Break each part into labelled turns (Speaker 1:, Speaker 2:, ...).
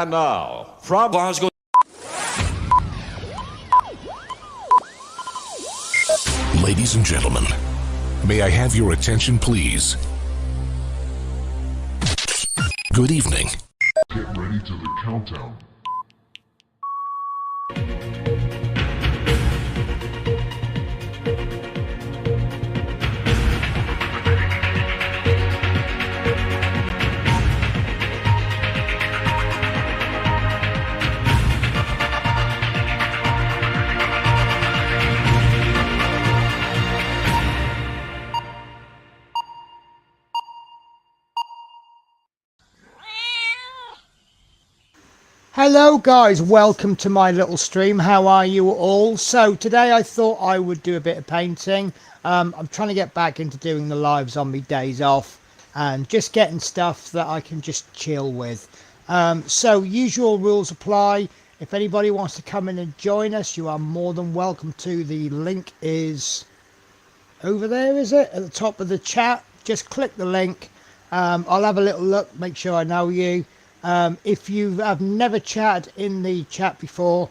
Speaker 1: And now, from Glasgow.
Speaker 2: Ladies and gentlemen, may I have your attention, please? Good evening.
Speaker 3: Get ready to the countdown.
Speaker 4: Hello guys, welcome to my little stream. How are you all? So today I thought I would do a bit of painting. I'm trying to get back into doing the lives on my days off and just getting stuff that I can just chill with. So usual rules apply. If anybody wants to come in and join us, you are more than welcome to. The link is over there, is it? At the top of the chat. Just click the link. I'll have a little look, make sure I know you. If you have never chatted in the chat before,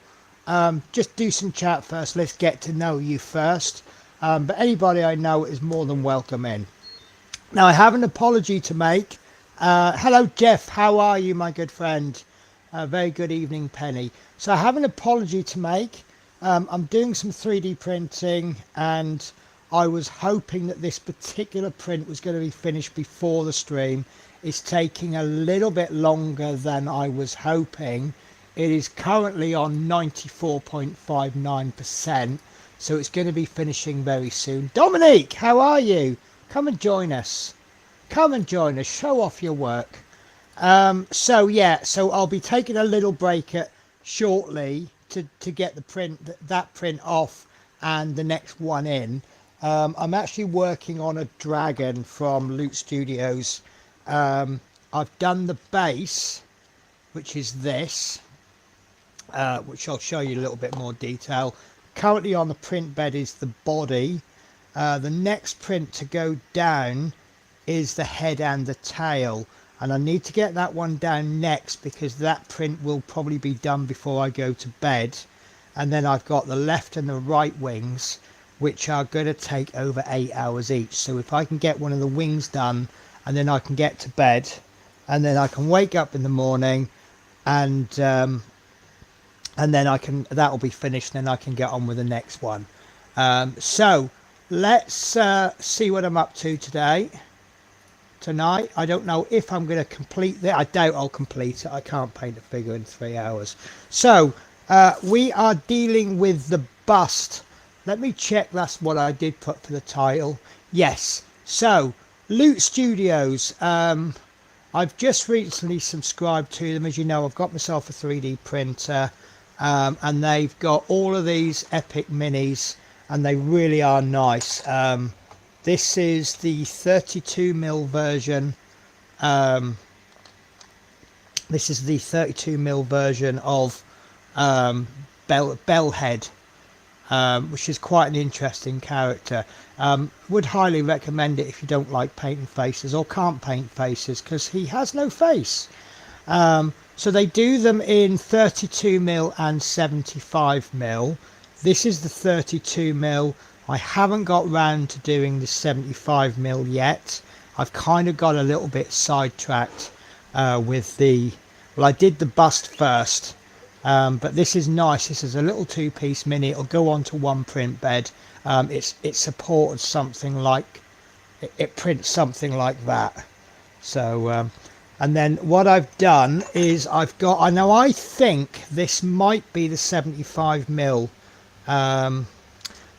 Speaker 4: just do some chat first. Let's get to know you first. But anybody I know is more than welcome in. Now, I have an apology to make. Hello, Jeff. How are you, my good friend? Very good evening, Penny. So I have an apology to make. I'm doing some 3D printing, and I was hoping that this particular print was going to be finished before the stream. It's taking a little bit longer than I was hoping. It is currently on 94.59%, so it's going to be finishing very soon. Dominique, how are you? Come and join us. Come and join us. Show off your work. So I'll be taking a little break shortly to get the that print off and the next one in. I'm actually working on a dragon from Loot Studios. I've done the base, which is this, which I'll show you a little bit more detail. Currently on the print bed is the body. The next print to go down is the head and the tail, and I need to get that one down next because that print will probably be done before I go to bed. And then I've got the left and the right wings, which are going to take over 8 hours each. So if I can get one of the wings done, and then I can get to bed, and then I can wake up in the morning, and then that'll be finished, and then I can get on with the next one. So let's see what I'm up to tonight. I don't know if I'm going to complete that. I doubt I'll complete it. I can't paint a figure in 3 hours. So we are dealing with the bust. Let me check that's what I did put for the title. Yes. So Loot Studios, I've just recently subscribed to them. As you know, I've got myself a 3D printer, and they've got all of these epic minis, and they really are nice. This is the 32mm version. This is the 32mm version of Bellhead, which is quite an interesting character. Would highly recommend it if you don't like painting faces or can't paint faces, because he has no face. So they do them in 32mm and 75mm. This is the 32mm. I haven't got round to doing the 75mm yet. I've kind of got a little bit sidetracked with well, I did the bust first. But this is nice. This is a little two-piece mini. It'll go onto one print bed. It supported something like, it prints something like that. So and then what I've done is I've got, I think this might be the 75mm.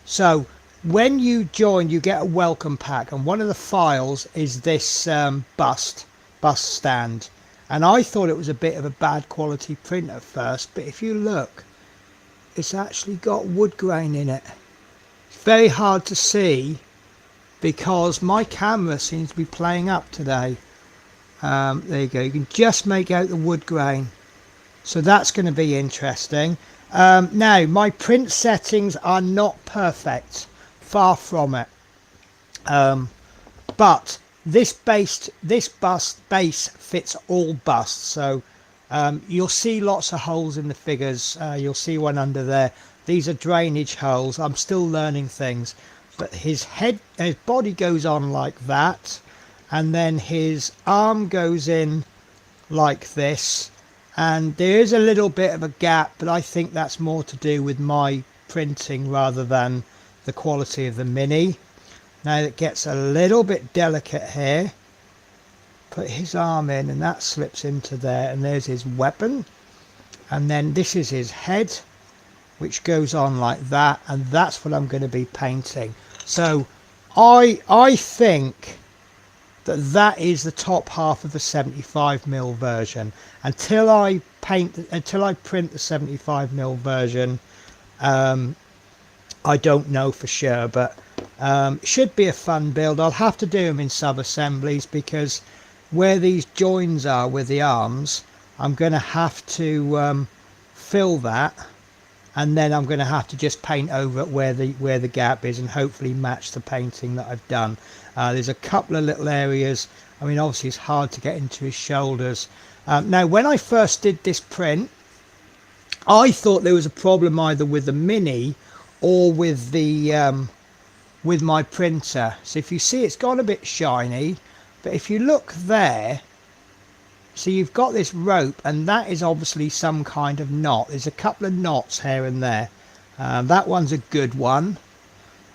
Speaker 4: So when you join, you get a welcome pack, and one of the files is this bust stand. And I thought it was a bit of a bad quality print at first, but if you look, it's actually got wood grain in it. It's very hard to see because my camera seems to be playing up today. There you go, you can just make out the wood grain. So that's going to be interesting. Now, my print settings are not perfect, far from it. But this base fits all busts, so You'll see lots of holes in the figures. You'll see one under there. These are drainage holes. I'm still learning things, but his body goes on like that, and then his arm goes in like this, and there is a little bit of a gap, but I think that's more to do with my printing rather than the quality of the Mini. Now it gets a little bit delicate here. Put his arm in, and that slips into there, and there's his weapon, and then this is his head, which goes on like that, and that's what I'm going to be painting. So I think that is the top half of the 75mm version. Until I print the 75mm version, I don't know for sure, but it should be a fun build. I'll have to do them in sub-assemblies, because where these joins are with the arms, I'm going to have to fill that, and then I'm going to have to just paint over it where the gap is, and hopefully match the painting that I've done. There's a couple of little areas. I mean, obviously it's hard to get into his shoulders. Now when I first did this print, I thought there was a problem either with the Mini or with the with my printer. So if you see, it's gone a bit shiny, but if you look there, so you've got this rope, and that is obviously some kind of knot. There's a couple of knots here and there. That one's a good one,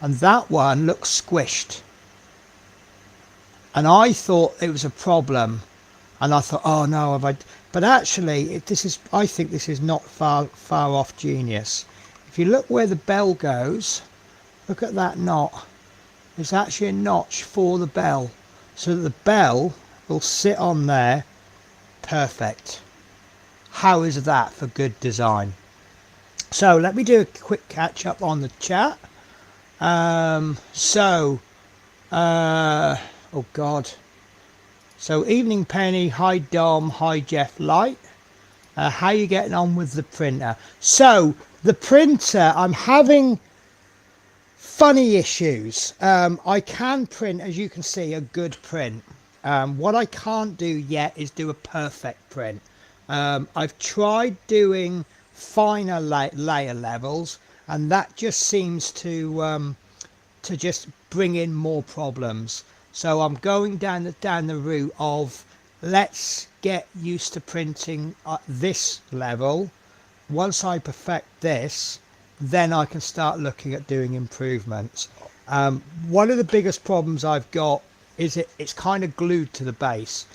Speaker 4: and that one looks squished, and I thought it was a problem, and I thought, oh no, but actually I think this is not far off genius. If you look where the bell goes, look at that knot. There's actually a notch for the bell, so that the bell will sit on there. Perfect. How is that for good design? So let me do a quick catch up on the chat. Oh god. So Evening Penny, hi Dom, hi Jeff Light. How you getting on with the printer? So the printer, I'm having funny issues. I can print, as you can see, a good print. What I can't do yet is do a perfect print. I've tried doing finer layer levels, and that just seems to just bring in more problems. So I'm going down the route of, let's get used to printing at this level. Once I perfect this, then I can start looking at doing improvements. One of the biggest problems I've got is it's kind of glued to the base,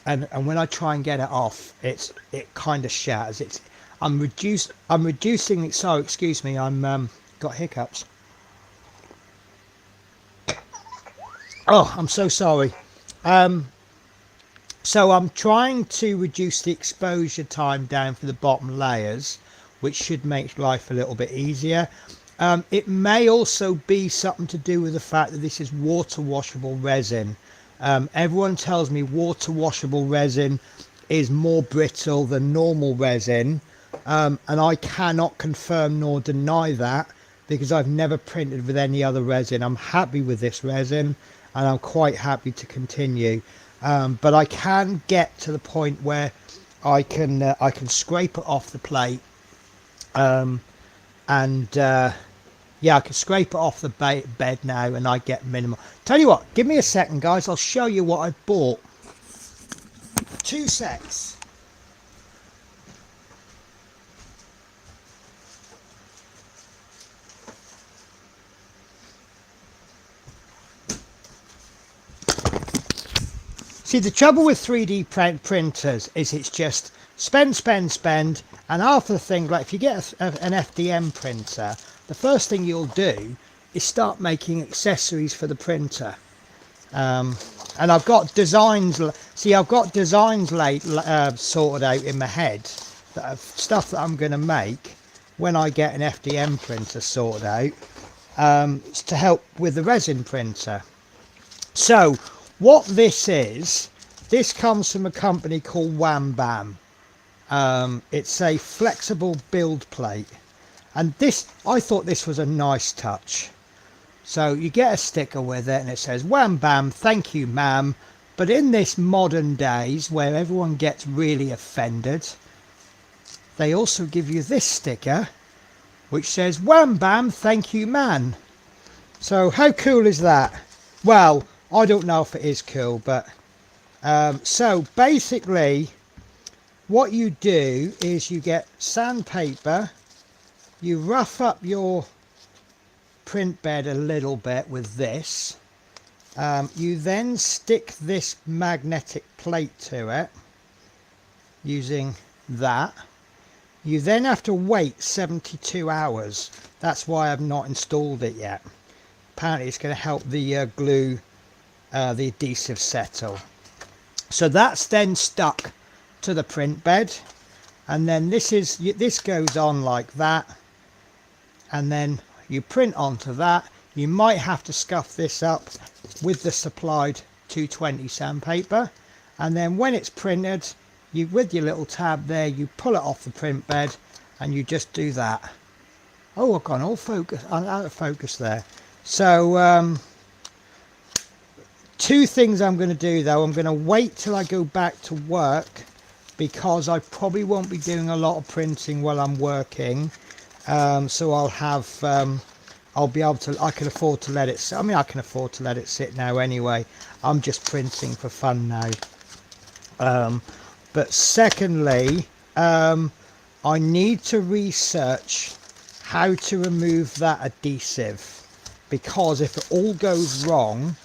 Speaker 4: and when I try and get it off, it kind of shatters. I'm reducing it. Sorry, excuse me, I'm got hiccups. Oh, I'm so sorry. So I'm trying to reduce the exposure time down for the bottom layers, which should make life a little bit easier. It may also be something to do with the fact that this is water washable resin. Everyone tells me water washable resin is more brittle than normal resin, and I cannot confirm nor deny that, because I've never printed with any other resin. I'm happy with this resin, and I'm quite happy to continue. But I can get to the point where I can scrape it off the plate, yeah, I can scrape it off the bed now, and I get minimal. Tell you what, give me a second, guys. I'll show you what I bought. 2 secs. See, the trouble with 3D printers is it's just spend, and half of the thing, like if you get an FDM printer, the first thing you'll do is start making accessories for the printer. And I've got designs, see, I've got designs sorted out in my head, stuff that I'm going to make when I get an FDM printer sorted out, to help with the resin printer. So what this is, this comes from a company called Wham Bam. It's a flexible build plate, and this, I thought this was a nice touch. So you get a sticker with it, and it says Wham Bam, thank you ma'am, But in this modern days where everyone gets really offended, they also give you this sticker which says wham bam thank you man. So how cool is that? Well, I don't know if it is cool, but so basically what you do is you get sandpaper, you rough up your print bed a little bit with this. You then stick this magnetic plate to it using that. You then have to wait 72 hours. That's why I've not installed it yet. Apparently it's going to help the glue, the adhesive settle. So that's then stuck to the print bed, and then this goes on like that, and then you print onto that. You might have to scuff this up with the supplied 220 sandpaper, and then when it's printed, you with your little tab there, you pull it off the print bed and you just do that. Oh, I've gone all focus, out of focus there. So two things I'm going to do though. I'm going to wait till I go back to work, because I probably won't be doing a lot of printing while I'm working. So I'll have I'll be able to, I can afford to let it, I mean I can afford to let it sit now anyway. I'm just printing for fun now. But secondly, I need to research how to remove that adhesive, because if it all goes wrong,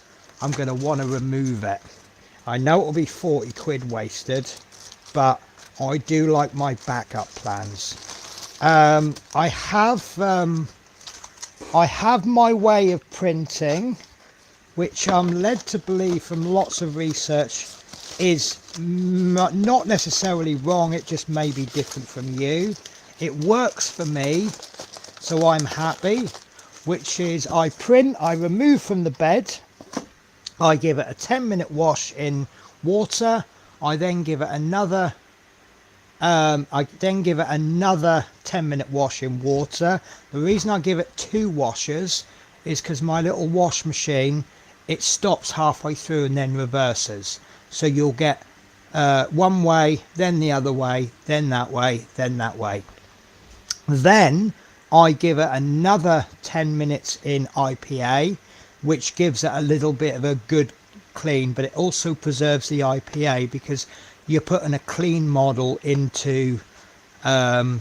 Speaker 4: I'm going to want to remove it. I know it'll be 40 quid wasted, but I do like my backup plans. I have my way of printing, which I'm led to believe from lots of research is not necessarily wrong. It just may be different from you. It works for me, so I'm happy, which is I print, I remove from the bed, I give it a 10-minute wash in water, I then give it another 10-minute wash in water. The reason I give it 2 washes is because my little wash machine, it stops halfway through and then reverses. So you'll get one way, then the other way, then that way, then that way. Then I give it another 10 minutes in IPA, which gives it a little bit of a good clean, but it also preserves the IPA because you're putting a clean model into the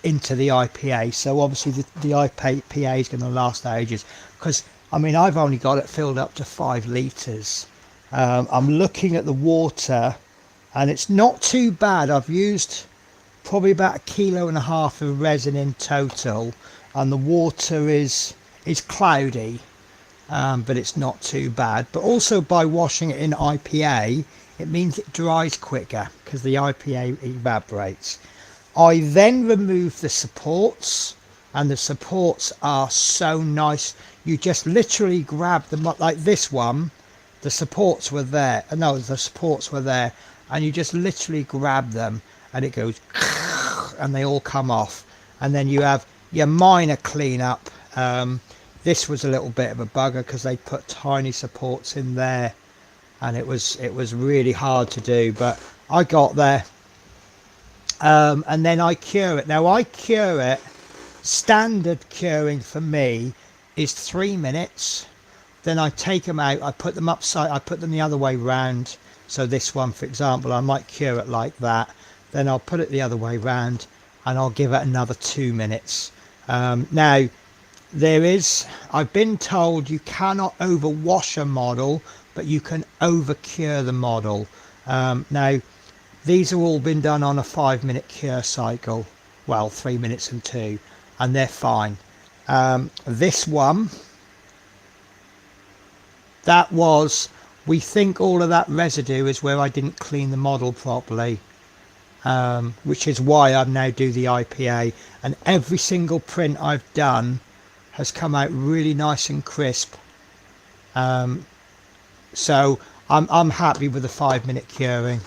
Speaker 4: IPA. So obviously the IPA is going to last ages, because I mean I've only got it filled up to 5 litres. I'm looking at the water and it's not too bad. I've used probably about 1.5 kilos of resin in total, and the water is cloudy, but it's not too bad. But also by washing it in IPA, it means it dries quicker because the IPA evaporates. I then remove the supports, and the supports are so nice. You just literally grab them up like this one. The supports were there. No, the supports were there, and you just literally grab them and it goes and they all come off. And then you have your minor cleanup. This was a little bit of a bugger because they put tiny supports in there, and it was really hard to do, but I got there. And then I cure it. Now I cure it, standard curing for me is 3 minutes. Then I take them out, I put them upside, I put them the other way round. So this one, for example, I might cure it like that. Then I'll put it the other way round and I'll give it another 2 minutes. Now I've been told you cannot overwash a model, but you can over cure the model. Now these have all been done on a 5-minute cure cycle, well 3 minutes and 2, and they're fine. This one, that was, we think all of that residue is where I didn't clean the model properly, which is why I now do the IPA, and every single print I've done has come out really nice and crisp. So I'm happy with the 5-minute curing.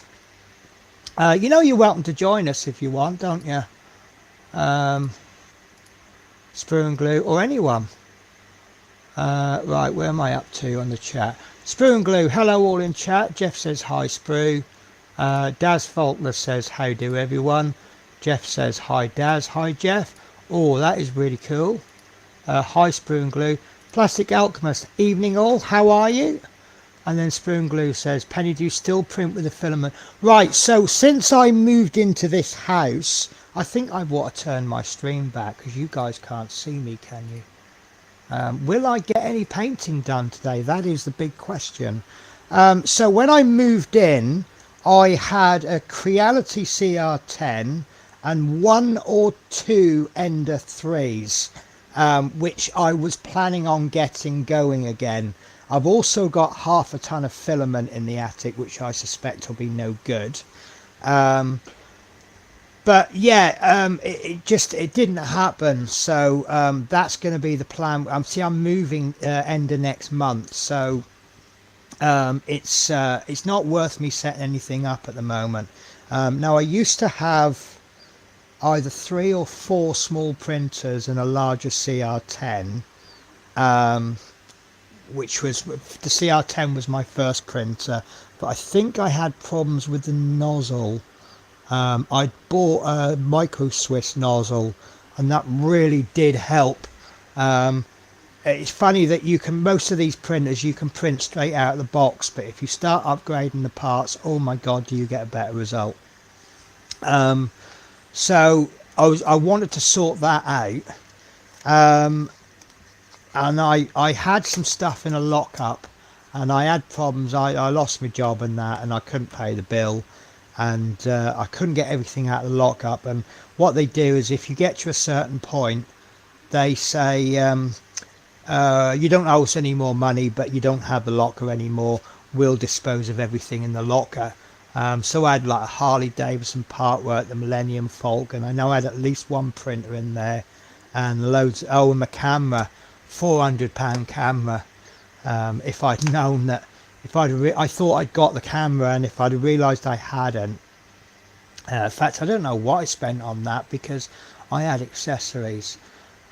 Speaker 4: You know, you're welcome to join us if you want, don't you? Sprue and Glue, or anyone. Right, where am I up to on the chat? Sprue and Glue, hello all in chat. Jeff says hi Sprue. Daz Faulkner says how do everyone. Jeff says hi Daz, hi Jeff. Oh, that is really cool. Hi Sprue and Glue. Plastic Alchemist, evening all, how are you? And then Sprue and Glue says, Penny, do you still print with the filament? Right, so since I moved into this house, I think I want to turn my stream back because you guys can't see me, can you? Will I get any painting done today? That is the big question. So when I moved in, I had a Creality CR10 and 1 or 2 Ender 3s, which I was planning on getting going again. I've also got half a ton of filament in the attic, which I suspect will be no good. But yeah, it didn't happen. So that's going to be the plan. I'm moving end of next month, so it's not worth me setting anything up at the moment. Now I used to have either 3 or 4 small printers and a larger CR10, which was the CR10 was my first printer, but I think I had problems with the nozzle. I bought a micro Swiss nozzle and that really did help. It's funny that most of these printers you can print straight out of the box, but if you start upgrading the parts, oh my god, do you get a better result. So I wanted to sort that out, and I had some stuff in a lockup and I had problems. I lost my job and that, and I couldn't pay the bill, and I couldn't get everything out of the lockup. And what they do is if you get to a certain point, they say you don't owe us any more money, but you don't have the locker anymore, we'll dispose of everything in the locker. So I had like a Harley Davidson Partwork, the Millennium Falcon. I know I had at least 1 printer in there, and loads. Oh, and my camera, £400 camera. If I'd known that, I thought I'd got the camera, and if I'd realised I hadn't. In fact, I don't know what I spent on that because I had accessories.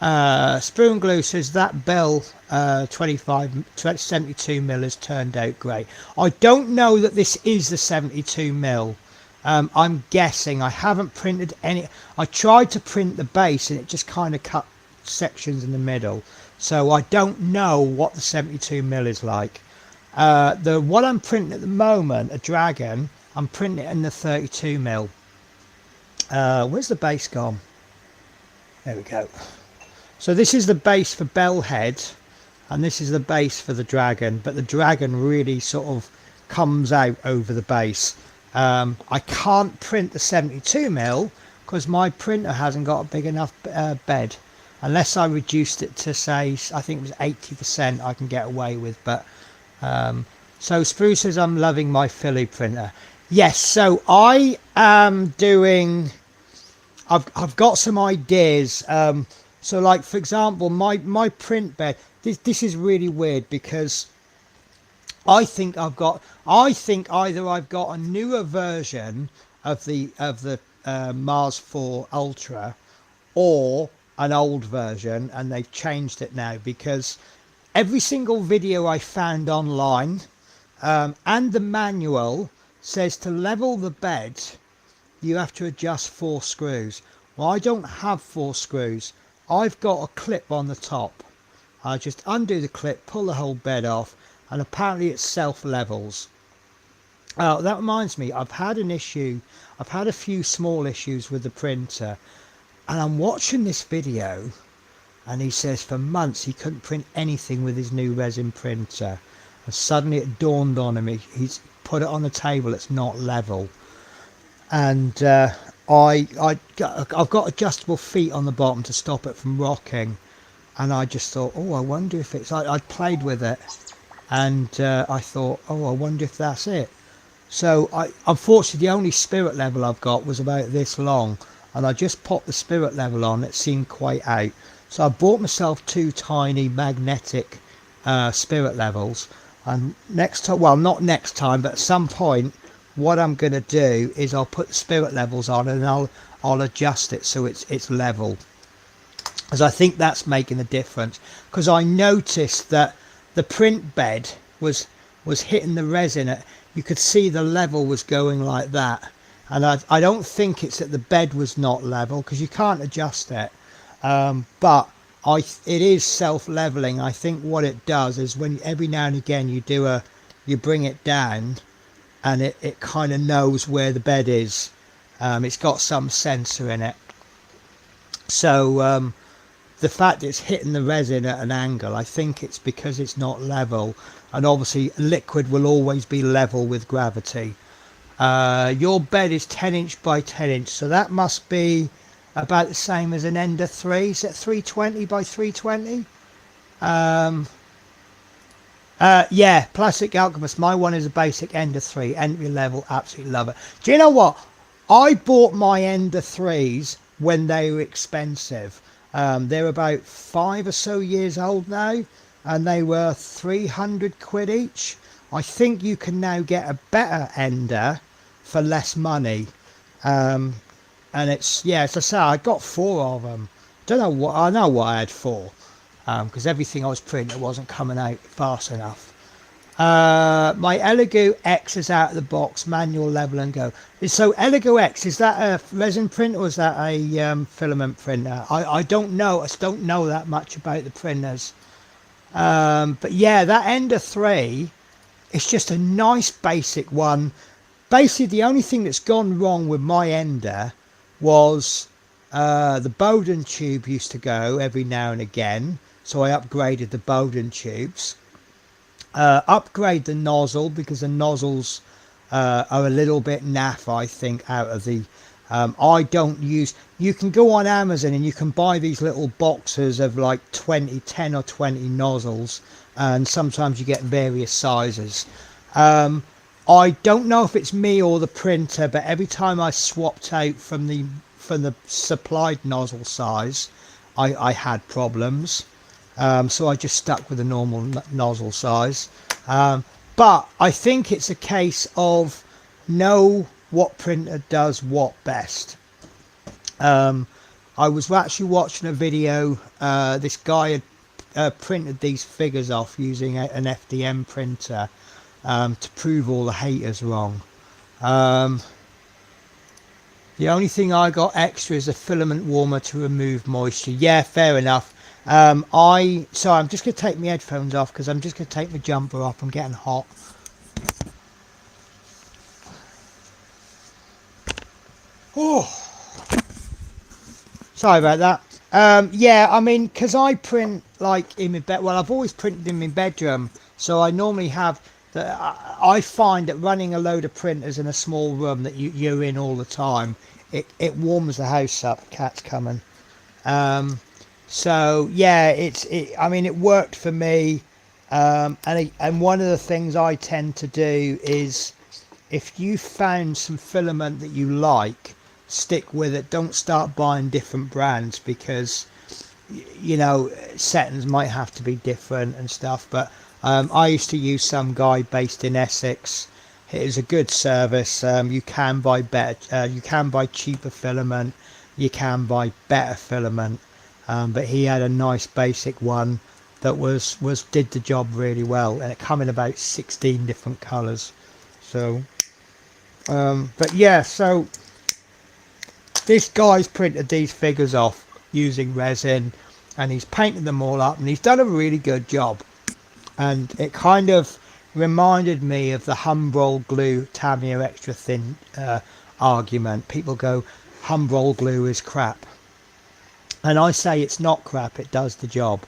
Speaker 4: Sprue and Glue says that Bell 72mm has turned out great. I don't know that this is the 72mm. I'm guessing. I haven't printed any. I tried to print the base and it just kind of cut sections in the middle, so I don't know what the 72mm is like. What I'm printing at the moment, a Dragon, I'm printing it in the 32mm. Where's the base gone? There we go. So this is the base for Bellhead, and this is the base for the Dragon, but the Dragon really sort of comes out over the base. I can't print the 72mm because my printer hasn't got a big enough bed. Unless I reduced it to, say, I think it was 80%, I can get away with. But so Sprue says I'm loving my Philly printer. Yes, so I am doing. I've got some ideas. So like, for example, my print bed, this is really weird because I think either I've got a newer version of the Mars 4 Ultra, or an old version, and they've changed it now, because every single video I found online and the manual says to level the bed you have to adjust 4 screws. Well, I don't have 4 screws. I've got a clip on the top. I just undo the clip, pull the whole bed off, and apparently it self levels. That reminds me, I've had an issue. I've had a few small issues with the printer, and I'm watching this video, and he says for months he couldn't print anything with his new resin printer, and suddenly it dawned on him, he's put it on the table, it's not level. And I've got adjustable feet on the bottom to stop it from rocking, and I just thought, oh, I wonder if it's. I played with it, and I thought, oh, I wonder if that's it. So unfortunately, the only spirit level I've got was about this long, and I just popped the spirit level on. It seemed quite out, so I bought myself 2 tiny magnetic spirit levels. And next time, well, not next time, but at some point, what I'm going to do is I'll put the spirit levels on, and I'll adjust it so it's level, as I think that's making a difference. Because I noticed that the print bed was was hitting the resin, you could see the level was going like that. And I don't think it's that the bed was not level, because you can't adjust it. But it is self-leveling. I think what it does is when every now and again you bring it down, and it kind of knows where the bed is. It's got some sensor in it. So the fact it's hitting the resin at an angle, I think it's because it's not level. And obviously liquid will always be level with gravity. Your bed is 10" by 10", so that must be about the same as an Ender 3. Is it 320 by 320? Yeah, Plastic Alchemist. My one is a basic Ender 3, entry level. Absolutely love it. Do you know what? I bought my Ender 3s when they were expensive. They're about 5 or so years old now, and they were 300 quid each. I think you can now get a better Ender for less money. And it's, yeah, as I say, I got 4 of them. I know why I had 4, because everything I was printing wasn't coming out fast enough. My Elegoo X is out of the box, manual, level and go. So Elegoo X, is that a resin print or is that a filament printer? I don't know. I just don't know that much about the printers. But yeah, that Ender 3, it's just a nice basic one. Basically, the only thing that's gone wrong with my Ender was the Bowden tube used to go every now and again, so I upgraded the Bowden tubes. Upgrade the nozzle, because the nozzles are a little bit naff, I think, out of the... I don't use... You can go on Amazon and you can buy these little boxes of like 10 or 20 nozzles, and sometimes you get various sizes. I don't know if it's me or the printer, but every time I swapped out from the supplied nozzle size, I had problems. So I just stuck with the normal nozzle size. But I think it's a case of know what printer does what best. I was actually watching a video. This guy had printed these figures off using an FDM printer. To prove all the haters wrong. The only thing I got extra is a filament warmer to remove moisture. Yeah, fair enough. So I'm just going to take my headphones off, because I'm just going to take my jumper off. I'm getting hot. Oh, sorry about that. Yeah, I mean, because I print like in my bed. Well, I've always printed in my bedroom, so I normally have... I find that running a load of printers in a small room that you're in all the time, it warms the house up. Cat's coming. So yeah, I mean, it worked for me. And one of the things I tend to do is, if you found some filament that you like, stick with it. Don't start buying different brands, because you know, settings might have to be different and stuff. But I used to use some guy based in Essex. It is a good service. You can buy better. You can buy cheaper filament. You can buy better filament. But he had a nice basic one that did the job really well, and it come in about 16 different colours. So, but yeah. So this guy's printed these figures off using resin, and he's painted them all up, and he's done a really good job. And it kind of reminded me of the Humbrol glue Tamiya extra thin argument. People go, Humbrol glue is crap, and I say it's not crap. It does the job.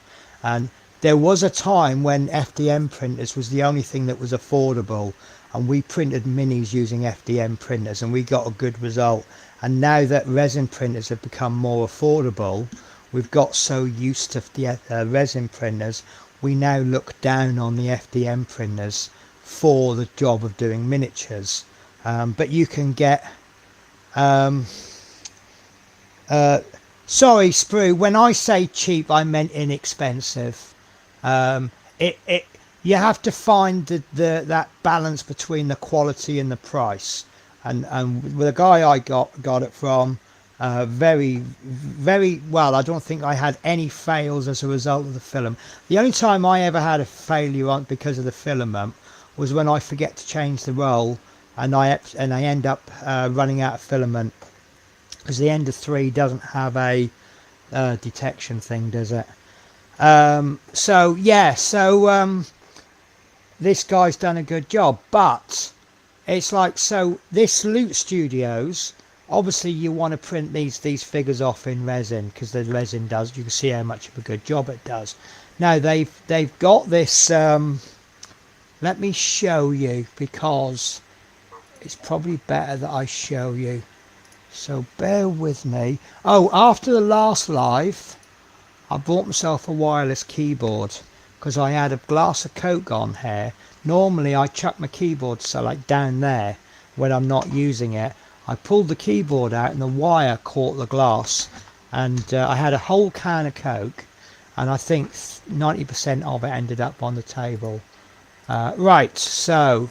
Speaker 4: And there was a time when FDM printers was the only thing that was affordable, and we printed minis using FDM printers, and we got a good result. And now that resin printers have become more affordable, we've got so used to the resin printers, we now look down on the FDM printers for the job of doing miniatures. But you can get... sorry, Sprue, when I say cheap, I meant inexpensive. You have to find that balance between the quality and the price. And with the guy I got it from, very well. I don't think I had any fails as a result of the film. The only time I ever had a failure on because of the filament was when I forget to change the roll, and I end up running out of filament, because the Ender 3 doesn't have a detection thing, does it? So yeah, so this guy's done a good job, but it's like, so this Loot Studios, obviously you want to print these figures off in resin, because the resin does, you can see how much of a good job it does. Now they've got this, let me show you, because it's probably better that I show you, so bear with me. Oh, after the last live I bought myself a wireless keyboard, because I had a glass of Coke on here. Normally I chuck my keyboard so like down there when I'm not using it. I pulled the keyboard out and the wire caught the glass, and I had a whole can of Coke, and I think 90% of it ended up on the table. Right, so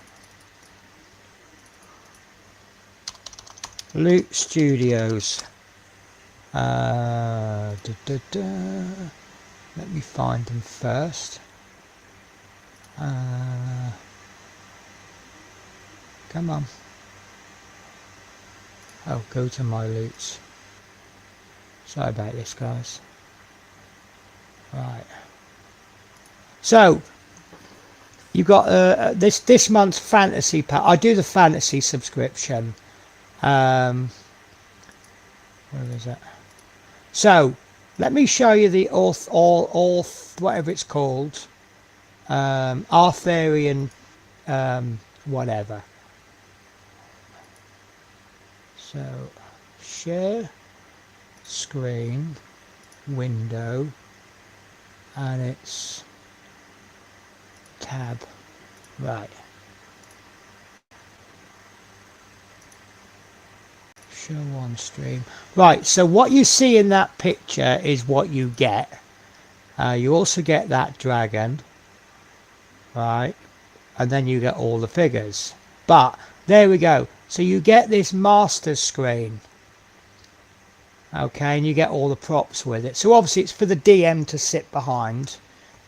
Speaker 4: Loot Studios. Let me find them first. Come on. Oh, go to my loots. Sorry about this, guys. Right. So you got this month's fantasy pack. I do the fantasy subscription. Where is it? So let me show you the whatever it's called, Arthurian whatever. So share screen, window, and it's tab. Right. Show on stream. Right, so what you see in that picture is what you get. You also get that dragon, right, and then you get all the figures. But there we go, so you get this master screen, okay, and you get all the props with it. So obviously it's for the DM to sit behind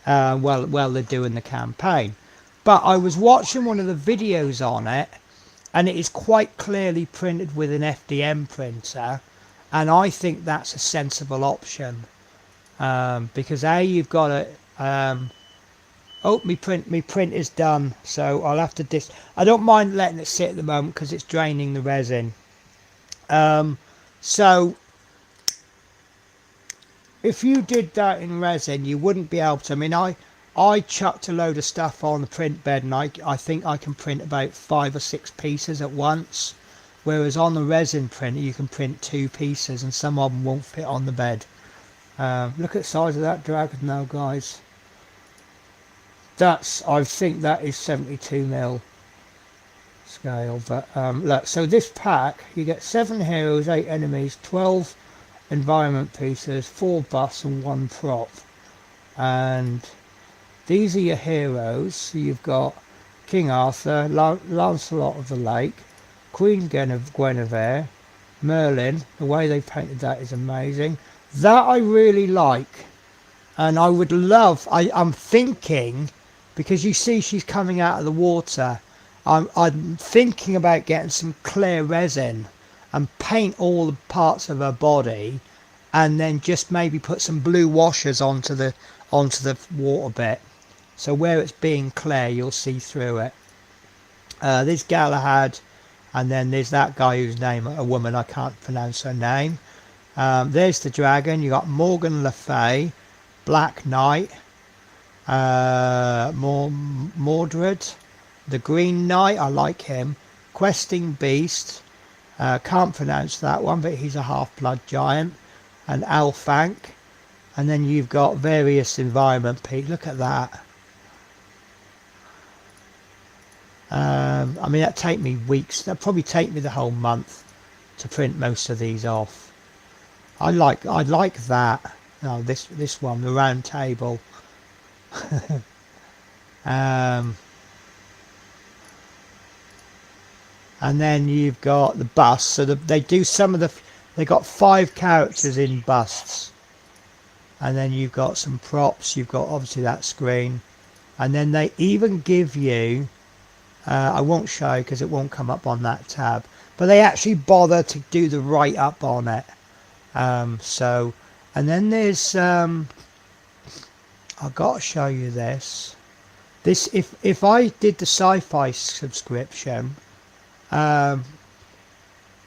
Speaker 4: while they're doing the campaign. But I was watching one of the videos on it, and it is quite clearly printed with an FDM printer, and I think that's a sensible option, because you've got it. Oh, my print is done, so I'll have to I don't mind letting it sit at the moment because it's draining the resin. So if you did that in resin, you wouldn't be able to. I mean, I chucked a load of stuff on the print bed, and I think I can print about 5 or 6 pieces at once, whereas on the resin printer you can print 2 pieces, and some of them won't fit on the bed. Look at the size of that dragon now, guys. I think that is 72mm scale. But look, so this pack, you get 7 heroes, 8 enemies, 12 environment pieces, 4 buffs and 1 prop, and these are your heroes. So you've got King Arthur, Lancelot of the Lake, Queen Guinevere, Merlin. The way they painted that is amazing. That I really like, and I would love, I'm thinking, because you see she's coming out of the water, I'm thinking about getting some clear resin and paint all the parts of her body, and then just maybe put some blue washers onto the water bit, so where it's being clear you'll see through it. There's Galahad, and then there's that guy whose name, a woman, I can't pronounce her name. There's the dragon. You got Morgan Le Fay, Black Knight, Mordred, the Green Knight, I like him, Questing Beast, can't pronounce that one, but he's a half-blood giant, and Alfank. And then you've got various environment peaks. Look at that. I mean, that'd take me weeks. That'd probably take me the whole month to print most of these off. I like that. No, this one, the round table. And then you've got the busts. So they do some of they got 5 characters in busts. And then you've got some props. You've got obviously that screen, and then they even give you I won't show because it won't come up on that tab, but they actually bother to do the write up on it. So, and then there's I've got to show you this. This, if I did the sci-fi subscription,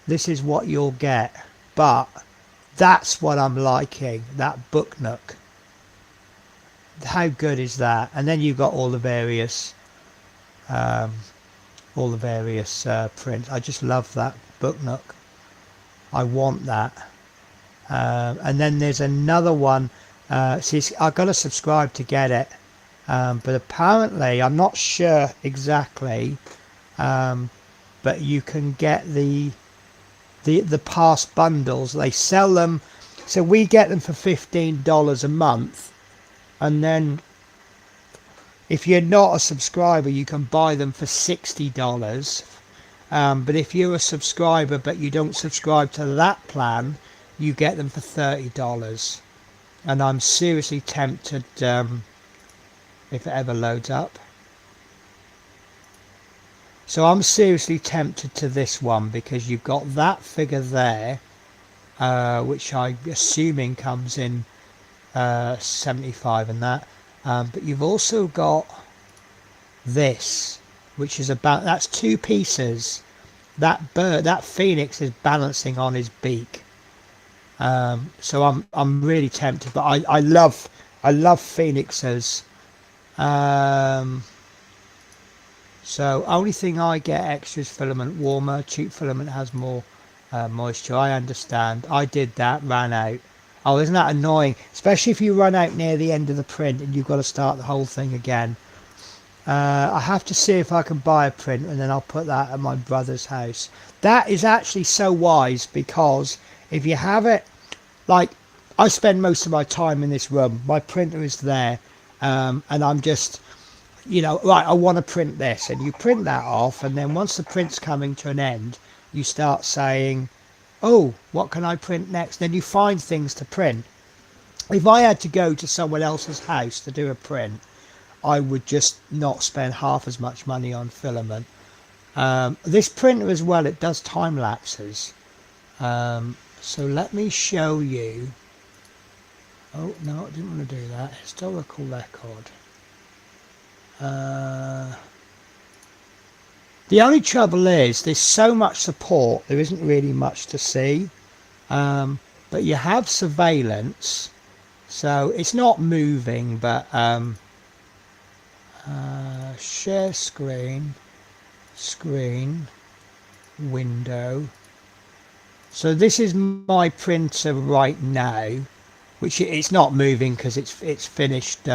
Speaker 4: this is what you'll get. But that's what I'm liking, that book nook. How good is that? And then you've got all the various prints. I just love that book nook. I want that. And then there's another one. See, I've got to subscribe to get it. But apparently, I'm not sure exactly, but you can get the past bundles. They sell them, so we get them for $15 a month, and then if you're not a subscriber, you can buy them for $60. But if you're a subscriber but you don't subscribe to that plan, you get them for $30. And I'm seriously tempted, if it ever loads up. So I'm seriously tempted to this one because you've got that figure there, which I'm assuming comes in 75 and that. But you've also got this, which is about, that's two pieces. That bird, that phoenix is balancing on his beak. So I'm really tempted, but I love phoenixes. So only thing I get extra is filament warmer. Cheap filament has more moisture. I understand. I did that, ran out. Oh, isn't that annoying? Especially if you run out near the end of the print and you've got to start the whole thing again. I have to see if I can buy a print, and then I'll put that at my brother's house. That is actually so wise, because if you have it, like, I spend most of my time in this room. My printer is there, and I'm just, you know, right, I want to print this, and you print that off, and then once the print's coming to an end, you start saying, oh, what can I print next? Then you find things to print. If I had to go to someone else's house to do a print, I would just not spend half as much money on filament. This printer as well, it does time lapses. So let me show you. Oh no, I didn't want to do that. Historical record. The only trouble is there's so much support, there isn't really much to see. But you have surveillance, so it's not moving, but share screen, window. So this is my printer right now, which it's not moving because it's finished.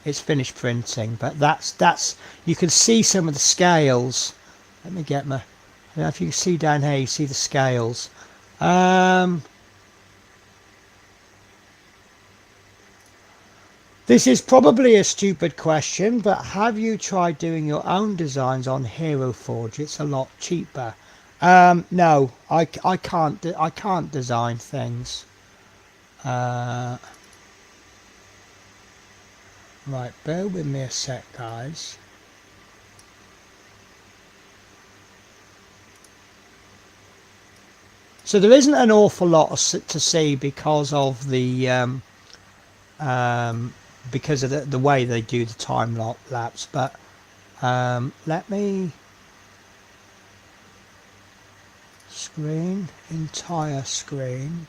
Speaker 4: It's finished printing, but that's you can see some of the scales. Let me get my. I don't know if you can see down here. You see the scales. This is probably a stupid question, but have you tried doing your own designs on Hero Forge? It's a lot cheaper. No, I can't design things. Right, bear with me a sec, guys. So there isn't an awful lot to see because of the way they do the time lapse, but let me entire screen,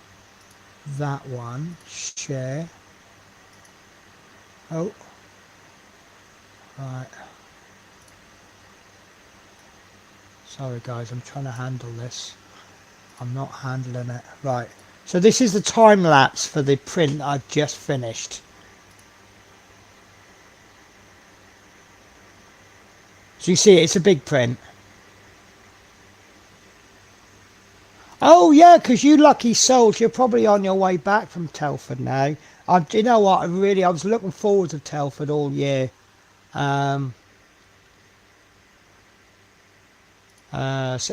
Speaker 4: that one, share. Oh, right, sorry guys, I'm trying to handle this. I'm not handling it right. So this is the time lapse for the print I've just finished. So you see, it's a big print. Oh yeah, because you lucky souls, you're probably on your way back from Telford now. You know what? I was looking forward to Telford all year. So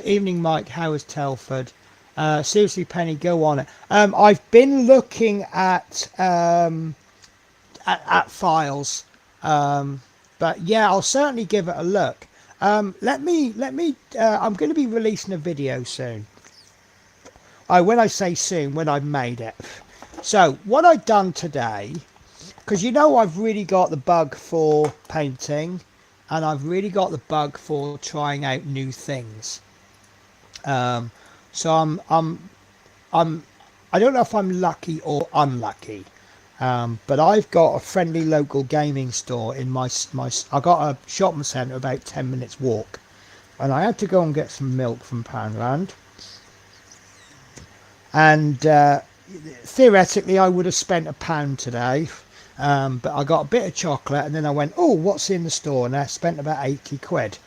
Speaker 4: evening, Mike. How is Telford? Seriously, Penny, go on it. I've been looking at files, but yeah, I'll certainly give it a look. let me I'm going to be releasing a video soon. When I say soon, when I've made it. So what I've done today, because you know I've really got the bug for painting, and I've really got the bug for trying out new things. So I don't know if I'm lucky or unlucky, but I've got a friendly local gaming store in my I got a shopping centre about 10 minutes walk, and I had to go and get some milk from Poundland, and theoretically I would have spent £1 today, but I got a bit of chocolate, and then I went, oh, what's in the store, and I spent about 80 quid,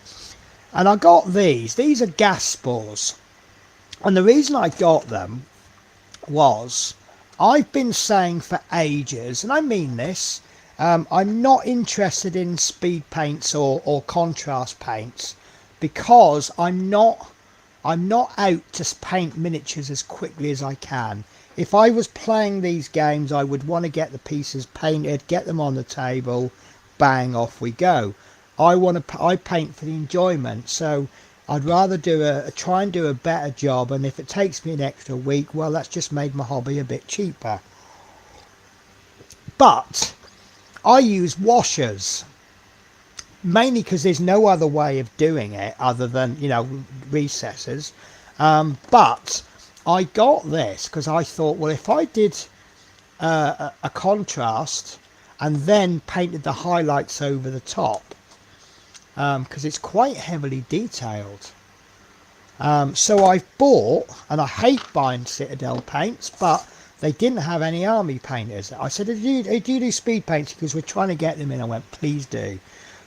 Speaker 4: and I got these are gas spores. And the reason I got them was, I've been saying for ages, and I mean this, I'm not interested in speed paints or contrast paints, because I'm not out to paint miniatures as quickly as I can. If I was playing these games, I would want to get the pieces painted, get them on the table, bang, off we go. I paint for the enjoyment, so I'd rather try and do a better job, and if it takes me an extra week, well, that's just made my hobby a bit cheaper. But I use washers, mainly because there's no other way of doing it other than, you know, recesses. But I got this because I thought, well, if I did a contrast and then painted the highlights over the top, because it's quite heavily detailed. So I've bought, and I hate buying Citadel paints, but they didn't have any army painters. I said, do you do speed paints? Because we're trying to get them in. I went, please do.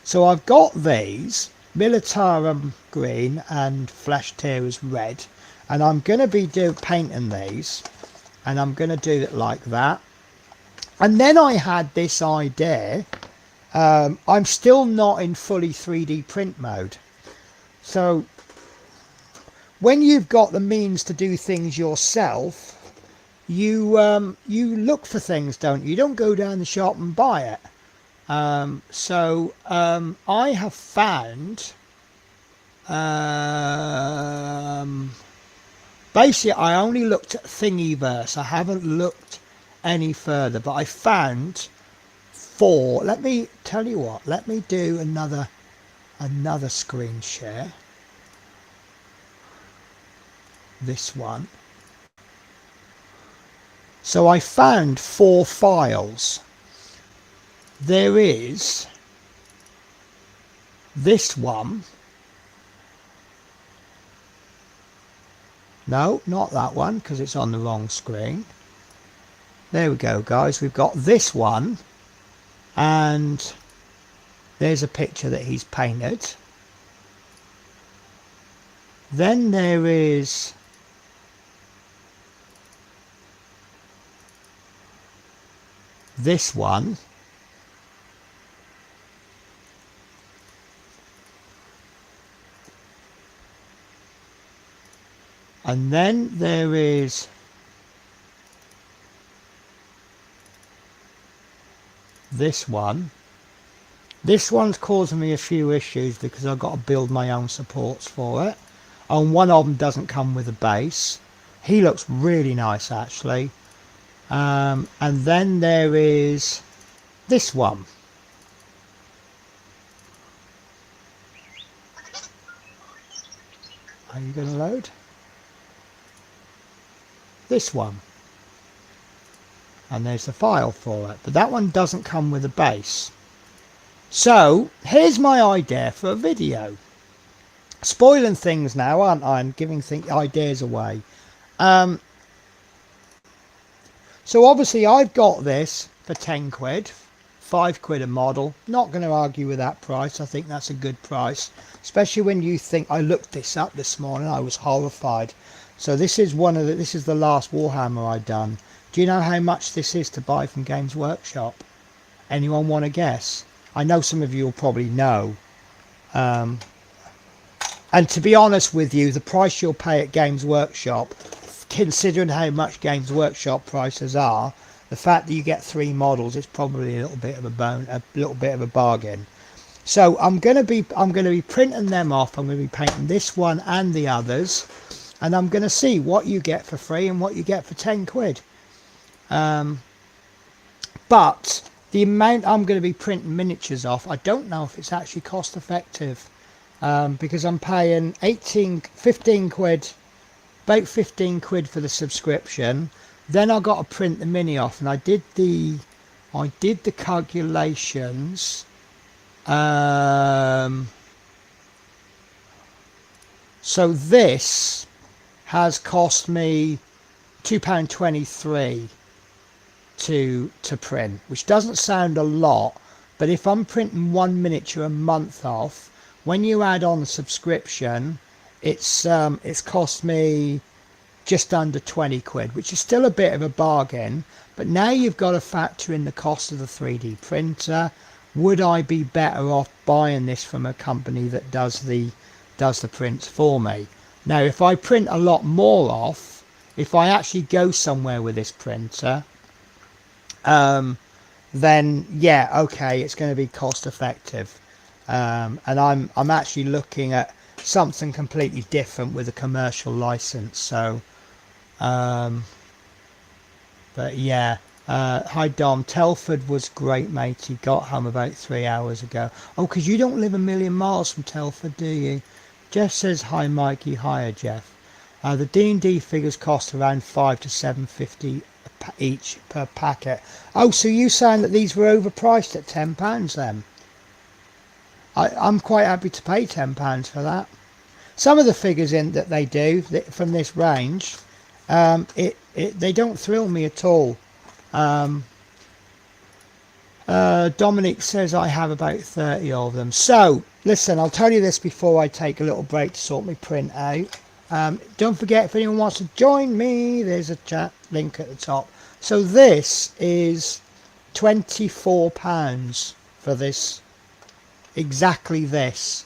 Speaker 4: So I've got these, Militarum green and Flesh Tearers red, and I'm going to be painting these, and I'm going to do it like that. And then I had this idea. I'm still not in fully 3D print mode, so when you've got the means to do things yourself, you look for things, don't you? You don't go down the shop and buy it. So I have found, basically I only looked at Thingiverse. I haven't looked any further, but I found 4. Let me tell you what, let me do another screen share. This one. So I found 4 files. There is this one. No, not that one, because it's on the wrong screen. There we go, guys. We've got this one, and there's a picture that he's painted. Then there is this one, and then there is this one. This one's causing me a few issues because I've got to build my own supports for it, and one of them doesn't come with a base. He looks really nice, actually. And then there is this one. Are you going to load? This one. And there's the file for it, but that one doesn't come with a base. So here's my idea for a video. Spoiling things now, aren't I? I'm giving ideas away. So obviously I've got this for 10 quid, 5 quid a model. Not going to argue with that price. I think that's a good price, especially when you think, I looked this up this morning, I was horrified. So this is this is the last Warhammer I've done. Do you know how much this is to buy from Games Workshop? Anyone want to guess? I know some of you will probably know. And to be honest with you, the price you'll pay at Games Workshop, considering how much Games Workshop prices are, the fact that you get 3 models, it's probably a little bit of a bargain. So I'm gonna be printing them off. I'm gonna be painting this one and the others, and I'm gonna see what you get for free and what you get for 10 quid. But the amount I'm going to be printing miniatures off, I don't know if it's actually cost effective, because I'm paying 15 quid, about 15 quid for the subscription. Then I got to print the mini off, and I did the calculations. So this has cost me £2.23 to print, which doesn't sound a lot, but if I'm printing one miniature a month off, when you add on the subscription, it's cost me just under 20 quid, which is still a bit of a bargain. But now you've got to factor in the cost of the 3D printer. Would I be better off buying this from a company that does the prints for me? Now if I print a lot more off, if I actually go somewhere with this printer, then yeah, okay, it's going to be cost effective, and I'm actually looking at something completely different with a commercial license. So but yeah, hi Dom, Telford was great, mate. He got home about 3 hours ago. Oh, because you don't live a million miles from Telford, do you? Jeff says hi Mikey. Hiya Jeff. The D&D figures cost around 5 to 7.50 each per packet. Oh, so you saying that these were overpriced at £10 then? I'm quite happy to pay £10 for that. Some of the figures in that they do from this range, they don't thrill me at all. Dominic says I have about 30 of them. So listen, I'll tell you this before I take a little break to sort my print out. Don't forget, if anyone wants to join me, there's a chat link at the top. So this is £24 for this, exactly this,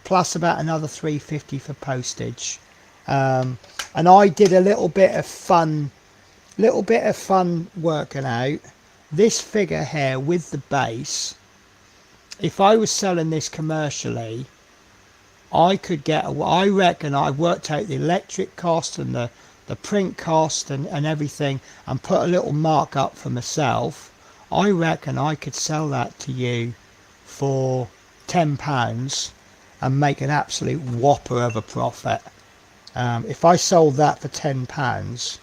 Speaker 4: plus about another £3.50 for postage. And I did a little bit of fun working out. This figure here with the base, if I was selling this commercially, I could get, I reckon, I worked out the electric cost and the print cost and everything, and put a little markup for myself. I reckon I could sell that to you for £10 and make an absolute whopper of a profit. If I sold that for £10,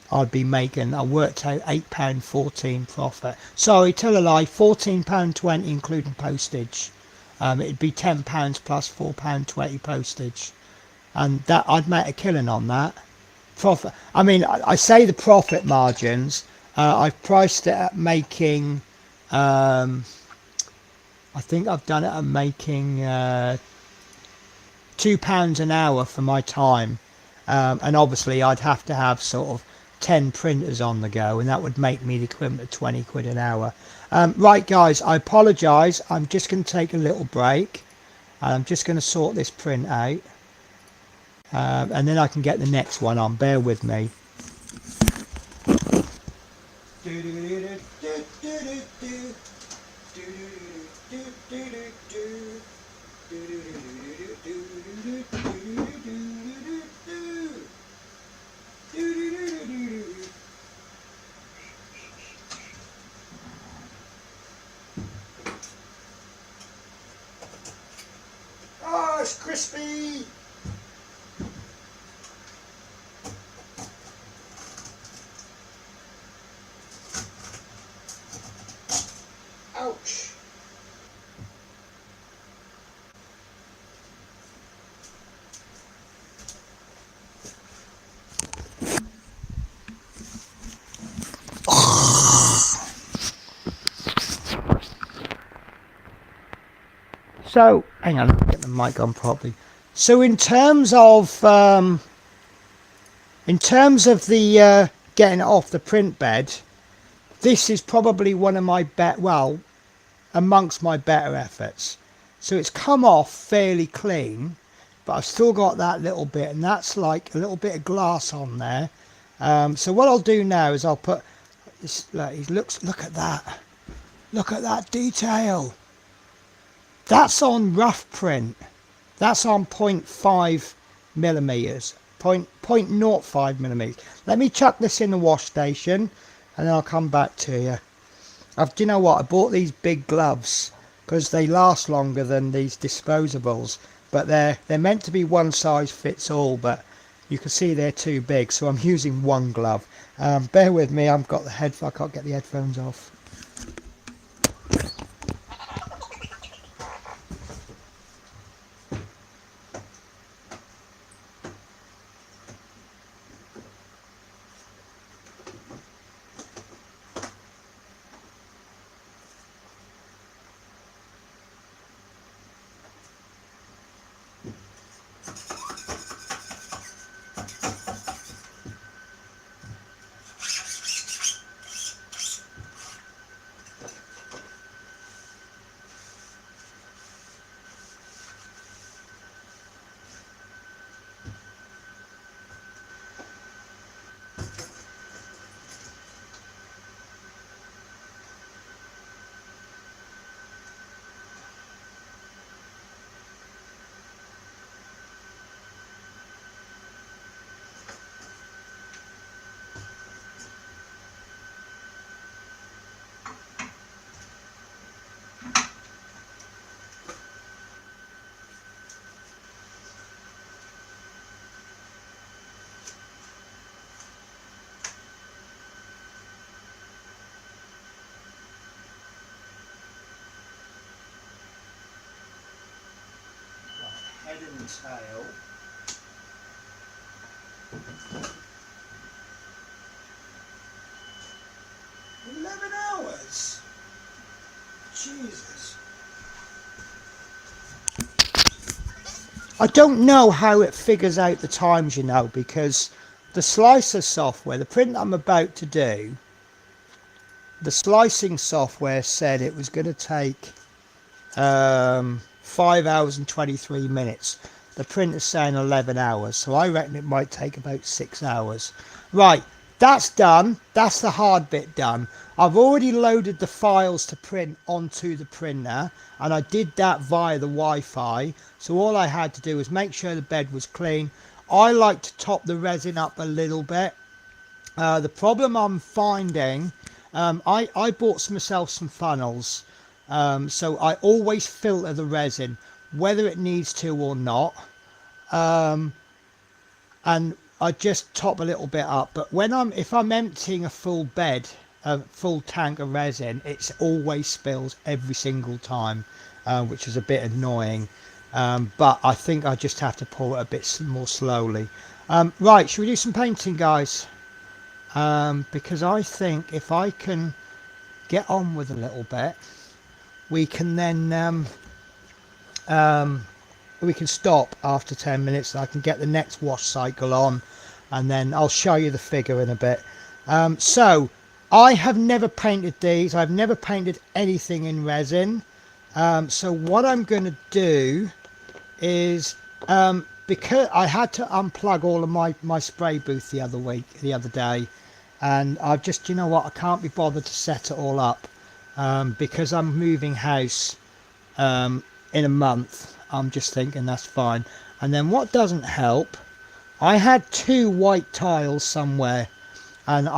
Speaker 4: I'd be making, I worked out £8.14 profit. Sorry, tell a lie, £14.20 including postage. It'd be £10 plus £4.20 postage, and that I'd make a killing on that. Profit. I mean, I say the profit margins. I've priced it at making. I think I've done it at making £2 an hour for my time, and obviously I'd have to have sort of 10 printers on the go, and that would make me the equivalent of 20 quid an hour. Right guys, I apologise, I'm just going to take a little break, and I'm just going to sort this print out, and then I can get the next one on. Bear with me. Oh, it's crispy! Ouch! So, hang on, get the mic on properly. So in terms of the getting it off the print bed, this is probably one of my amongst my better efforts. So it's come off fairly clean, but I've still got that little bit, and that's like a little bit of glass on there. So what I'll do now is I'll put this. Look at that detail. That's on rough print. That's on 0.5 millimeters, 0.05 millimeters. Let me chuck this in the wash station and then I'll come back to you. Do you know what? I bought these big gloves because they last longer than these disposables, but they're meant to be one size fits all, but you can see they're too big, so I'm using one glove. Bear with me, I can't get the headphones off. Head and tail. $11 hours. Jesus. I don't know how it figures out the times, you know, because the slicer software, the print I'm about to do, the slicing software said it was going to take 5 hours and 23 minutes. The print is saying 11 hours, so I reckon it might take about 6 hours. Right, that's done. That's the hard bit done. I've already loaded the files to print onto the printer, and I did that via the Wi-Fi, so all I had to do was make sure the bed was clean. I like to top the resin up a little bit. The problem I'm finding, I bought myself some funnels, so I always filter the resin whether it needs to or not, and I just top a little bit up. But if I'm emptying a full bed, a full tank of resin, it always spills every single time, which is a bit annoying, but I think I just have to pour it a bit more slowly. Right, should we do some painting, guys? Because I think if I can get on with a little bit, we can then we can stop after 10 minutes. I can get the next wash cycle on, and then I'll show you the figure in a bit. So I have never painted these. I've never painted anything in resin. So what I'm going to do is, because I had to unplug all of my spray booth the other day, and I've just, you know what, I can't be bothered to set it all up, because I'm moving house in a month. I'm just thinking that's fine. And then what doesn't help, I had 2 white tiles somewhere, and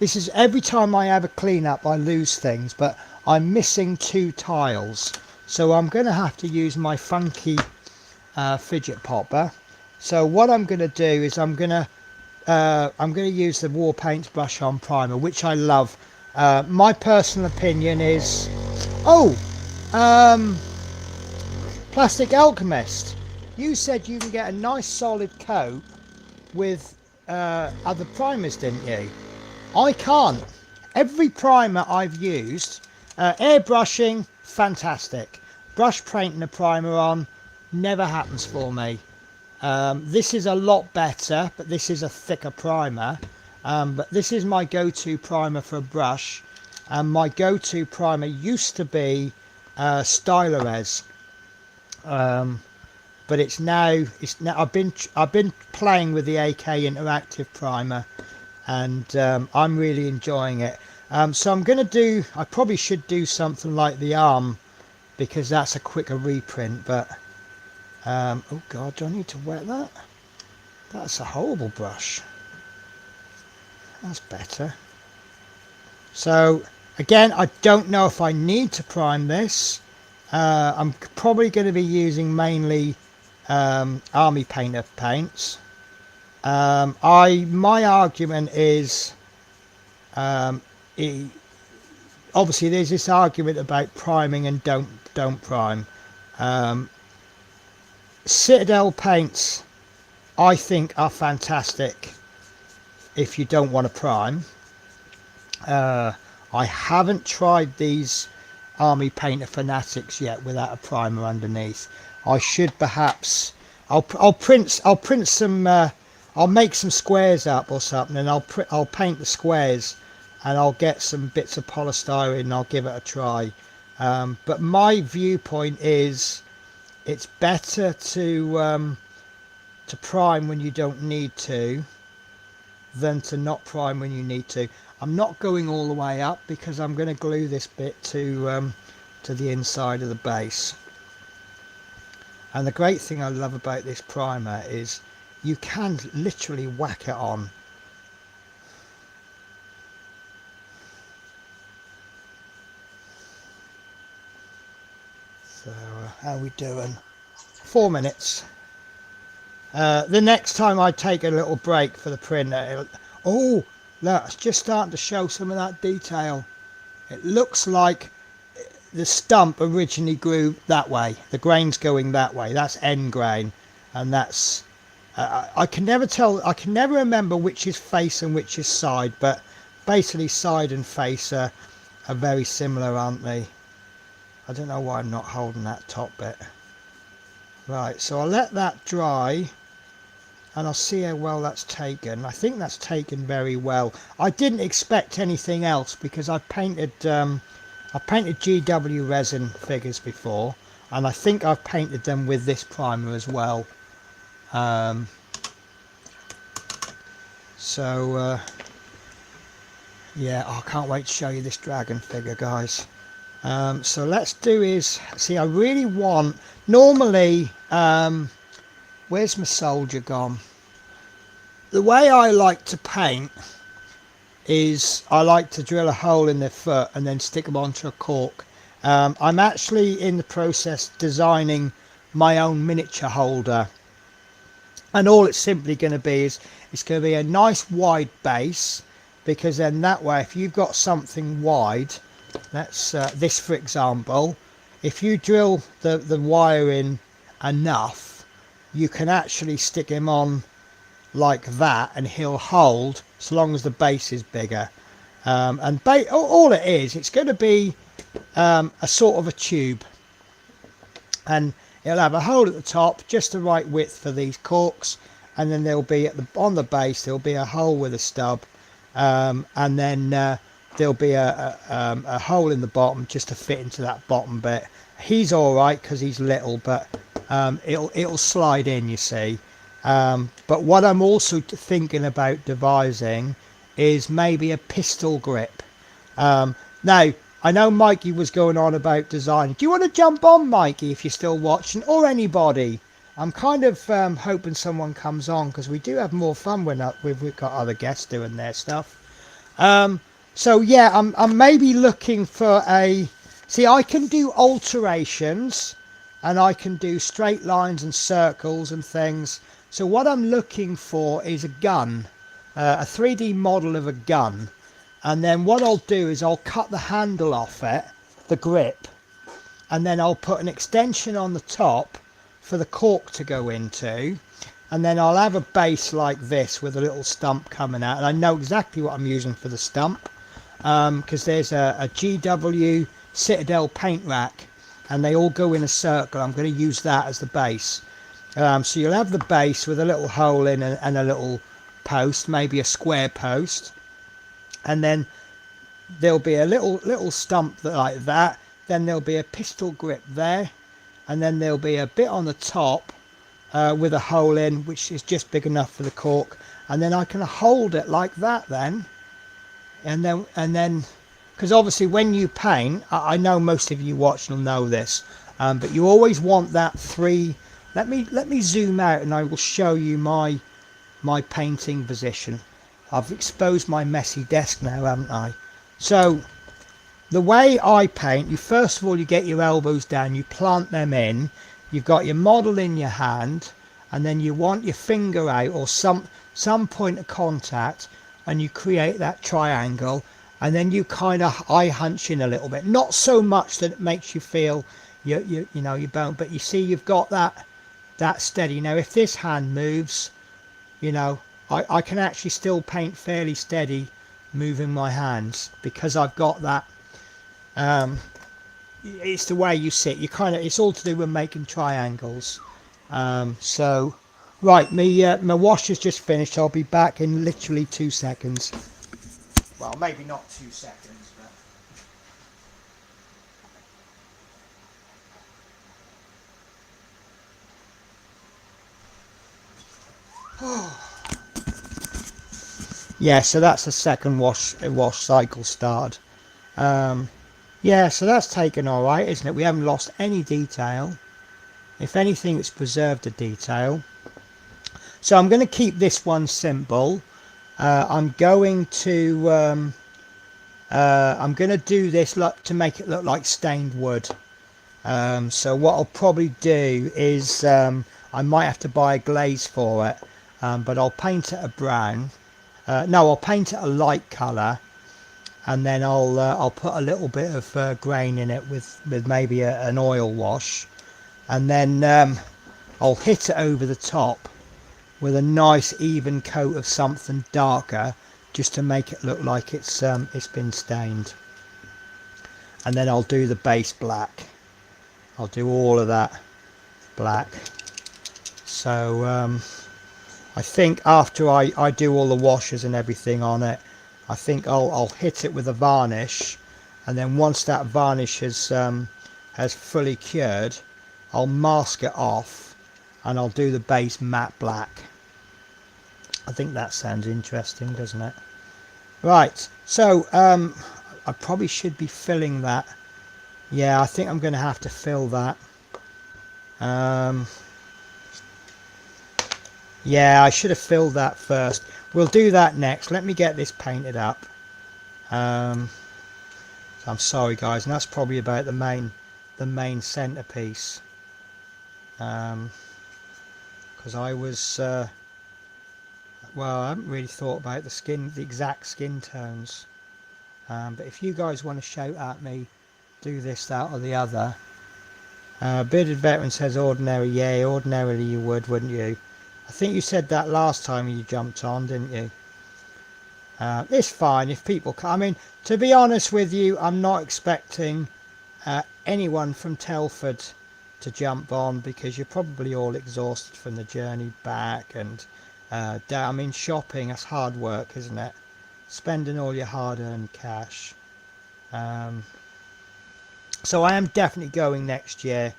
Speaker 4: this is every time I have a clean up I lose things, but I'm missing 2 tiles, so I'm going to have to use my funky fidget popper. So what I'm going to do is I'm going to use the War Paints brush on primer, which I love. My personal opinion is, Plastic Alchemist, you said you can get a nice solid coat with other primers, didn't you? I can't. Every primer I've used, airbrushing, fantastic. Brush painting a primer on, never happens for me. This is a lot better, but this is a thicker primer. But this is my go-to primer for a brush, and my go-to primer used to be Stylorez. But it's now I've been playing with the AK Interactive primer, and I'm really enjoying it. So I probably should do something like the arm, because that's a quicker reprint. But oh god, do I need to wet that? That's a horrible brush. That's better. So again, I don't know if I need to prime this. I'm probably going to be using mainly army painter paints. My argument is, obviously there's this argument about priming and don't prime. Citadel paints, I think, are fantastic if you don't want to prime. I haven't tried these Army Painter Fanatics yet without a primer underneath. I should perhaps. I'll print some. I'll make some squares up or something, and I'll paint the squares, and I'll get some bits of polystyrene and I'll give it a try. But my viewpoint is, it's better to prime when you don't need to than to not prime when you need to. I'm not going all the way up because I'm going to glue this bit to the inside of the base. And the great thing I love about this primer is you can literally whack it on. So how are we doing? 4 minutes. The next time I take a little break for the printer, oh look, it's just starting to show some of that detail. It looks like the stump originally grew that way. The grain's going that way. That's end grain, and that's I can never tell. I can never remember which is face and which is side, but basically side and face are very similar, aren't they? I don't know why I'm not holding that top bit. Right, so I'll let that dry and I'll see how well that's taken. I think that's taken very well. I didn't expect anything else because I've painted GW resin figures before, and I think I've painted them with this primer as well. Yeah, I can't wait to show you this dragon figure, guys. So let's do is, see, I really want, normally, where's my soldier gone? The way I like to paint is I like to drill a hole in their foot and then stick them onto a cork. I'm actually in the process designing my own miniature holder, and all it's simply going to be is it's going to be a nice wide base, because then that way if you've got something wide, that's this for example, if you drill the wire in enough, you can actually stick him on like that and he'll hold so long as the base is bigger. And all it is, it's going to be a sort of a tube, and it'll have a hole at the top, just the right width for these corks, and then there'll be on the base there'll be a hole with a stub, and then there'll be a hole in the bottom just to fit into that bottom bit. He's all right because he's little, but it'll slide in, you see. But what I'm also thinking about devising is maybe a pistol grip. Now I know Mikey was going on about design. Do you want to jump on, Mikey, if you're still watching, or anybody? I'm kind of hoping someone comes on, because we do have more fun when we've got other guests doing their stuff. So yeah, I'm maybe looking for a, see, I can do alterations and I can do straight lines and circles and things. So what I'm looking for is a gun, a 3D model of a gun. And then what I'll do is I'll cut the handle off it, the grip, and then I'll put an extension on the top for the cork to go into. And then I'll have a base like this with a little stump coming out. And I know exactly what I'm using for the stump, because there's a GW Citadel paint rack and they all go in a circle. I'm going to use that as the base. So you'll have the base with a little hole in and a little post, maybe a square post. And then there'll be a little stump like that. Then there'll be a pistol grip there. And then there'll be a bit on the top with a hole in, which is just big enough for the cork. And then I can hold it like that then. And then because obviously when you paint, I know most of you watching will know this, but you always want that three. Let me zoom out and I will show you my painting position. I've exposed my messy desk now, haven't I? So the way I paint, you first of all, you get your elbows down, you plant them in, you've got your model in your hand, and then you want your finger out or some point of contact, and you create that triangle, and then you kind of eye hunch in a little bit, not so much that it makes you feel you know you bone, but you see you've got that steady. Now if this hand moves, you know, I can actually still paint fairly steady moving my hands because I've got that. It's the way you sit. You kind of, it's all to do with making triangles. So right, my wash has just finished. I'll be back in literally 2 seconds. Well, maybe not 2 seconds, but yeah, so that's the second wash cycle started. Yeah, so that's taken all right, isn't it? We haven't lost any detail. If anything, it's preserved the detail. So I'm going to keep this one simple. I'm going to do this to make it look like stained wood. So what I'll probably do is I might have to buy a glaze for it, but I'll paint it a brown. No, I'll paint it a light colour, and then I'll put a little bit of grain in it with maybe an oil wash, and then I'll hit it over the top with a nice even coat of something darker, just to make it look like it's been stained. And then I'll do the base black. I'll do all of that black. So I think after I do all the washes and everything on it, I think I'll hit it with a varnish, and then once that varnish has fully cured, I'll mask it off and I'll do the base matte black. I think that sounds interesting, doesn't it? Right, so I probably should be filling that. Yeah, I think I'm going to have to fill that. Yeah, I should have filled that first. We'll do that next. Let me get this painted up. So I'm sorry guys, and that's probably about the main centerpiece. Because I was well, I haven't really thought about the exact skin tones. But if you guys want to shout at me, do this, that or the other. Bearded Veteran says ordinary. Yeah, ordinarily you would, wouldn't you? I think you said that last time you jumped on, didn't you? It's fine if people come. I mean, to be honest with you, I'm not expecting anyone from Telford to jump on, because you're probably all exhausted from the journey back, and I mean, shopping, that's hard work, isn't it? Spending all your hard-earned cash. So I am definitely going next year.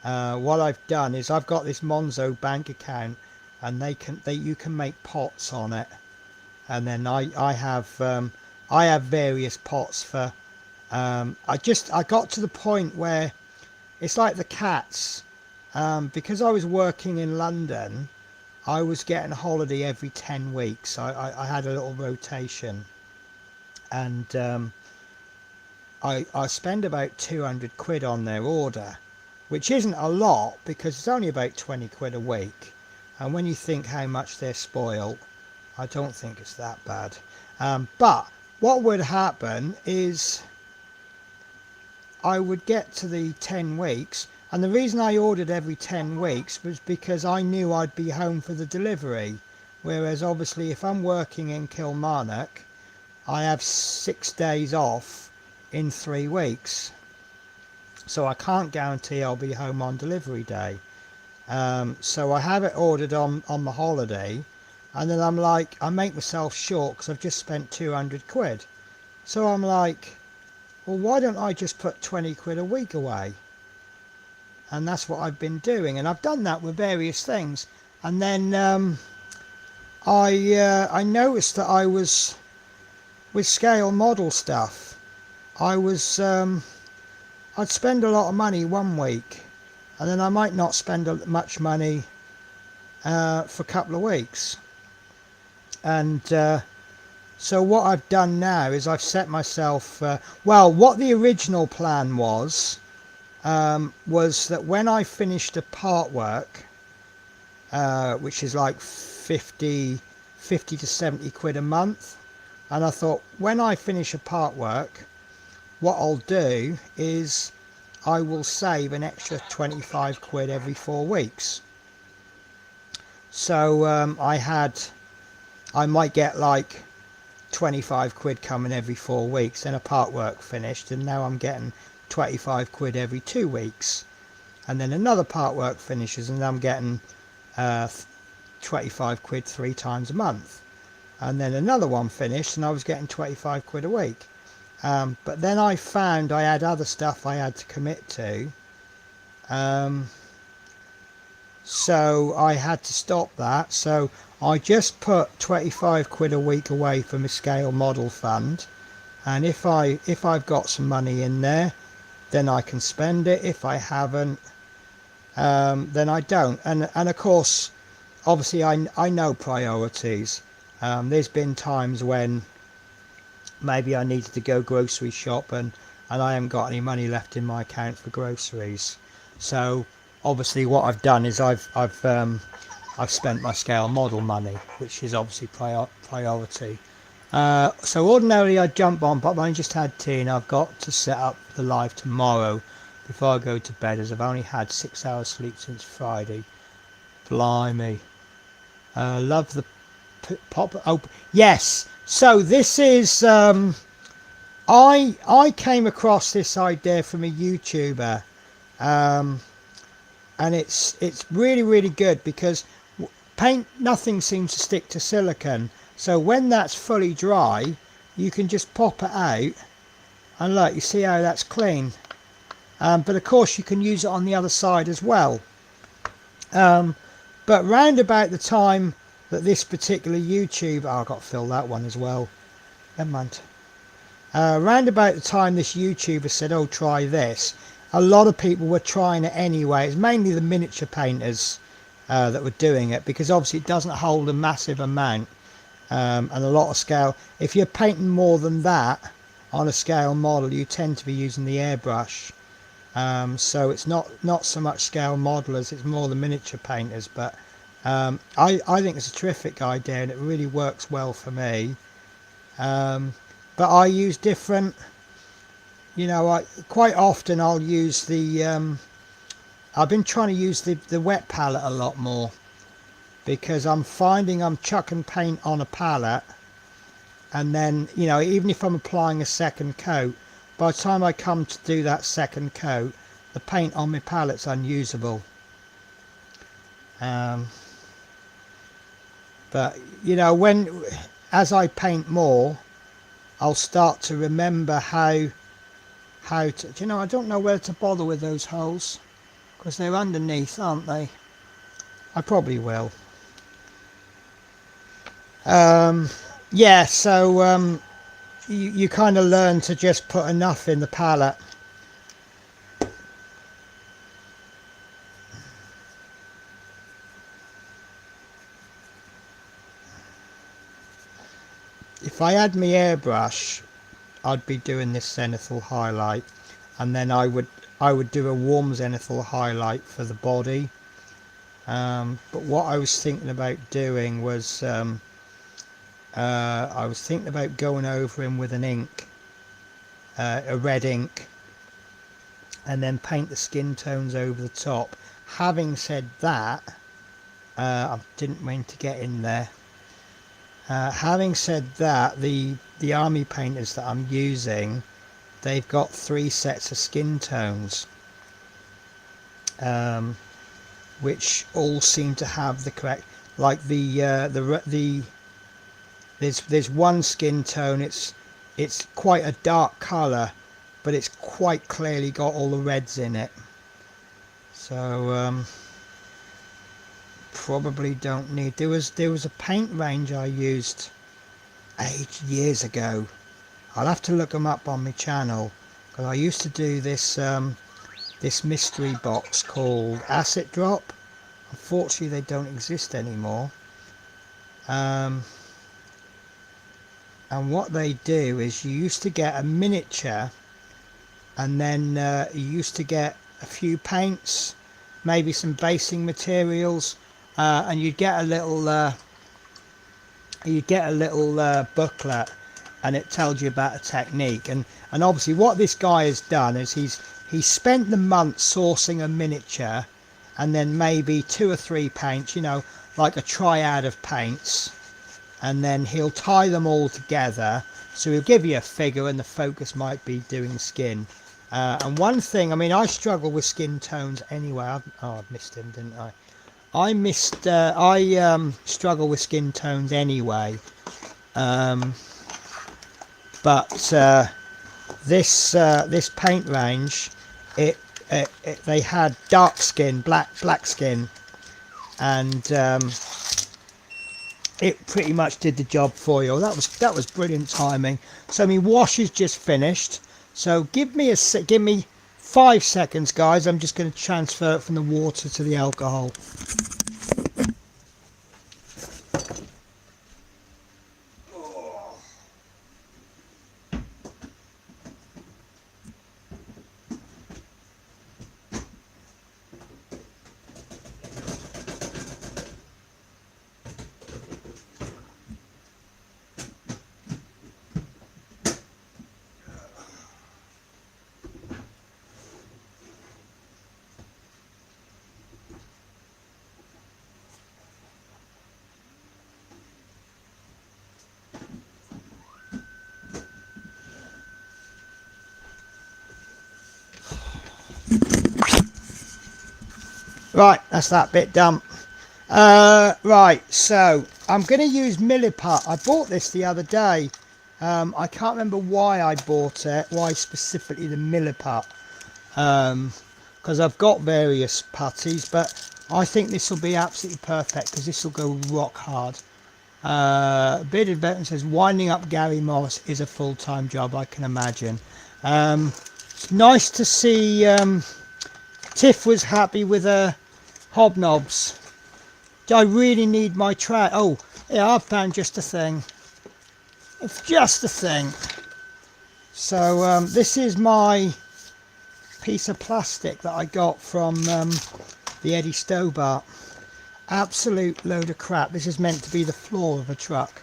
Speaker 4: What I've done is I've got this Monzo bank account, and you can make pots on it, and then I have various pots for. I got to the point where it's like the cats, because I was working in London. I was getting a holiday every 10 weeks. I had a little rotation, and I spend about 200 quid on their order, which isn't a lot because it's only about 20 quid a week. And when you think how much they're spoiled, I don't think it's that bad. But what would happen is I would get to the 10 weeks, and the reason I ordered every 10 weeks was because I knew I'd be home for the delivery. Whereas obviously if I'm working in Kilmarnock, I have 6 days off in 3 weeks. So I can't guarantee I'll be home on delivery day. So I have it ordered on my holiday, and then I'm like, I make myself short because I've just spent 200 quid. So I'm like, well, why don't I just put 20 quid a week away? And that's what I've been doing, and I've done that with various things. And then I noticed that I was with scale model stuff, I was I'd spend a lot of money one week, and then I might not spend much money for a couple of weeks. And so what I've done now is I've set myself, well, what the original plan was that when I finished a part work, which is like 50 to 70 quid a month, and I thought when I finish a part work, what I'll do is I will save an extra 25 quid every 4 weeks. So I might get like 25 quid coming every 4 weeks, then a part work finished, and now I'm getting 25 quid every 2 weeks, and then another part work finishes and I'm getting 25 quid 3 times a month, and then another one finished and I was getting 25 quid a week. But then I found I had other stuff I had to commit to, so I had to stop that. So I just put 25 quid a week away for my scale model fund, and if I've got some money in there, then I can spend it. If I haven't, then I don't. And of course, obviously I know priorities. There's been times when maybe I needed to go grocery shop and I haven't got any money left in my account for groceries. So obviously what I've done is I've spent my scale model money, which is obviously priority. So ordinarily I'd jump on, but I just had tea and I've got to set up the live tomorrow before I go to bed, as I've only had 6 hours sleep since Friday. Blimey. Love the pop. Oh yes. So this is I came across this idea from a YouTuber, and it's really good because paint, nothing seems to stick to silicone. So when that's fully dry, you can just pop it out, and look, you see how that's clean. But of course you can use it on the other side as well. But round about the time that this particular YouTuber, oh, I've got to fill that one as well, never mind. Round about the time this YouTuber said, oh, try this, a lot of people were trying it anyway. It's mainly the miniature painters that were doing it, because obviously it doesn't hold a massive amount, and a lot of scale. If you're painting more than that on a scale model, you tend to be using the airbrush. So it's not so much scale modelers, it's more the miniature painters. But I think it's a terrific idea and it really works well for me. But I use different, you know, quite often I'll use the I've been trying to use the wet palette a lot more, because I'm finding I'm chucking paint on a palette, and then, you know, even if I'm applying a second coat, by the time I come to do that second coat, the paint on my palette's unusable. But you know, as I paint more, I'll start to remember how to, you know, I don't know whether to bother with those holes because they're underneath, aren't they? I probably will. Yeah, so you kind of learn to just put enough in the palette. If I had my airbrush, I'd be doing this zenithal highlight, and then I would do a warm zenithal highlight for the body. But what I was thinking about doing was I was thinking about going over him with an ink, a red ink, and then paint the skin tones over the top. Having said that, I didn't mean to get in there. Having said that, the army painters that I'm using, they've got 3 sets of skin tones, which all seem to have the correct, like there's one skin tone, it's quite a dark colour, but it's quite clearly got all the reds in it. So probably don't need. There was a paint range I used years ago. I'll have to look them up on my channel, because I used to do this this mystery box called Acid Drop. Unfortunately they don't exist anymore. And what they do is you used to get a miniature, and then you used to get a few paints, maybe some basing materials, and you'd get a little booklet, and it tells you about a technique. And obviously what this guy has done is he's spent the month sourcing a miniature, and then maybe 2 or 3 paints, you know, like a triad of paints, and then he'll tie them all together. So he'll give you a figure, and the focus might be doing skin. And one thing, I mean, I struggle with skin tones anyway. I missed him, didn't I? I struggle with skin tones anyway. But this paint range, they had dark skin, black skin, and it pretty much did the job for you. That was brilliant timing. So I mean, wash is just finished. So give me 5 seconds, guys. I'm just going to transfer it from the water to the alcohol. Right, that's that bit done. Right, so I'm going to use Milliput. I bought this the other day. I can't remember why I bought it, why specifically the Milliput, because I've got various putties, but I think this will be absolutely perfect, because this will go rock hard. Bearded Veteran says, winding up Gary Morris is a full-time job, I can imagine. It's nice to see Tiff was happy with her hobnobs. I really need my tray. Oh, yeah, I found just a thing. It's just a thing. So this is my piece of plastic that I got from the Eddie Stobart. Absolute load of crap. This is meant to be the floor of a truck.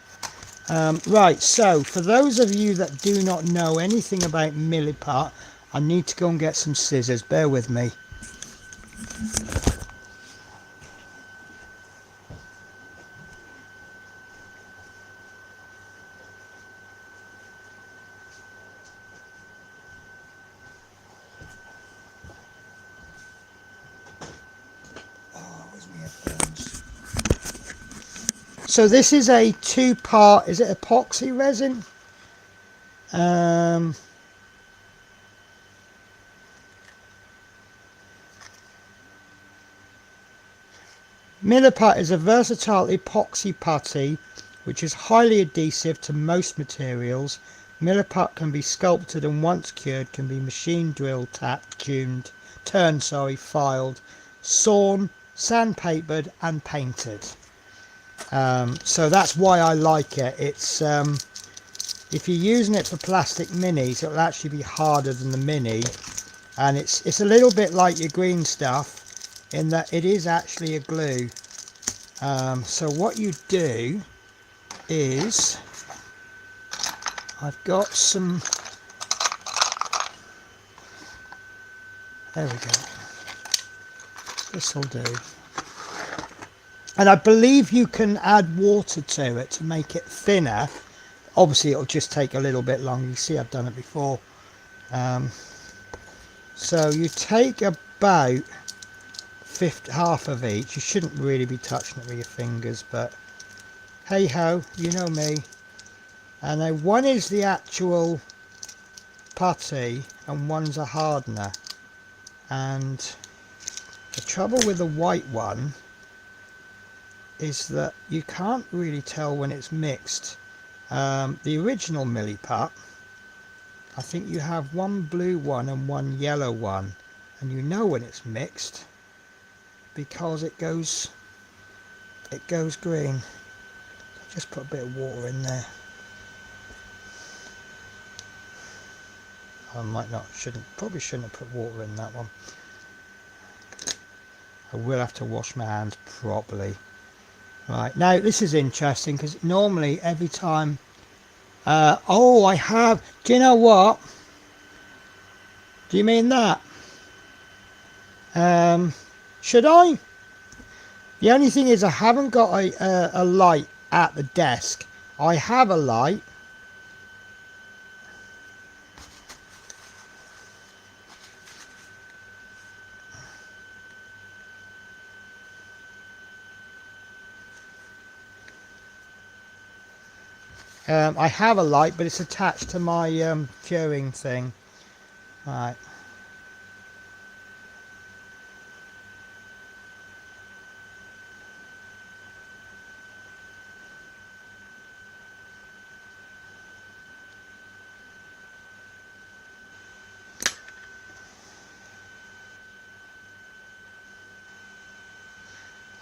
Speaker 4: Right, so for those of you that do not know anything about Milliput, I need to go and get some scissors. Bear with me. So this is a 2-part, is it epoxy resin? Milliput is a versatile epoxy putty which is highly adhesive to most materials. Milliput can be sculpted, and once cured can be machine drilled, tapped, turned, filed, sawn, sandpapered and painted. So that's why I like it. It's if you're using it for plastic minis, it'll actually be harder than the mini, and it's a little bit like your green stuff in that it is actually a glue. So what you do is, I've got some, there we go, this will do. And I believe you can add water to it to make it thinner. Obviously it'll just take a little bit longer. You see, I've done it before. So you take about half of each. You shouldn't really be touching it with your fingers, but hey ho, you know me. And then one is the actual putty and one's a hardener. And the trouble with the white one is that you can't really tell when it's mixed. The original Milliput I think you have one blue one and one yellow one, and you know when it's mixed because it goes green. Just put a bit of water in there. I probably shouldn't have put water in that one. I will have to wash my hands properly. Right, now this is interesting because normally every time oh, I have, do you know what? Do you mean that? Should I? The only thing is I haven't got a light at the desk. I have a light. I have a light, but it's attached to my curing thing. Right.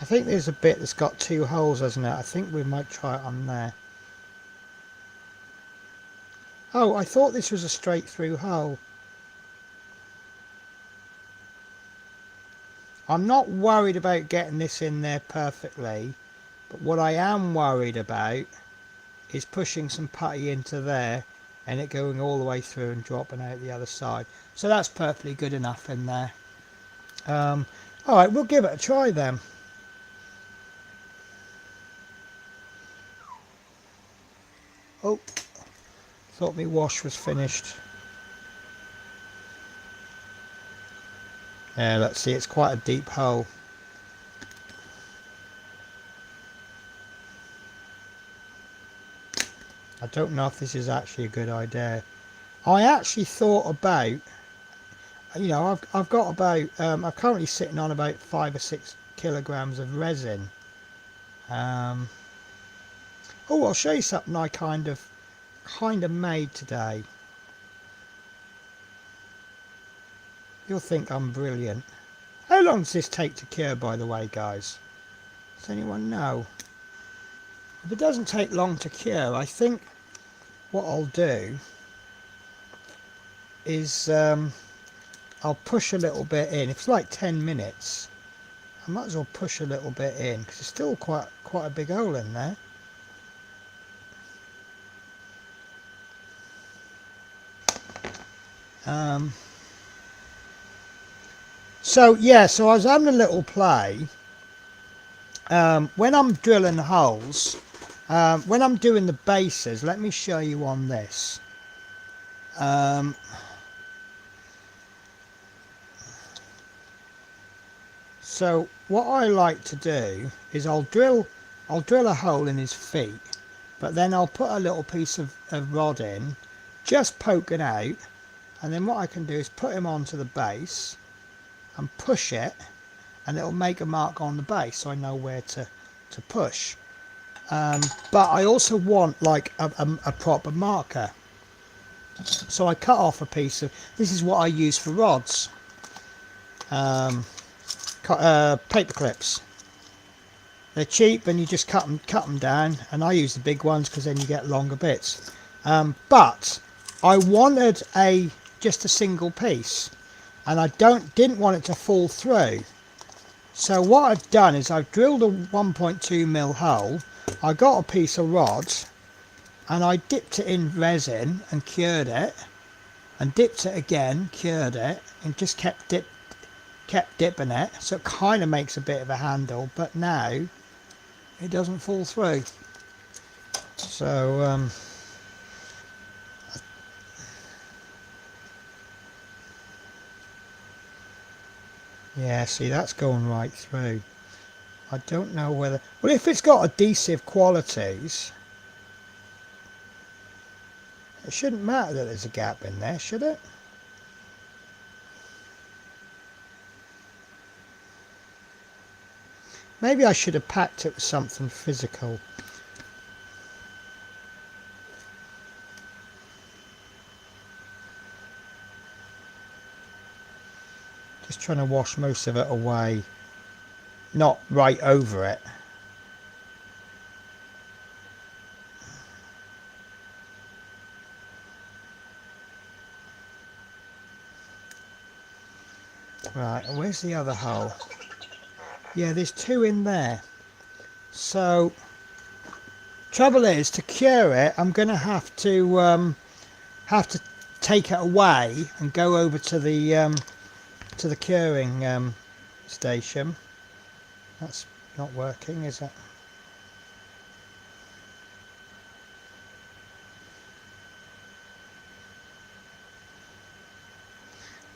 Speaker 4: I think there's a bit that's got two holes, hasn't it? I think we might try it on there. Oh, I thought this was a straight through hole. I'm not worried about getting this in there perfectly, but what I am worried about is pushing some putty into there and it going all the way through and dropping out the other side. So that's perfectly good enough in there. Alright, we'll give it a try then. Oh, thought my wash was finished. Yeah, let's see, it's quite a deep hole. I don't know if this is actually a good idea. I actually thought about, you know, I've got about, I'm currently sitting on about 5 or 6 kilograms of resin. Oh, I'll show you something I kind of made today. You'll think I'm brilliant. How long does this take to cure, by the way, guys? Does anyone know? If it doesn't take long to cure, I think what I'll do is I'll push a little bit in. If it's like 10 minutes, I might as well push a little bit in because it's still quite a big hole in there. So yeah, so I was having a little play. When I'm drilling holes, when I'm doing the bases, let me show you on this. So what I like to do is I'll drill a hole in his feet, but then I'll put a little piece of rod in, just poking out, and then what I can do is put him onto the base and push it, and it'll make a mark on the base so I know where to push. But I also want like a proper marker, so I cut off a piece of, this is what I use for rods, paper clips. They're cheap and you just cut them down, and I use the big ones because then you get longer bits. But I wanted just a single piece, and I didn't want it to fall through. So what I've done is I've drilled a 1.2mm hole. I got a piece of rod and I dipped it in resin and cured it, and dipped it again, cured it, and just kept dipping it, so it kind of makes a bit of a handle, but now it doesn't fall through. So yeah, see, that's going right through. I don't know whether, well, if it's got adhesive qualities, it shouldn't matter that there's a gap in there, should it? Maybe I should have packed it with something physical. Just trying to wash most of it away, not right over it. Right, and where's the other hole? Yeah, there's two in there. So, trouble is, to cure it, I'm going to have to take it away and go over to the curing station. That's not working, is it?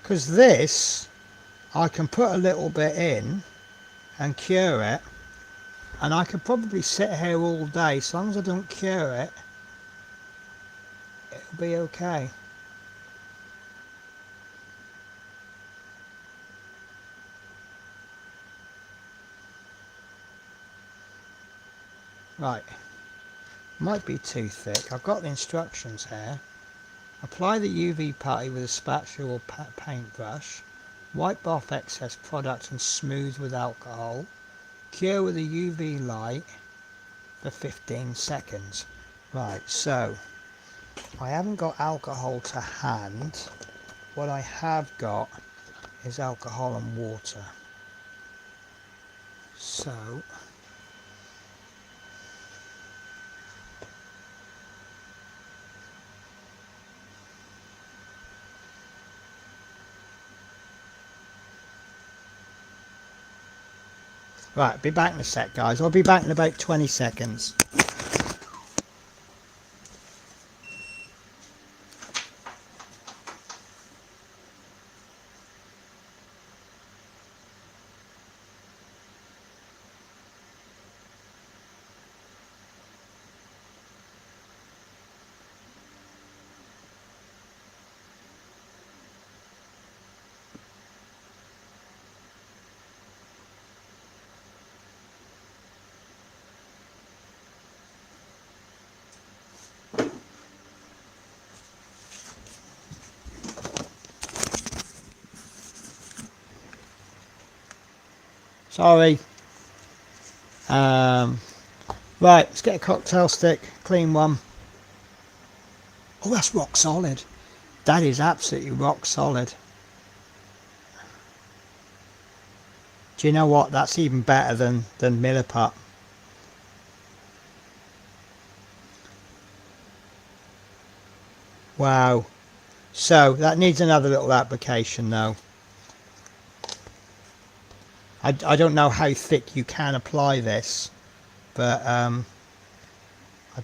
Speaker 4: Because this, I can put a little bit in and cure it, and I could probably sit here all day. So long as I don't cure it, it'll be okay. Right, might be too thick. I've got the instructions here. Apply the UV putty with a spatula or paintbrush. Wipe off excess product and smooth with alcohol. Cure with a UV light for 15 seconds. Right, so I haven't got alcohol to hand. What I have got is alcohol and water. So right, be back in a sec, guys. I'll be back in about 20 seconds. Sorry. Right, let's get a cocktail stick, clean one. Oh, that's rock solid. That is absolutely rock solid. Do you know what? That's even better than Milliput. Wow. So that needs another little application though. I don't know how thick you can apply this, but I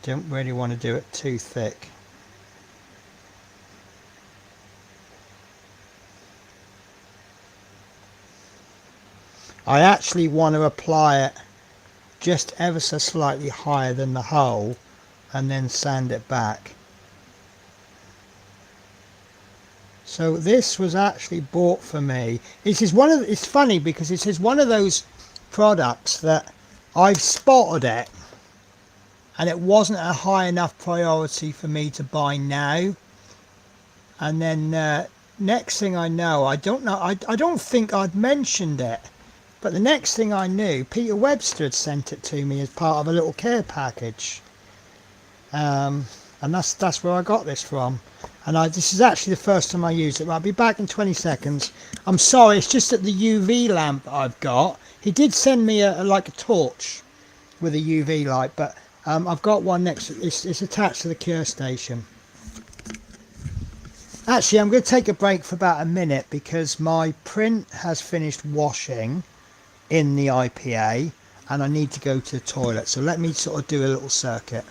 Speaker 4: don't really want to do it too thick. I actually want to apply it just ever so slightly higher than the hole and then sand it back. So this was actually bought for me. It's funny because this is one of those products that I've spotted it and it wasn't a high enough priority for me to buy now. And then next thing I know, I don't think I'd mentioned it, but the next thing I knew, Peter Webster had sent it to me as part of a little care package. And that's where I got this from. And this is actually the first time I used it. I'll be back in 20 seconds. I'm sorry, it's just that the UV lamp I've got, he did send me like a torch with a UV light, but I've got one next. It's attached to the cure station. Actually, I'm going to take a break for about a minute because my print has finished washing in the IPA and I need to go to the toilet. So let me sort of do a little circuit.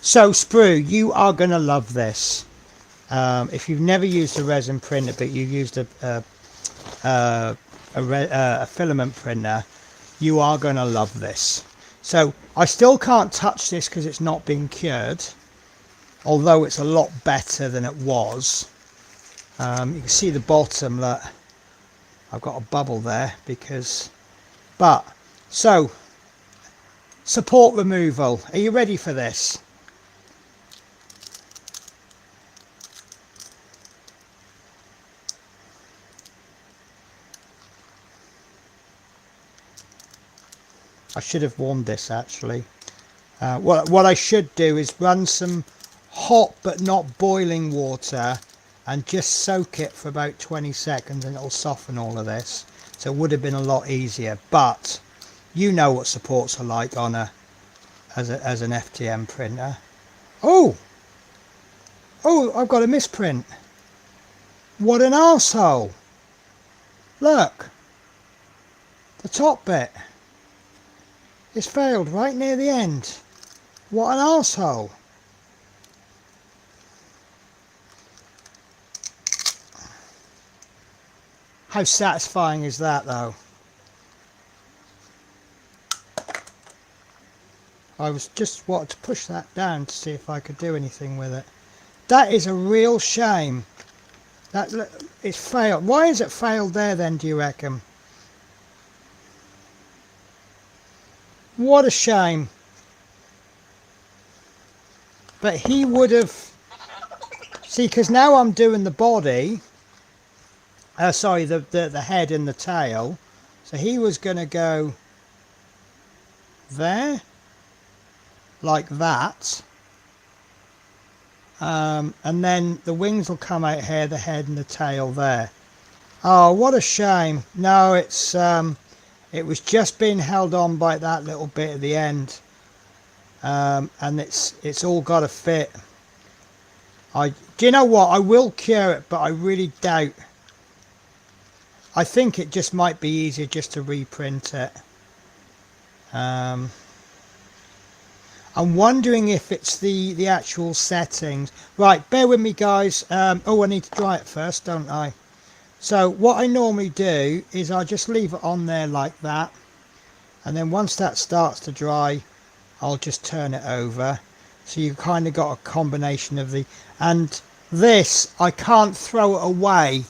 Speaker 4: So Sprue, you are going to love this. If you've never used a resin printer, but you've used a filament printer, you are going to love this. So I still can't touch this because it's not been cured, although it's a lot better than it was. You can see the bottom, look, I've got a bubble there because, so support removal. Are you ready for this? I should have warned this actually. What I should do is run some hot but not boiling water and just soak it for about 20 seconds and it'll soften all of this. So it would have been a lot easier, but you know what supports are like on as an FTM printer. Oh, I've got a misprint. What an arsehole. Look, the top bit. It's failed right near the end. What an arsehole. How satisfying is that though? I was just wanted to push that down to see if I could do anything with it. That is a real shame. It's failed. Why is it failed there then, do you reckon? What a shame. But he would have... See, because now I'm doing the body. Sorry, the head and the tail. So he was going to go there. Like that. And then the wings will come out here, the head and the tail there. Oh, what a shame. No, it's... it was just being held on by that little bit at the end, and it's all got to fit. Do you know what? I will cure it, but I really doubt. I think it just might be easier just to reprint it. I'm wondering if it's the actual settings. Right, bear with me, guys. Oh, I need to dry it first, don't I? So what I normally do is I just leave it on there like that, and then once that starts to dry I'll just turn it over, so you've kind of got a combination of the, and this I can't throw it away.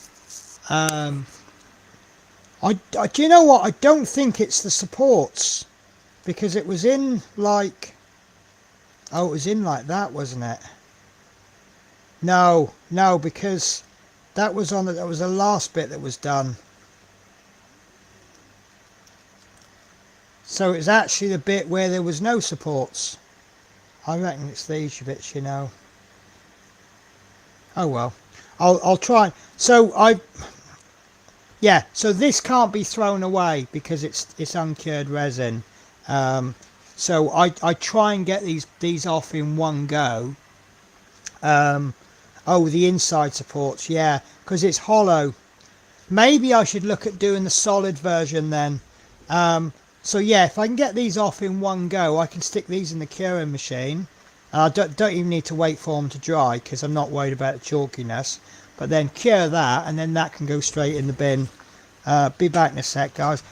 Speaker 4: Do you know what, I don't think it's the supports, because it was in like, oh, it was in like that, wasn't it? No, because that was the last bit that was done. So it's actually the bit where there was no supports. I reckon it's these bits, you know. Oh well, I'll try. So yeah. So this can't be thrown away because it's uncured resin. So I try and get these off in one go. Oh, the inside supports, yeah, because it's hollow. Maybe I should look at doing the solid version then. So yeah, if I can get these off in one go, I can stick these in the curing machine. I don't even need to wait for them to dry because I'm not worried about the chalkiness. But then cure that, and then that can go straight in the bin. Be back in a sec, guys.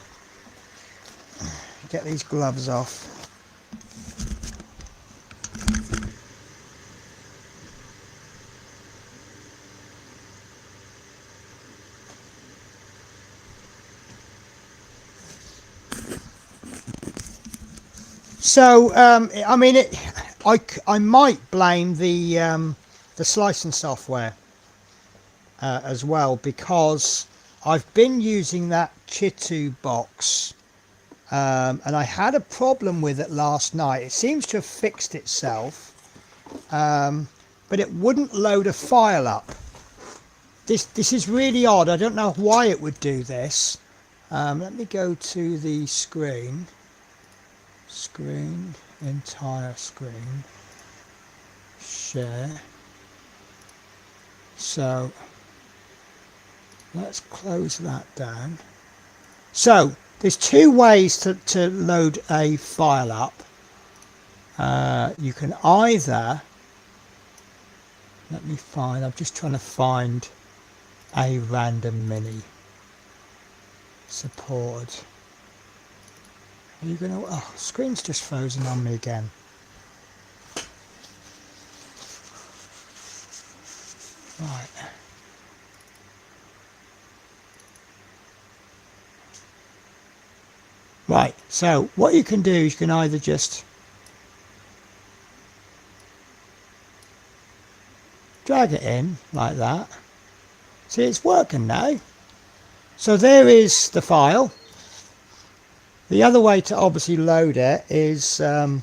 Speaker 4: Get these gloves off. So I mean, I might blame the slicing software as well, because I've been using that Chitu box, and I had a problem with it last night. It seems to have fixed itself, but it wouldn't load a file up. This is really odd. I don't know why it would do this. Let me go to the screen, entire screen, share. So let's close that down. So there's two ways to load a file up. You can either, let me find, I'm just trying to find a random mini support. Are you gonna, oh, screen's just frozen on me again. Right. Right, so what you can do is you can either just drag it in like that. See, it's working now. So there is the file. The other way to obviously load it is to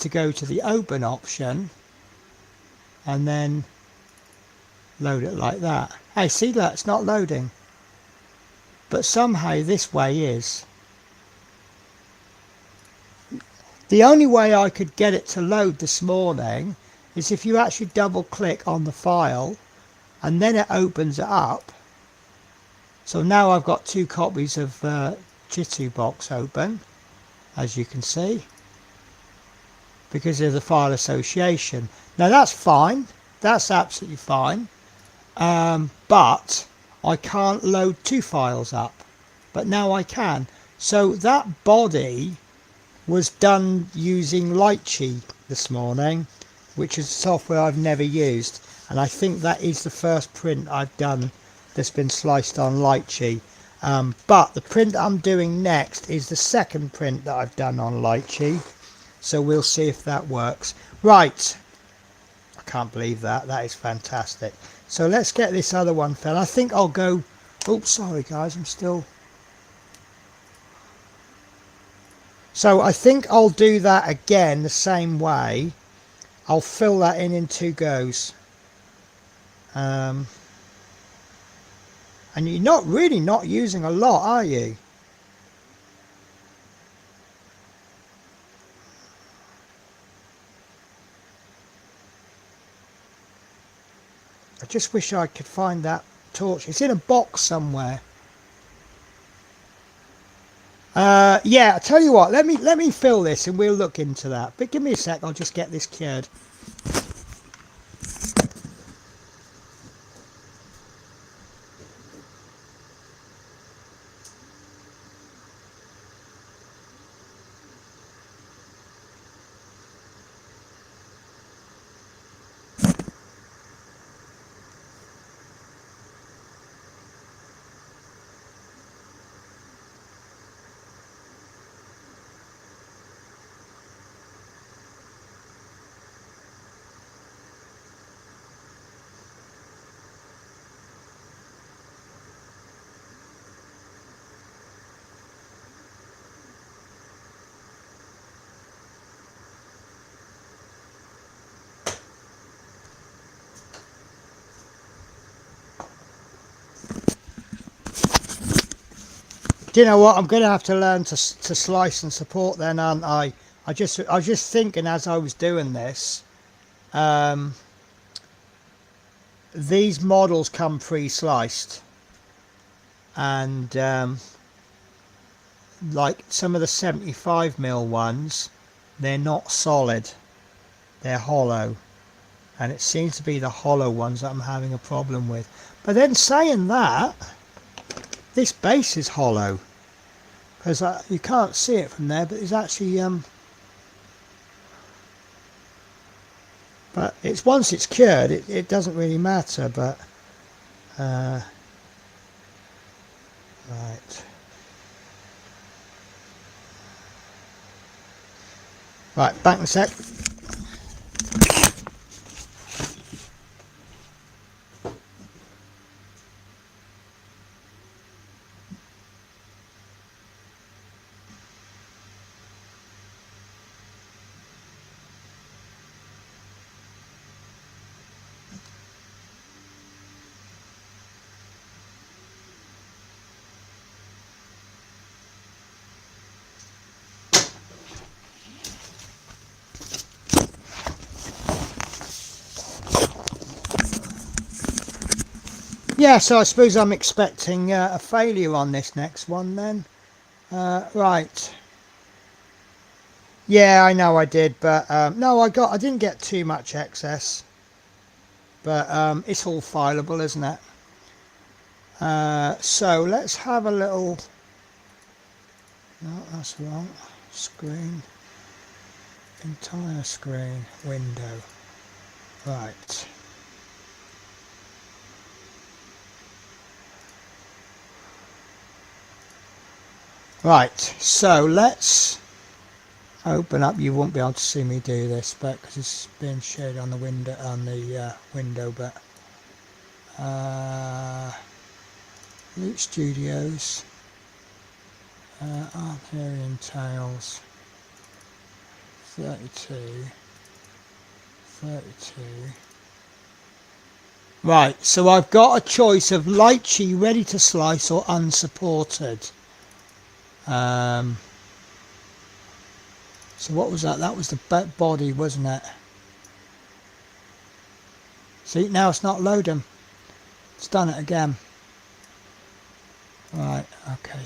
Speaker 4: go to the open option and then load it like that. Hey, see that? It's not loading. But somehow this way is. The only way I could get it to load this morning is if you actually double click on the file and then it opens it up. So now I've got 2 copies of Jitterbox open, as you can see, because of the file association. Now that's fine, that's absolutely fine, but I can't load 2 files up, but now I can. So that body was done using Lychee this morning, which is software I've never used, and I think that is the first print I've done that's been sliced on Lychee. But the print I'm doing next is the second print that I've done on Lychee, so we'll see if that works. Right, I can't believe that. That is fantastic. So let's get this other one fell. I think I'll go, oops, sorry guys, I'm still. So I think I'll do that again the same way. I'll fill that in 2 goes. And you're not really not using a lot, are you? I just wish I could find that torch. It's in a box somewhere. Yeah, I tell you what, let me fill this and we'll look into that. But give me a sec, I'll just get this cured. Do you know what? I'm going to have to learn to slice and support then, aren't I? I was just thinking as I was doing this, these models come pre-sliced, and like some of the 75mm ones, they're not solid, they're hollow, and it seems to be the hollow ones that I'm having a problem with. But then saying that, this base is hollow, because you can't see it from there, but it's actually but it's once it's cured, it doesn't really matter. But right, back in a sec. Yeah, so I suppose I'm expecting a failure on this next one then. Right. Yeah, I know I did, but no, I didn't get too much excess, but it's all fileable, isn't it? So let's have a little. No, that's wrong. Screen, entire screen, window. Right. Right. So let's open up. You won't be able to see me do this, but because it's being shared on the window, but Loot Studios, Arthurian Tales, 32. Right, so I've got a choice of lychee ready to slice or unsupported. So what was that? That was the body, wasn't it? See, now it's not loading. It's done it again. Right, okay.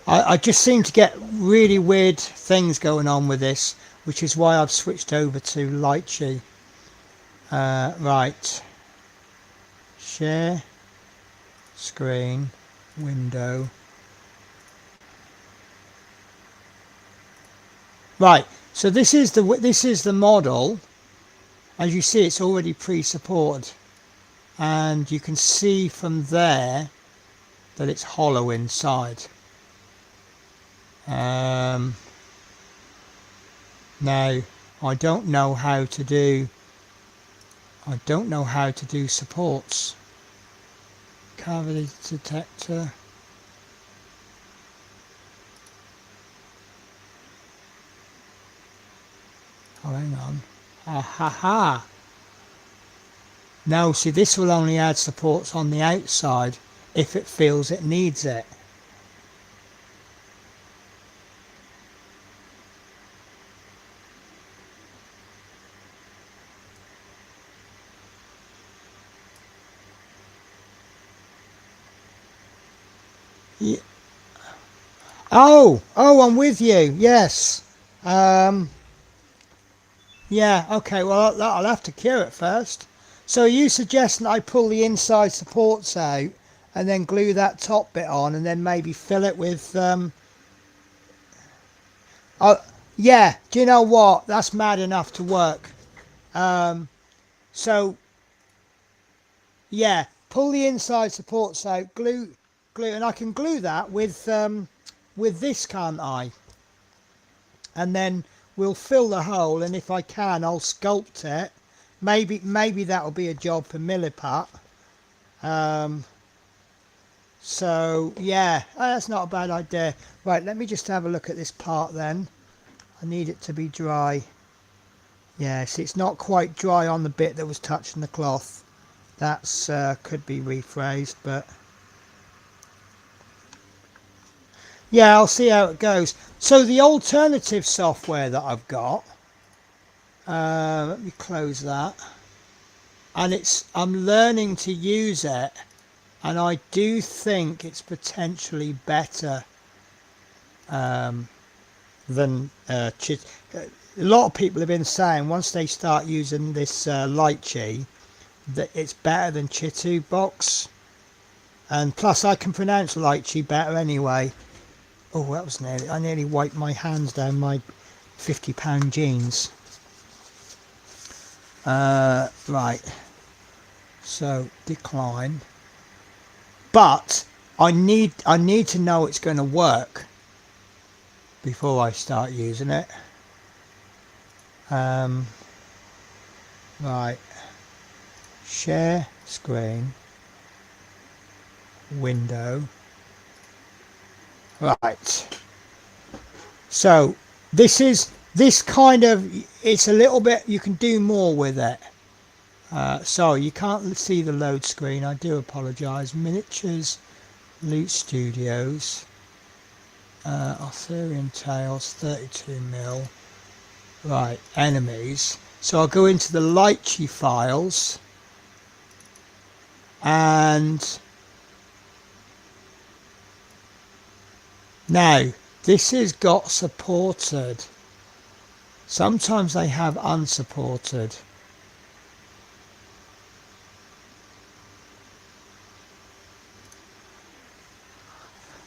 Speaker 4: I just seem to get really weird things going on with this, which is why I've switched over to lychee. Right. Share. Screen. Window. Right. So this is the model. As you see, it's already pre-supported, and you can see from there that it's hollow inside. Now I don't know how to do supports. Cavity detector. Oh, hang on. Ha. No, see, this will only add supports on the outside if it feels it needs it. Yeah. Oh, I'm with you. Yes. Yeah, okay, well, I'll have to cure it first. So are you suggesting I pull the inside supports out and then glue that top bit on and then maybe fill it with... Oh, yeah, do you know what? That's mad enough to work. So, yeah, pull the inside supports out, glue, and I can glue that with this, can't I? And then we'll fill the hole, and if I can, I'll sculpt it. Maybe that'll be a job for Milliput. So yeah, that's not a bad idea. Right, let me just have a look at this part then. I need it to be dry. Yes, it's not quite dry on the bit that was touching the cloth. That's could be rephrased, but yeah, I'll see how it goes. So the alternative software that I've got, let me close that, and I'm learning to use it, and I do think it's potentially better than Chit. A lot of people have been saying once they start using this lychee that it's better than Chitu box, and plus I can pronounce lychee better anyway. Oh, that was I nearly wiped my hands down my £50 jeans. Right, so decline, but I need to know it's going to work before I start using it. Right, share screen, window. Right, so this kind of, it's a little bit, you can do more with it. Sorry, you can't see the load screen, I do apologise. Miniatures, Loot Studios, Arthurian Tales, 32mm. Right, enemies. So I'll go into the lychee files, and now This has got supported. Sometimes they have unsupported.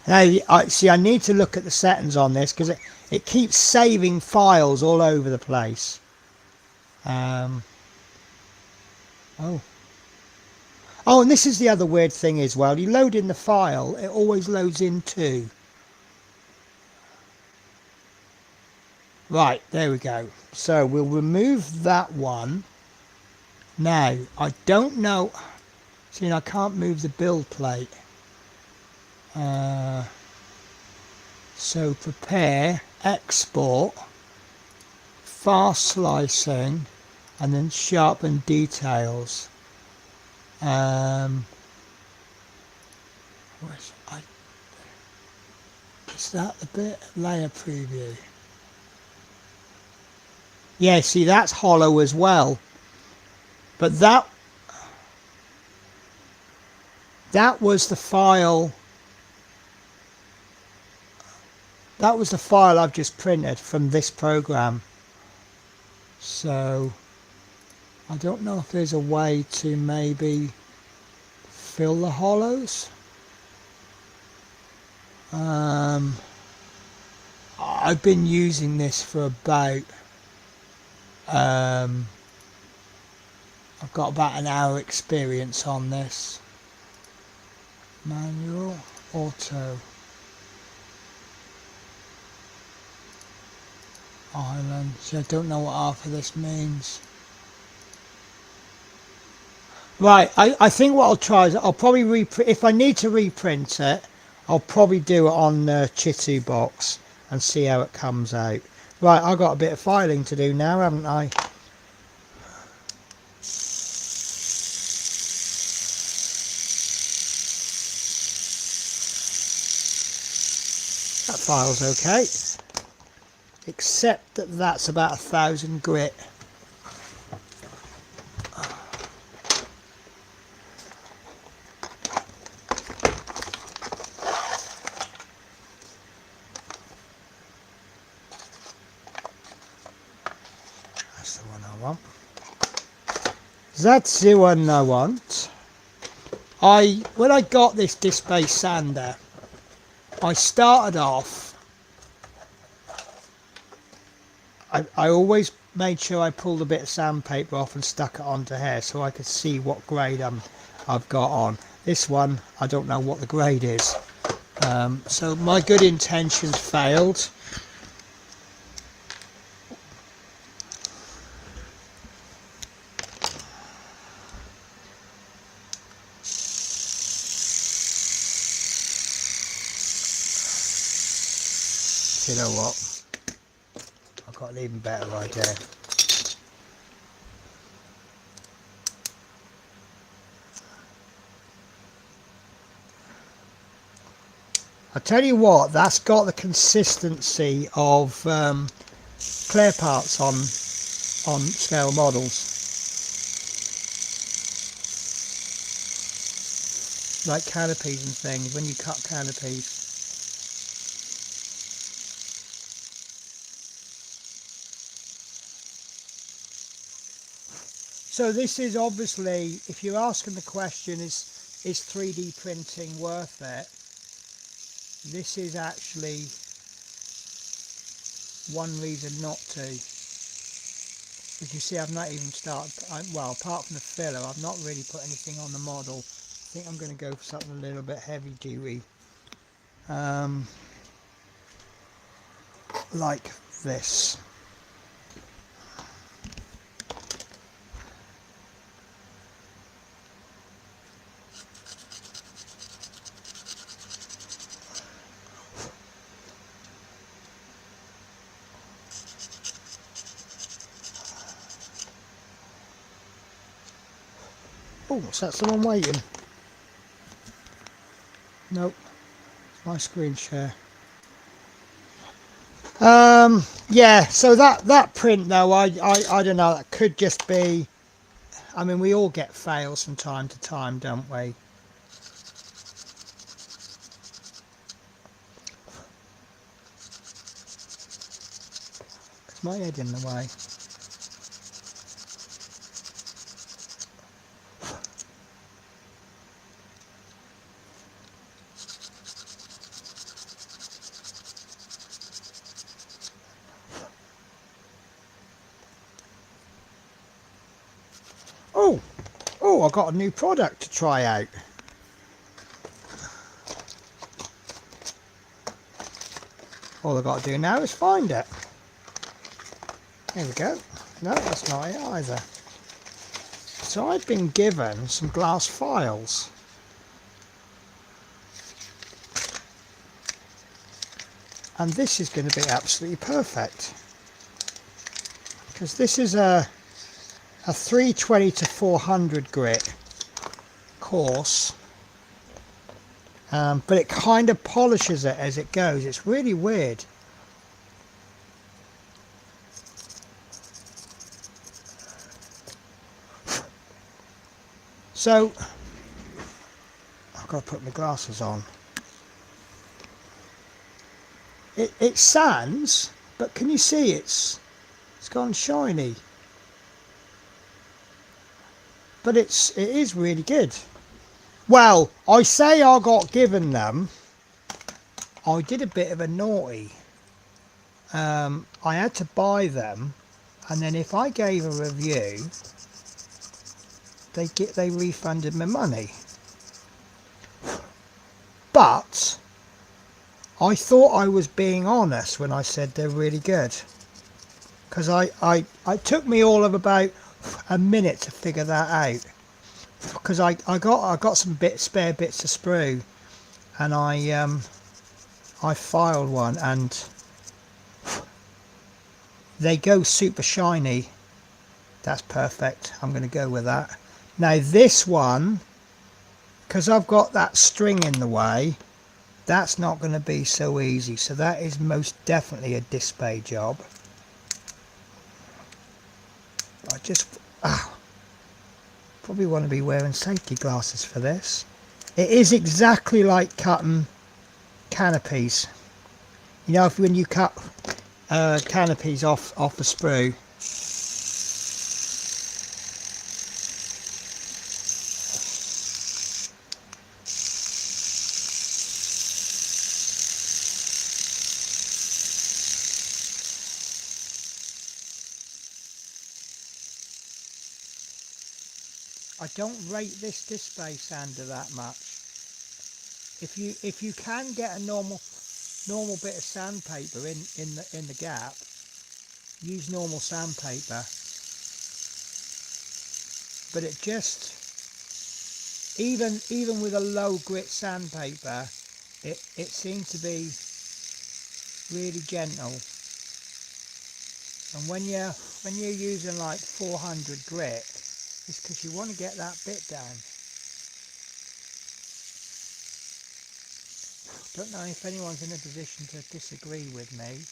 Speaker 4: Now, I need to look at the settings on this because it keeps saving files all over the place. Oh, and this is the other weird thing as well. You load in the file, it always loads in too. Right, there we go. So we'll remove that one. Now, I don't know. See, I can't move the build plate. So prepare, export, fast slicing, and then sharpen details. Is that the bit? Layer preview. Yeah, see, that's hollow as well. But that was the file. That was the file I've just printed from this program. So I don't know if there's a way to maybe fill the hollows. I've been using this for about I've got about an hour experience on this. Manual, auto, island. So I don't know what half of this means. Right, I think what I'll try is I'll probably reprint. If I need to reprint it, I'll probably do it on Chitu box and see how it comes out. Right, I've got a bit of filing to do now, haven't I? That file's okay, except that that's about 1,000 grit. That's the one I want. That's the one I want. When I got this disc base sander, I started off, I always made sure I pulled a bit of sandpaper off and stuck it onto here so I could see what grade I've got on. This one, I don't know what the grade is. So my good intentions failed. You know what? I've got an even better idea. I tell you what, that's got the consistency of clear parts on scale models, like canopies and things. When you cut canopies. So this is obviously, if you're asking the question, is 3D printing worth it? This is actually one reason not to. As you see, I've not even started, well, apart from the filler, I've not really put anything on the model. I think I'm going to go for something a little bit heavy duty. Like this. Oh, is that someone waiting? Nope, it's my screen share. Yeah, so that print though, I don't know, that could just be, I mean, we all get fails from time to time, don't we? Is my head in the way? Oh, I got a new product to try out. All I've got to do now is find it. Here we go. No, that's not it either. So I've been given some glass files. And this is going to be absolutely perfect. Because this is a 320 to 400 grit course. But it kind of polishes it as it goes. It's really weird. So I've got to put my glasses on. It sands, but can you see it's gone shiny? But it is really good. Well, I say I got given them. I did a bit of a naughty. I had to buy them, and then if I gave a review, they refunded my money. But I thought I was being honest when I said they're really good, because it took me all of about a minute to figure that out, because I got some spare bits of sprue, and I filed one, and they go super shiny. That's perfect. I'm going to go with that. Now this one, because I've got that string in the way, that's not going to be so easy. So that is most definitely a display job. I just probably want to be wearing safety glasses for this. It is exactly like cutting canopies. You know, when you cut canopies off a sprue. I don't rate this display sander that much. If you can get a normal bit of sandpaper in the gap, use normal sandpaper. But it just, even with a low grit sandpaper, it seems to be really gentle. And when you're using like 400 grit, it's because you want to get that bit down. Don't know if anyone's in a position to disagree with me.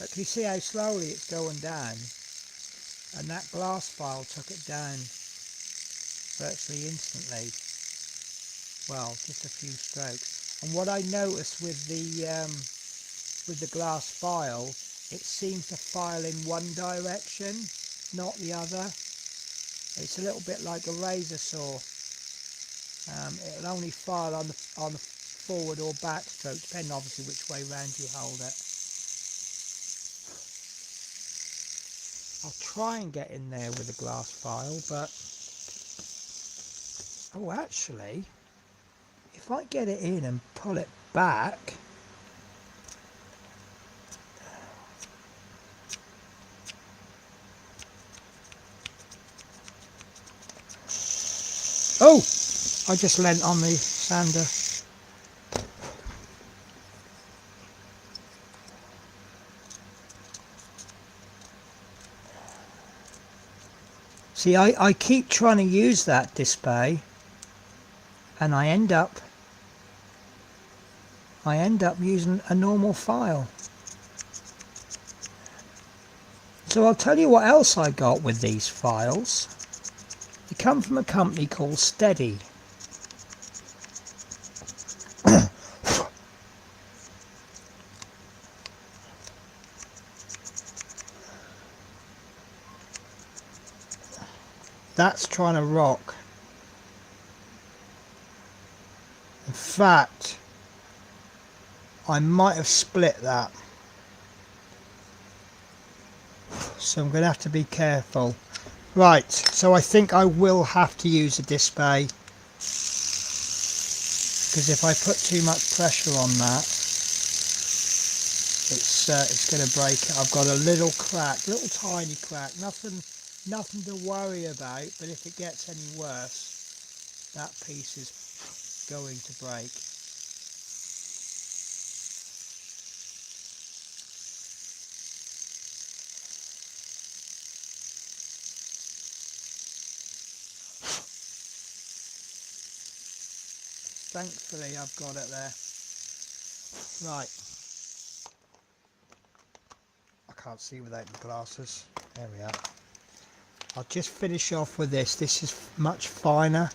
Speaker 4: But can you see how slowly it's going down? And that glass file took it down virtually instantly. Well, just a few strokes. And what I noticed with the glass file, it seems to file in one direction, not the other. It's a little bit like a razor saw. It'll only file on the forward or back stroke, depending obviously which way round you hold it. I'll try and get in there with a glass file, but oh, actually, if I get it in and pull it back, oh, I just leant on the sander. See, I keep trying to use that display, and I end up using a normal file. So I'll tell you what else I got with these files. They come from a company called Steady. That's trying to rock. In fact, I might have split that. So I'm going to have to be careful. Right, so I think I will have to use a display, because if I put too much pressure on that, it's going to break it. I've got a little crack, little tiny crack, nothing to worry about, but if it gets any worse, that piece is going to break. Thankfully I've got it there. Right. I can't see without the glasses. There we are. I'll just finish off with this. This is much finer.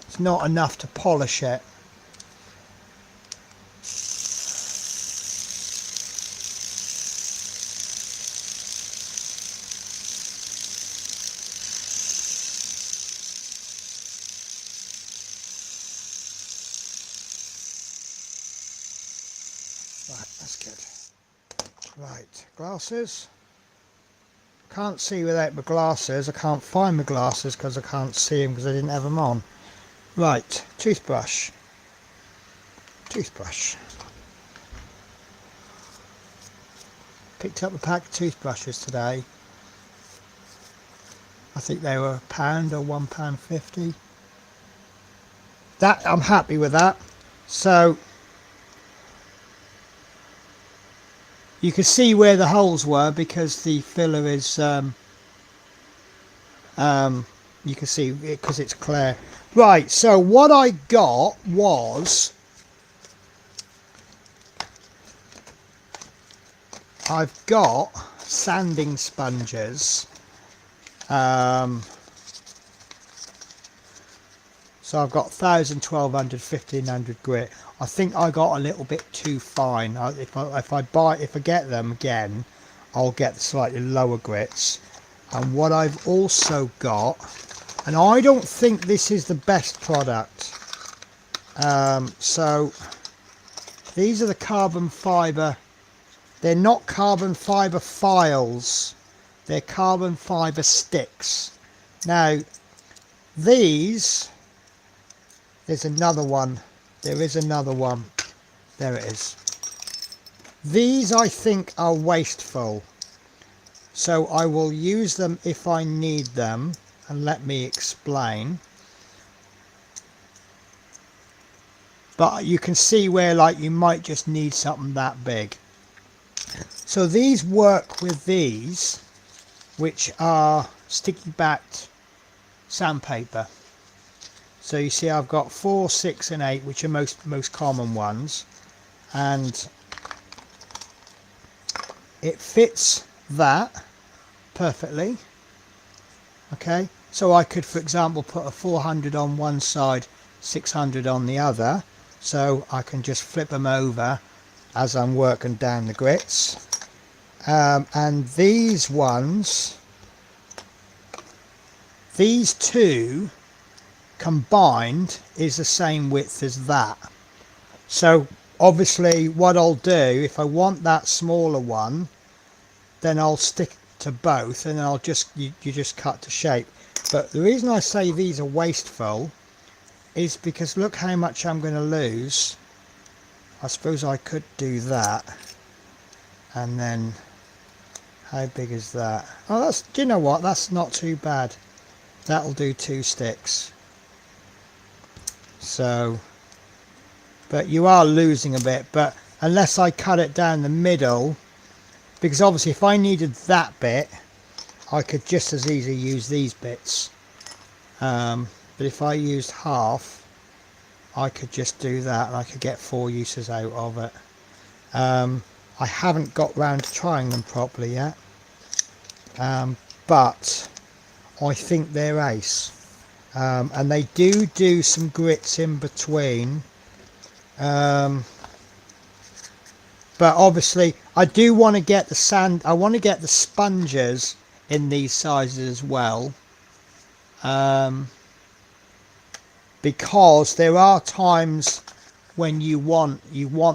Speaker 4: It's not enough to polish it. Right, that's good. Right, glasses. Can't see without my glasses. I can't find my glasses because I can't see them because I didn't have them on. Right, toothbrush. Picked up a pack of toothbrushes today. I think they were £1 or £1.50. That, I'm happy with that. So you can see where the holes were because the filler is you can see it because it's clear. Right, so what I got was, I've got sanding sponges. So I've got 1000, 1200, 1500 grit. I think I got a little bit too fine. If I get them again, I'll get the slightly lower grits. And what I've also got, and I don't think this is the best product. So these are the carbon fibre. They're not carbon fibre files. They're carbon fibre sticks. Now these. There's another one. There is another one. There it is. These I think are wasteful. So I will use them if I need them. And let me explain. But you can see where like you might just need something that big. So these work with these, which are sticky backed sandpaper. So you see I've got 4, 6 and 8, which are most common ones, and it fits that perfectly. Okay, so I could, for example, put a 400 on one side, 600 on the other, so I can just flip them over as I'm working down the grits. And these ones, these two combined is the same width as that. So obviously what I'll do, if I want that smaller one, then I'll stick to both and I'll just you just cut to shape. But the reason I say these are wasteful is because look how much I'm going to lose. I suppose I could do that, and then how big is that? Oh, that's, do you know what, that's not too bad. That'll do 2 sticks. So, but you are losing a bit, but unless I cut it down the middle, because obviously if I needed that bit I could just as easily use these bits, but if I used half I could just do that and I could get 4 uses out of it. I haven't got round to trying them properly yet, but I think they're ace. And they do some grits in between, but obviously I do want to get the I want to get the sponges in these sizes as well, because there are times when you want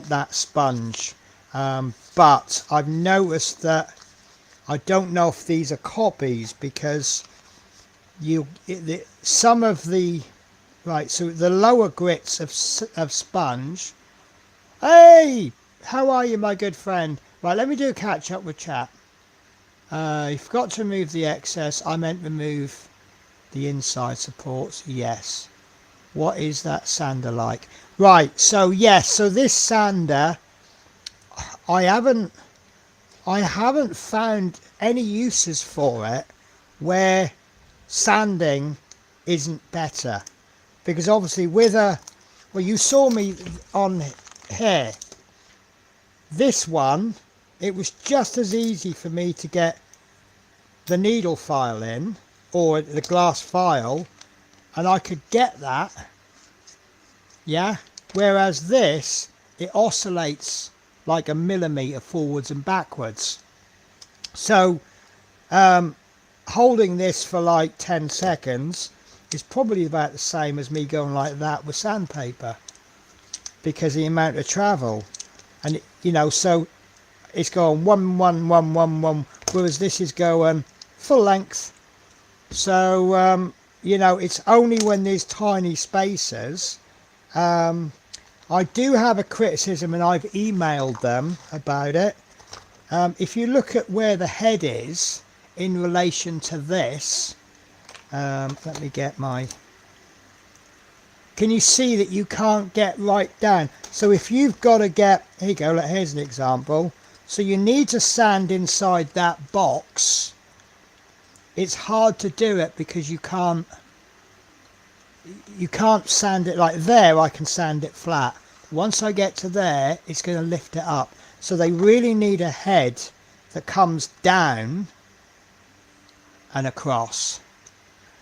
Speaker 4: that sponge, but I've noticed that I don't know if these are copies, because some of the right, so the lower grits of sponge. Hey, how are you, my good friend? Right, let me do a catch up with chat. You forgot to remove the excess. I meant remove the inside supports. Yes. What is that sander like? Right, so yes, so this sander, I haven't found any uses for it where sanding isn't better, because obviously with a, well, you saw me on here, this one, it was just as easy for me to get the needle file in, or the glass file, and I could get that, yeah, whereas this, it oscillates like a millimeter forwards and backwards. So holding this for like 10 seconds is probably about the same as me going like that with sandpaper, because the amount of travel, and you know, so it's going 1 1 1 1 1, whereas this is going full length. So you know, it's only when there's tiny spaces. I do have a criticism, and I've emailed them about it. If you look at where the head is in relation to this, let me get my, can you see that you can't get right down? So if you've got to get, here you go, here's an example. So you need to sand inside that box. It's hard to do it because you can't sand it like there. I can sand it flat. Once I get to there, it's going to lift it up. So they really need a head that comes down and across.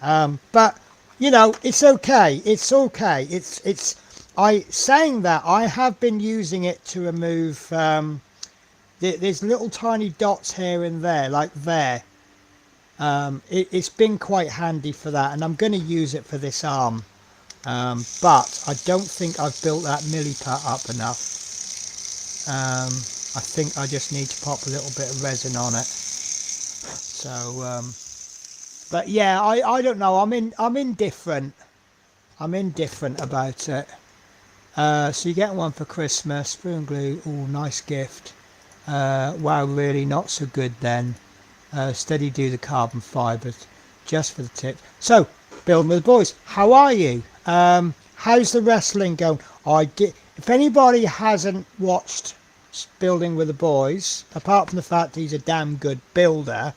Speaker 4: But you know, it's okay. It's okay. Saying that, I have been using it to remove. There's little tiny dots here and there, like there. It's been quite handy for that, and I'm going to use it for this arm. But I don't think I've built that milliput up enough. I think I just need to pop a little bit of resin on it. So, but yeah, I don't know. I'm indifferent. I'm indifferent about it. So you get one for Christmas, sprue and glue. Oh, nice gift. Wow, really not so good then. Steady do the carbon fibres, just for the tip. So, building with the boys. How are you? How's the wrestling going? If anybody hasn't watched Building with the Boys, apart from the fact he's a damn good builder,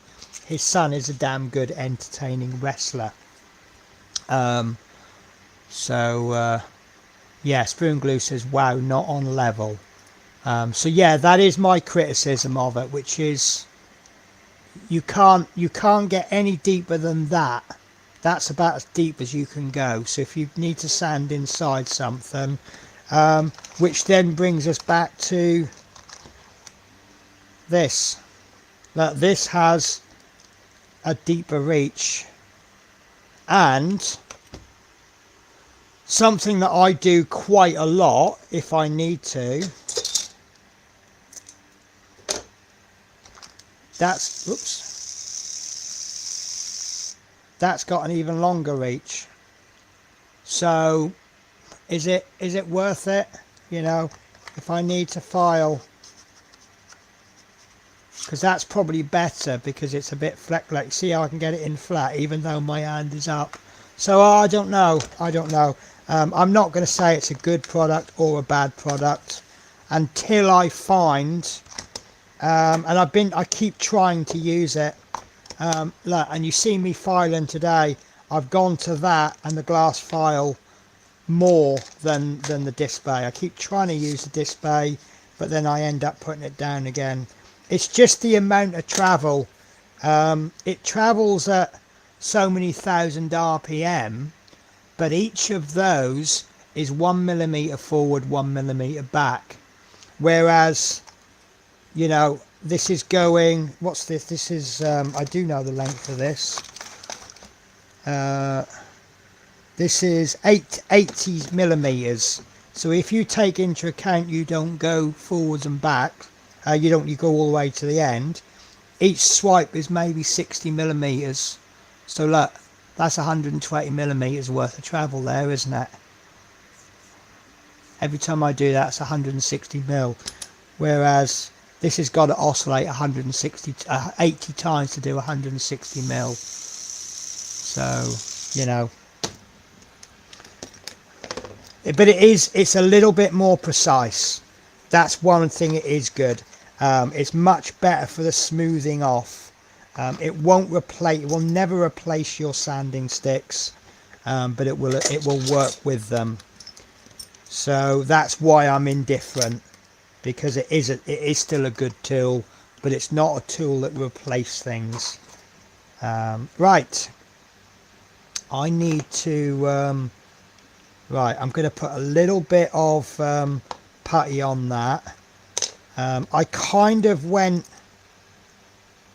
Speaker 4: his son is a damn good entertaining wrestler. Yeah, Sprue and Glue says, wow, not on level. So yeah, that is my criticism of it, which is you can't get any deeper than that. That's about as deep as you can go. So if you need to sand inside something, which then brings us back to this. Now, this has a deeper reach, and something that I do quite a lot if I need to. That's got an even longer reach. So is it worth it? You know, if I need to file, because that's probably better, because it's a bit flat. Like, see how I can get it in flat even though my hand is up. So I don't know. I'm not going to say it's a good product or a bad product until I find, and I keep trying to use it. Look, and you see me filing today. I've gone to that and the glass file more than the disc bay. I keep trying to use the disc bay, but then I end up putting it down again. It's just the amount of travel. It travels at so many thousand RPM, but each of those is 1 millimeter forward, 1 millimeter back. Whereas, you know, this is going, what's this? This is, I do know the length of this. This is 80 millimeters. So if you take into account you don't go forwards and back, you go all the way to the end, each swipe is maybe 60 millimeters. So look, that's 120 millimeters worth of travel there, isn't it? Every time I do that, it's 160 mil. Whereas this has got to oscillate 80 times to do 160 mil. So, you know. But it's a little bit more precise. That's one thing it is good. It's much better for the smoothing off. It will never replace your sanding sticks, but it will work with them. So that's why I'm indifferent, because it is still a good tool, but it's not a tool that replaces things. Right, I need to. Right, I'm going to put a little bit of putty on that. I kind of went.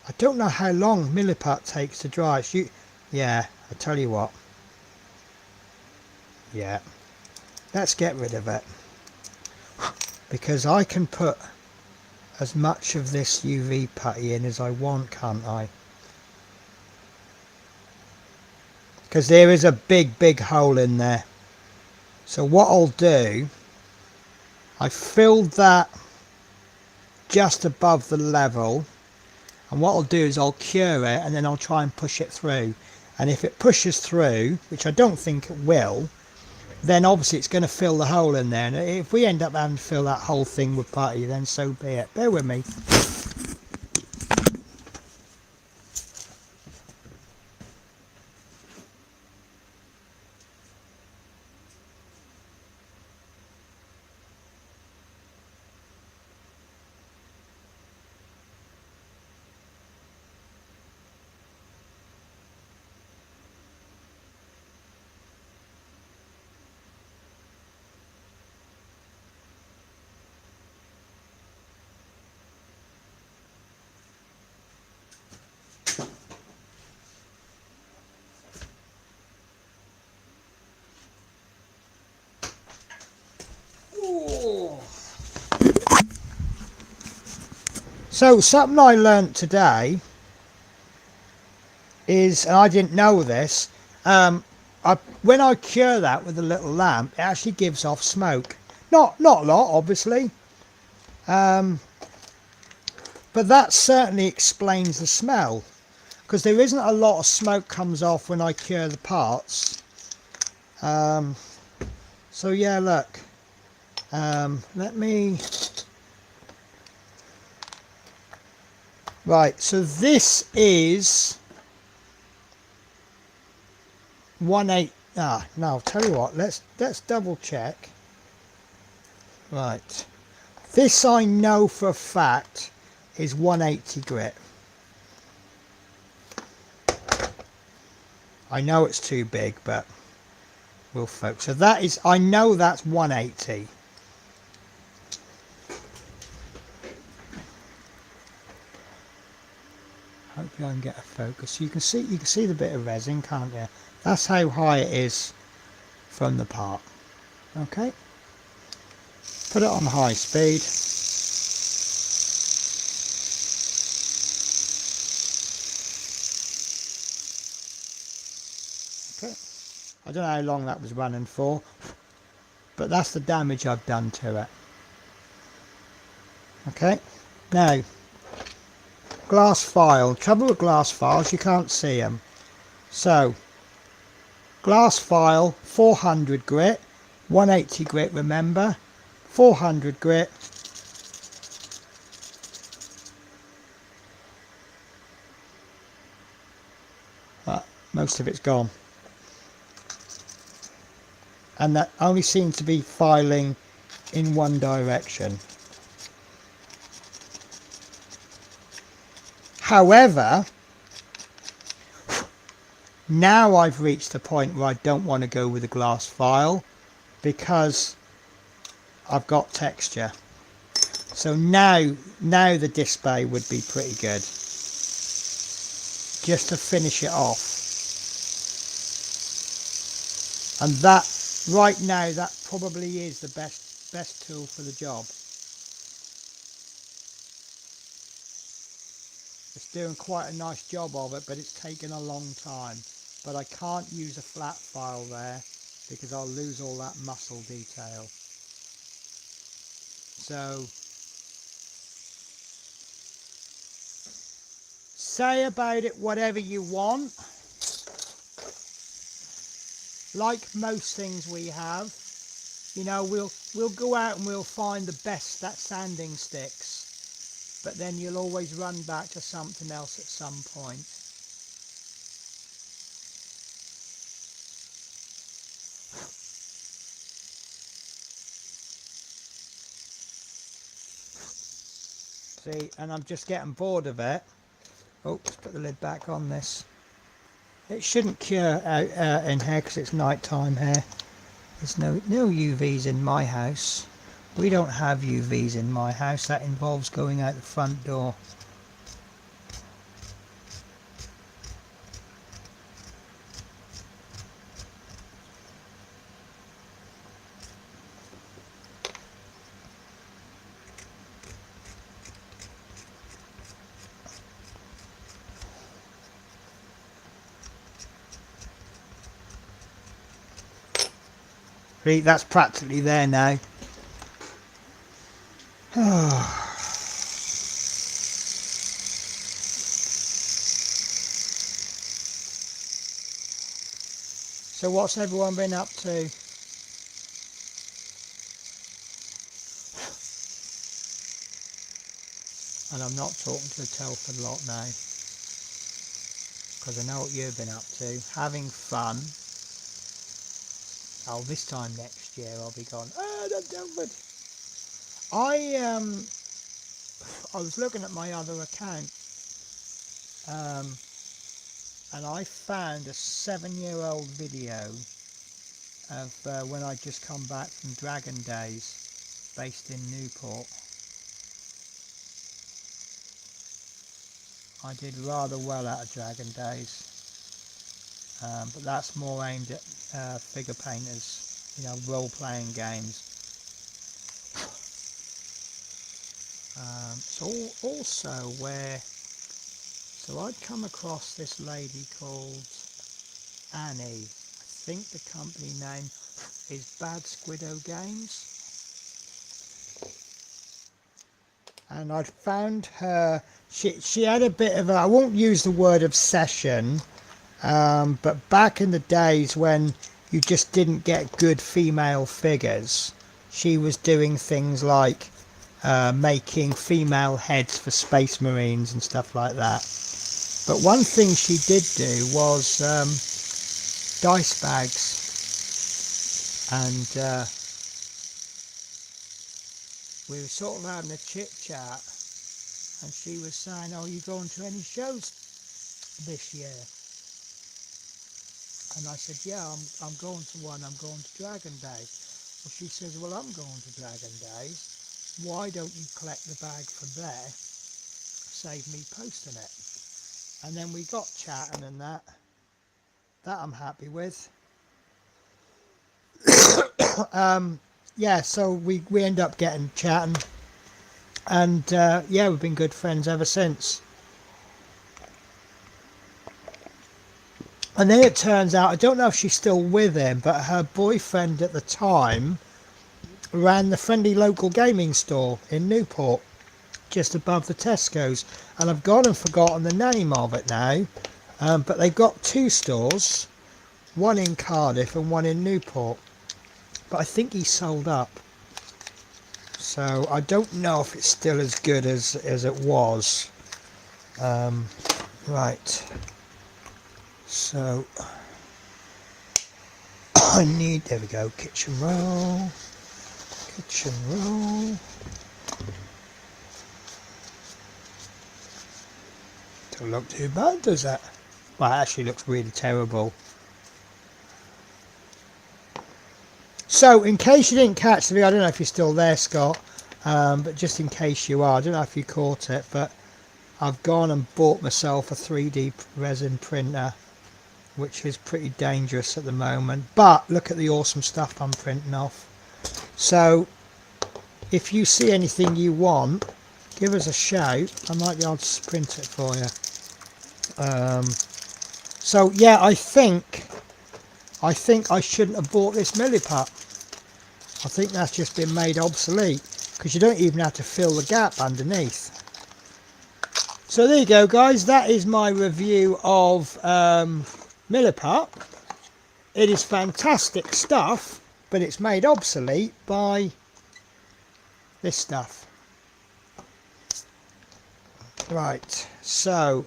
Speaker 4: I don't know how long Milliput takes to dry. Yeah, I tell you what. Yeah, let's get rid of it, because I can put as much of this UV putty in as I want, can't I? Because there is a big hole in there. So what I'll do, I filled that just above the level, and what I'll do is I'll cure it and then I'll try and push it through. And if it pushes through, which I don't think it will, then obviously it's going to fill the hole in there. And if we end up having to fill that whole thing with putty, then so be it. Bear with me. So something I learnt today is, and I didn't know this, when I cure that with a little lamp, it actually gives off smoke. Not a lot, obviously, but that certainly explains the smell, because there isn't a lot of smoke comes off when I cure the parts. So yeah, look, let me. Right, so this is 1/8. No, I'll tell you what, let's double check. Right, this I know for a fact is 180 grit. I know it's too big, but we'll focus. So that is, I know that's 180. Hopefully I can get a focus. You can see the bit of resin, can't you? That's how high it is from the part. Okay. Put it on high speed. Okay. I don't know how long that was running for, but that's the damage I've done to it. Okay. Now, glass file. Trouble with glass files, you can't see them. So, glass file, 400 grit, 180 grit, remember, 400 grit, most of it's gone, and that only seems to be filing in one direction. However, now I've reached the point where I don't want to go with a glass file, because I've got texture. So now the display would be pretty good, just to finish it off. And that, right now, that probably is the best tool for the job. It's doing quite a nice job of it, but it's taken a long time. But I can't use a flat file there because I'll lose all that muscle detail. So, say about it whatever you want. Like most things we have, you know, we'll go out and we'll find the best sanding sticks, but then you'll always run back to something else at some point. See, and I'm just getting bored of it. Oh, let's put the lid back on this. It shouldn't cure out in here because it's night time here. There's no UVs in my house. We don't have UVs in my house. That involves going out the front door. See, that's practically there now. So what's everyone been up to? And I'm not talking to the Telford lot now, because I know what you've been up to. Having fun. Oh, this time next year I'll be gone. Oh, not Telford. I was looking at my other account, and I found a 7-year-old video of when I just come back from Dragon Days, based in Newport. I did rather well out of Dragon Days, but that's more aimed at figure painters, you know, role-playing games. So also where, so I'd come across this lady called Annie. I think the company name is Bad Squiddo Games. And I'd found her, she had a bit of a, I won't use the word obsession, but back in the days when you just didn't get good female figures, she was doing things like making female heads for Space Marines and stuff like that. But one thing she did do was dice bags, and we were sort of having a chit chat, and she was saying, "Oh, are you going to any shows this year?" And I said, "Yeah, I'm going to one. I'm going to Dragon Day." Well, she says, "Well, I'm going to Dragon Days. Why don't you collect the bag from there? Save me posting it." And then we got chatting, and that I'm happy with. Yeah, so we end up getting chatting, and yeah, we've been good friends ever since. And then it turns out, I don't know if she's still with him, but her boyfriend at the time ran the friendly local gaming store in Newport, just above the Tesco's, and I've gone and forgotten the name of it now, but they've got 2 stores, one in Cardiff and one in Newport, but I think he sold up, so I don't know if it's still as good as it was. Right, so I need, there we go, kitchen roll. Don't look too bad, does that? Well, it actually looks really terrible. So, in case you didn't catch the video, I don't know if you're still there, Scott, but just in case you are, I don't know if you caught it, but I've gone and bought myself a 3D resin printer, which is pretty dangerous at the moment. But look at the awesome stuff I'm printing off. So if you see anything you want, give us a shout. I might be able to print it for you. So yeah, I think I shouldn't have bought this milliput. I think that's just been made obsolete, because you don't even have to fill the gap underneath. So there you go, guys. That is my review of milliput. It is fantastic stuff, but it's made obsolete by this stuff. Right, so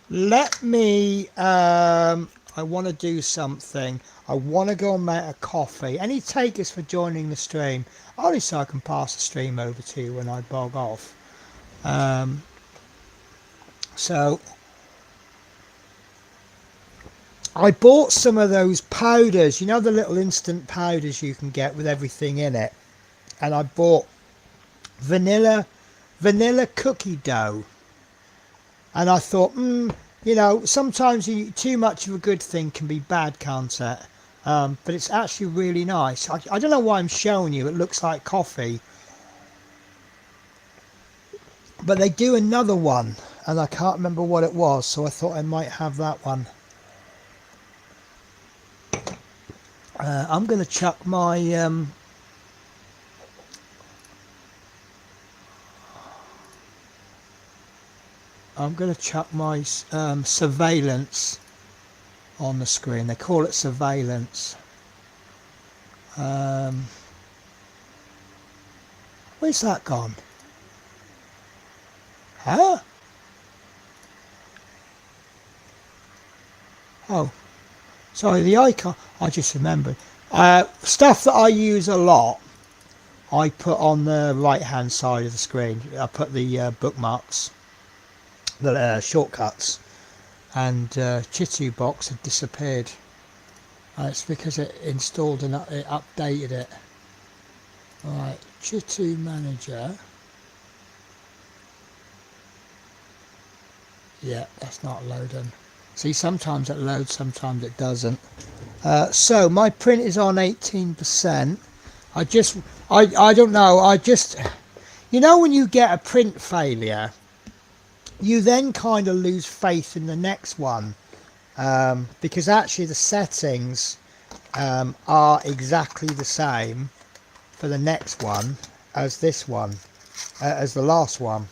Speaker 4: let me I want to do something. I want to go and make a coffee. Any takers for joining the stream? Only so I can pass the stream over to you when I bog off. So I bought some of those powders, you know, the little instant powders you can get with everything in it. And I bought vanilla cookie dough. And I thought, you know, sometimes too much of a good thing can be bad, can't it? But it's actually really nice. I don't know why I'm showing you. It looks like coffee. But they do another one, and I can't remember what it was, so I thought I might have that one. I'm going to chuck my... I'm going to chuck my surveillance on the screen. They call it surveillance. Where's that gone? Huh? Oh, sorry, the icon. I just remembered. Stuff that I use a lot, I put on the right hand side of the screen. I put the bookmarks, the shortcuts, and Chitu box had disappeared. It's because it installed and it updated it. Right, Chitu manager. Yeah, that's not loading. See, sometimes it loads, sometimes it doesn't. So my print is on 18%. I don't know. You know, when you get a print failure, you then kind of lose faith in the next one, because actually the settings are exactly the same for the next one as this one, as the last one.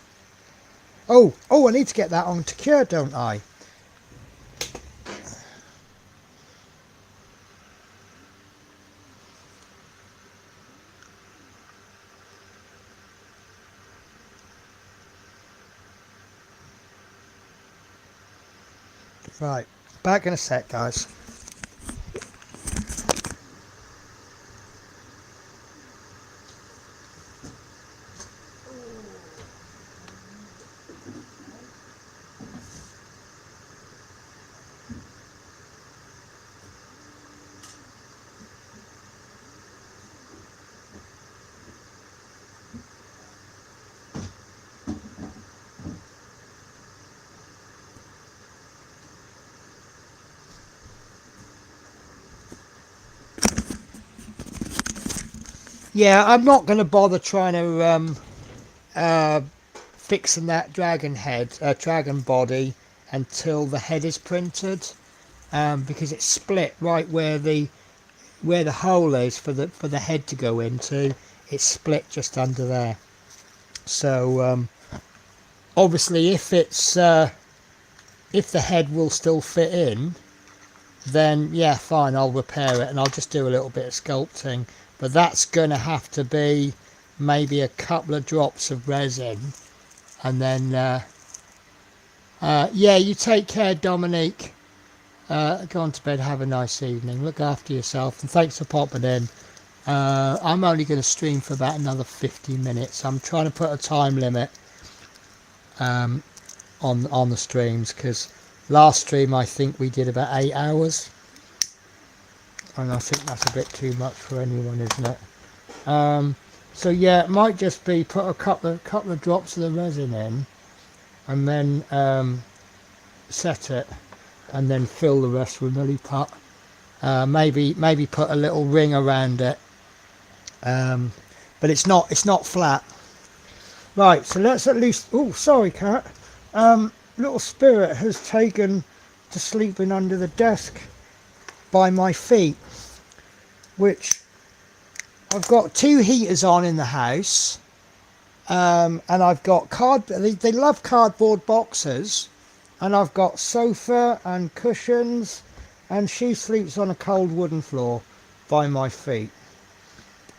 Speaker 4: Oh, I need to get that on to cure, don't I? Right, back in a sec, guys. Yeah, I'm not going to bother trying to fixing that dragon body until the head is printed, because it's split right where the hole is for the head to go into. It's split just under there. So obviously, if the head will still fit in, then yeah, fine, I'll repair it and I'll just do a little bit of sculpting. But that's going to have to be maybe a couple of drops of resin. And then, yeah, you take care, Dominique. Go on to bed, have a nice evening. Look after yourself. And thanks for popping in. I'm only going to stream for about another 50 minutes. I'm trying to put a time limit on the streams, because last stream I think we did about 8 hours. And I think that's a bit too much for anyone, isn't it? So yeah, it might just be put a couple of drops of the resin in, and then set it. and then fill the rest with milliput. Maybe put a little ring around it, but it's not flat. Right, so let's at least. Oh, sorry, cat. Little Spirit has taken to sleeping under the desk by my feet, which I've got 2 heaters on in the house, and I've got they love cardboard boxes, and I've got sofa and cushions, and she sleeps on a cold wooden floor by my feet.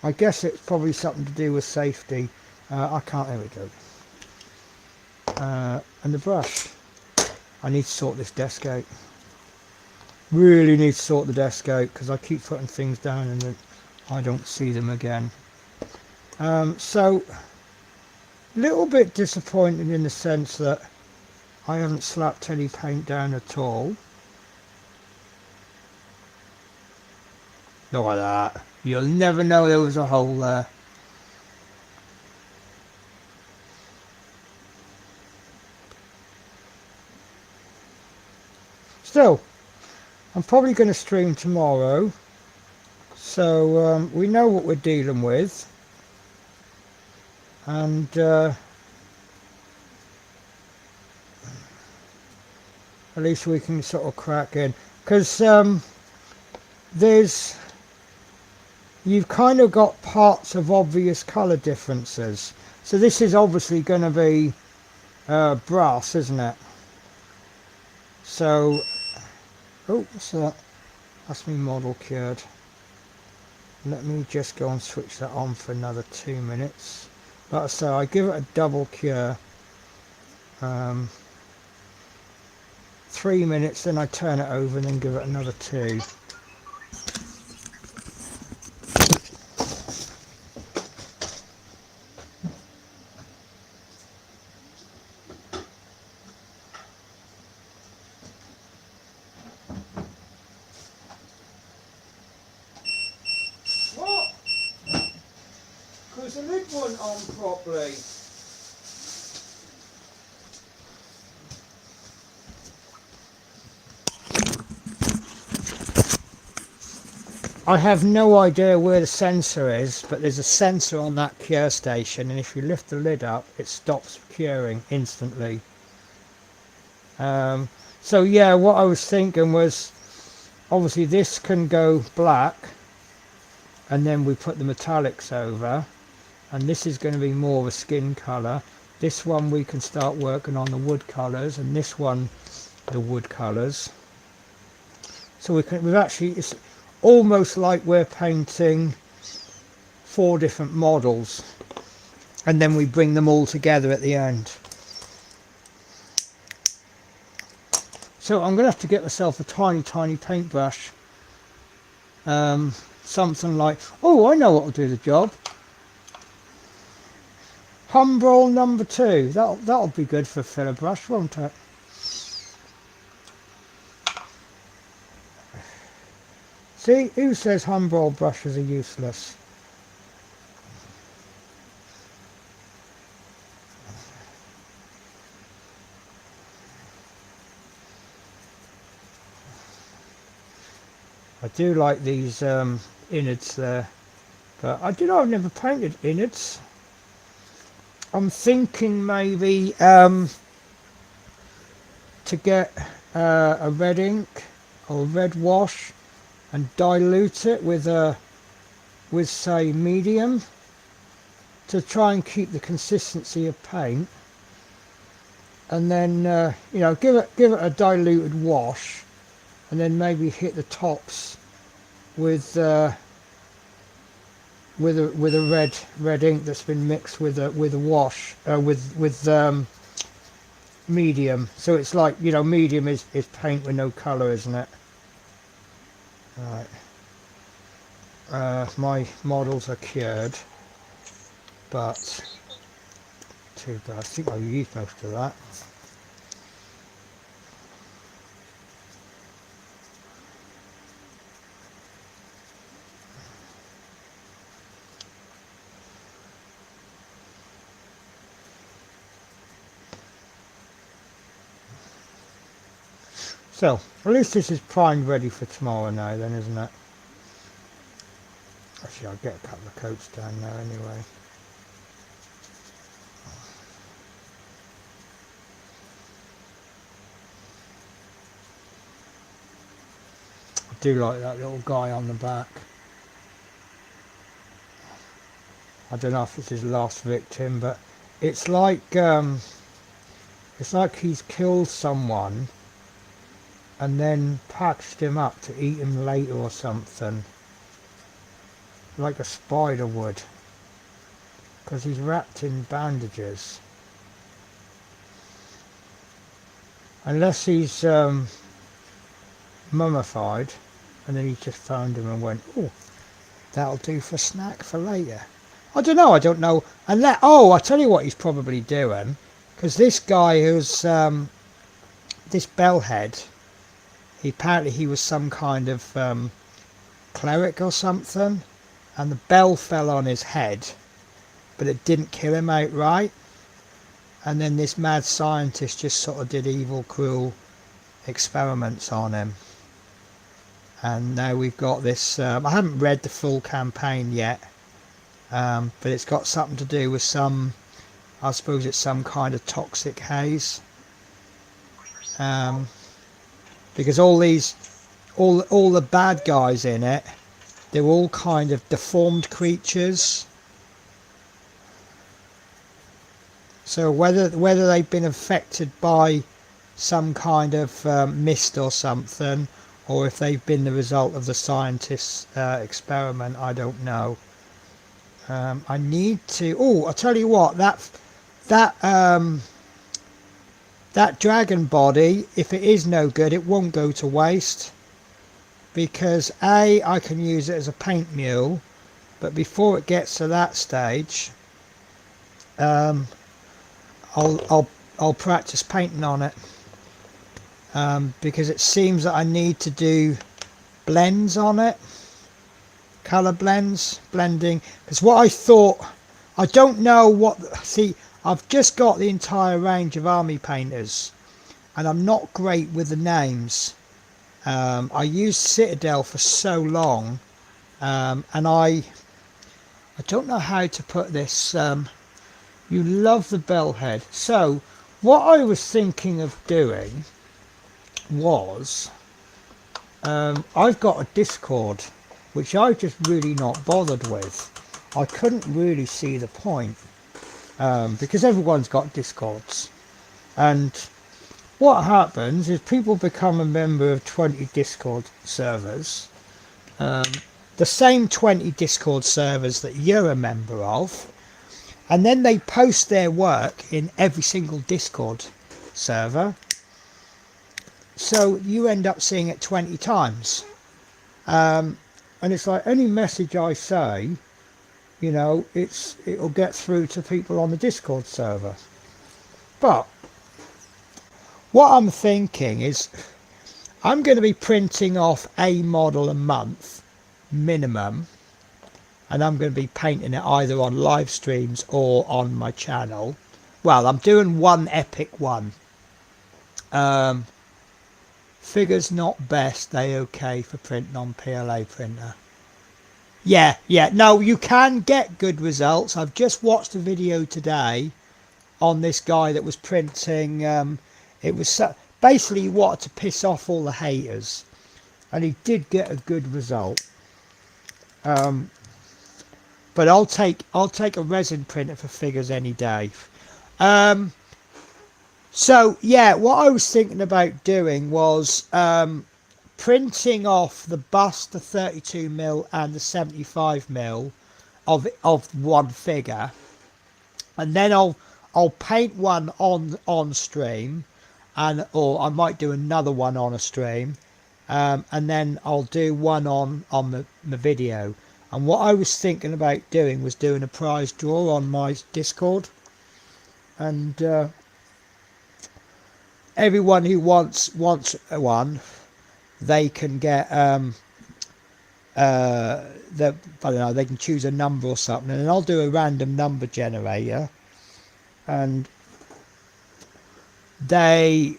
Speaker 4: I guess it's probably something to do with safety. I can't. There we go. And the brush. I need to sort this desk out. Really need to sort the desk out, because I keep putting things down and then I don't see them again. So little bit disappointed in the sense that I haven't slapped any paint down at all. Look at that. You'll never know there was a hole there. Still, I'm probably going to stream tomorrow, so we know what we're dealing with, and at least we can sort of crack in, because you've kind of got parts of obvious colour differences. So this is obviously going to be brass, isn't it? So, oh, what's that? That's me model cured. Let me just go and switch that on for another 2 minutes. Like I say, I give it a double cure. 3 minutes, then I turn it over and then give it another 2. What? Because the lid wasn't on properly. I have no idea where the sensor is, but there's a sensor on that cure station, and if you lift the lid up it stops curing instantly. So yeah, what I was thinking was, obviously this can go black and then we put the metallics over, and this is going to be more of a skin colour. This one we can start working on the wood colours, and this one the wood colours. So we've actually, it's almost like we're painting 4 different models, and then we bring them all together at the end. So I'm going to have to get myself a tiny paintbrush. Something like, oh, I know what will do the job. Humbrol number 2. That'll be good for a filler brush, won't it? See, who says Humbrol brushes are useless? I do like these innards there, but I've never painted innards. I'm thinking maybe to get a red ink or red wash and dilute it with say medium, to try and keep the consistency of paint, and then you know, give it a diluted wash, and then maybe hit the tops with a red ink that's been mixed with a wash with medium. So it's like, you know, medium is paint with no colour, isn't it? Right. My models are cured, but too bad. I think I used most of that. So, at least this is primed ready for tomorrow now then, isn't it? Actually, I'll get a couple of coats down there anyway. I do like that little guy on the back. I don't know if it's his last victim, but it's like he's killed someone and then packaged him up to eat him later or something, like a spider would, because he's wrapped in bandages. Unless he's mummified, and then he just found him and went, oh, that'll do for snack for later. I don't know. Unless, oh, I'll tell you what he's probably doing, because this guy who's this Bellhead, apparently he was some kind of cleric or something, and the bell fell on his head, but it didn't kill him outright. And then this mad scientist just sort of did evil, cruel experiments on him. And now we've got this, I haven't read the full campaign yet, but it's got something to do with some, I suppose it's some kind of toxic haze. Because all the bad guys in it, they're all kind of deformed creatures. So whether they've been affected by some kind of mist or something, or if they've been the result of the scientist's experiment, I don't know. I need to. Oh, I'll tell you what. That dragon body, if it is no good, it won't go to waste, because I can use it as a paint mule, but before it gets to that stage, I'll practice painting on it, because it seems that I need to do blends on it, color blending, because what I thought, I don't know what, see, I've just got the entire range of army painters and I'm not great with the names. I used Citadel for so long, and I don't know how to put this. You love the Bellhead. So what I was thinking of doing was, I've got a Discord which I've just really not bothered with. I couldn't really see the point, because everyone's got Discords, and what happens is people become a member of 20 Discord servers, the same 20 Discord servers that you're a member of, and then they post their work in every single Discord server, so you end up seeing it 20 times, and it's like any message I say, you know, it'll get through to people on the Discord server. But what I'm thinking is I'm going to be printing off a model a month minimum, and I'm going to be painting it either on live streams or on my channel. Well, I'm doing one epic one. Figures not best, they okay for printing on PLA printer. Yeah, no, you can get good results. I've just watched a video today on this guy that was printing, it was basically he wanted to piss off all the haters, and he did get a good result. But I'll take a resin printer for figures any day. So yeah, what I was thinking about doing was printing off the bust, the 32mm and the 75mm of one figure, and then I'll paint one on stream, or I might do another one on a stream, and then I'll do one on the video. And what I was thinking about doing was doing a prize draw on my Discord, and everyone who wants one, they can get I don't know, they can choose a number or something, and I'll do a random number generator, and they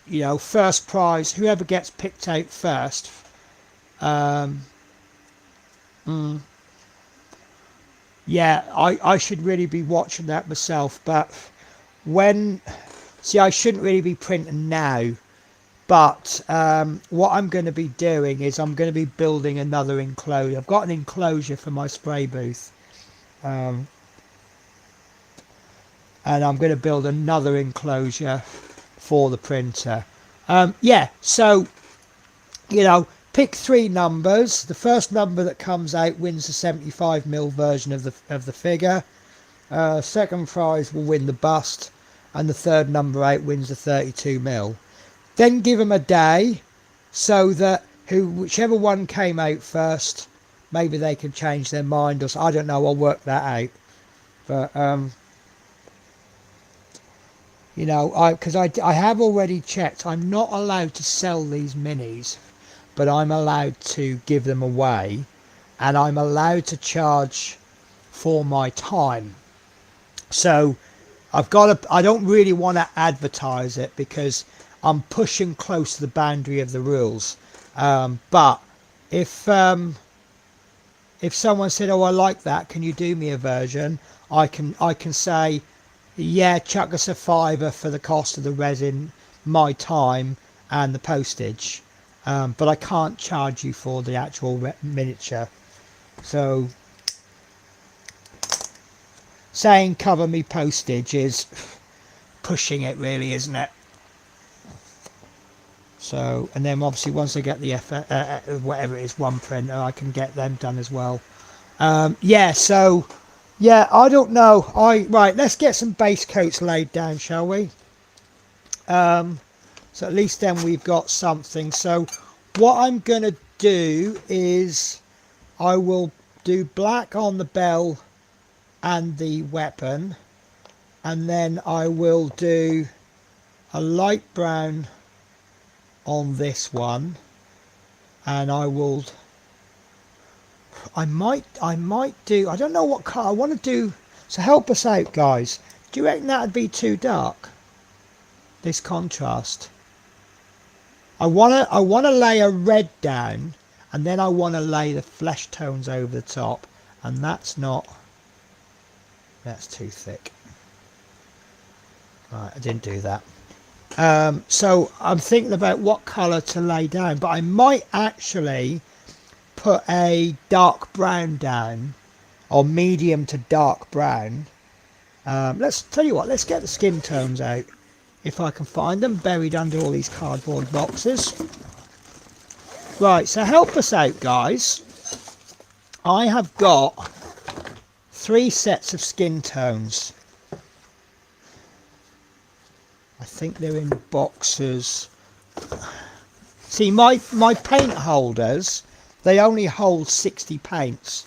Speaker 4: you know, first prize, whoever gets picked out first. Yeah, I should really be watching that myself, but see, I shouldn't really be printing now, but what I'm going to be doing is I'm going to be building another enclosure. I've got an enclosure for my spray booth, and I'm going to build another enclosure for the printer. Yeah, so, you know, pick 3 numbers. The first number that comes out wins the 75mm version of the figure. Second prize will win the bust, and the third number out wins the 32mm. Then give them a day, so that whichever one came out first, maybe they can change their mind, or I don't know. I'll work that out. But you know, because I have already checked. I'm not allowed to sell these minis, but I'm allowed to give them away, and I'm allowed to charge for my time. So I've got to, I don't really want to advertise it because I'm pushing close to the boundary of the rules. But if someone said, "Oh, I like that, can you do me a version?" I can say, yeah, chuck us a £5 for the cost of the resin, my time, and the postage. But I can't charge you for the actual miniature. So saying cover me postage is pushing it, really, isn't it? So, and then obviously once I get the whatever it is, one printer, I can get them done as well. Yeah, so yeah, I don't know. Right, let's get some base coats laid down, shall we? So at least then we've got something. So what I'm gonna do is I will do black on the bell and the weapon, and then I will do a light brown on this one, and I might do, I don't know what colour I want to do. So help us out, guys. Do you reckon that'd be too dark, this contrast? I wanna lay a red down, and then I want to lay the flesh tones over the top, and that's too thick. Right, I didn't do that. So I'm thinking about what colour to lay down, but I might actually put a dark brown down, or medium to dark brown. Let's tell you what, let's get the skin tones out, if I can find them, buried under all these cardboard boxes. Right, so help us out, guys. I have got 3 sets of skin tones. I think they're in boxes. See, my paint holders, they only hold 60 paints,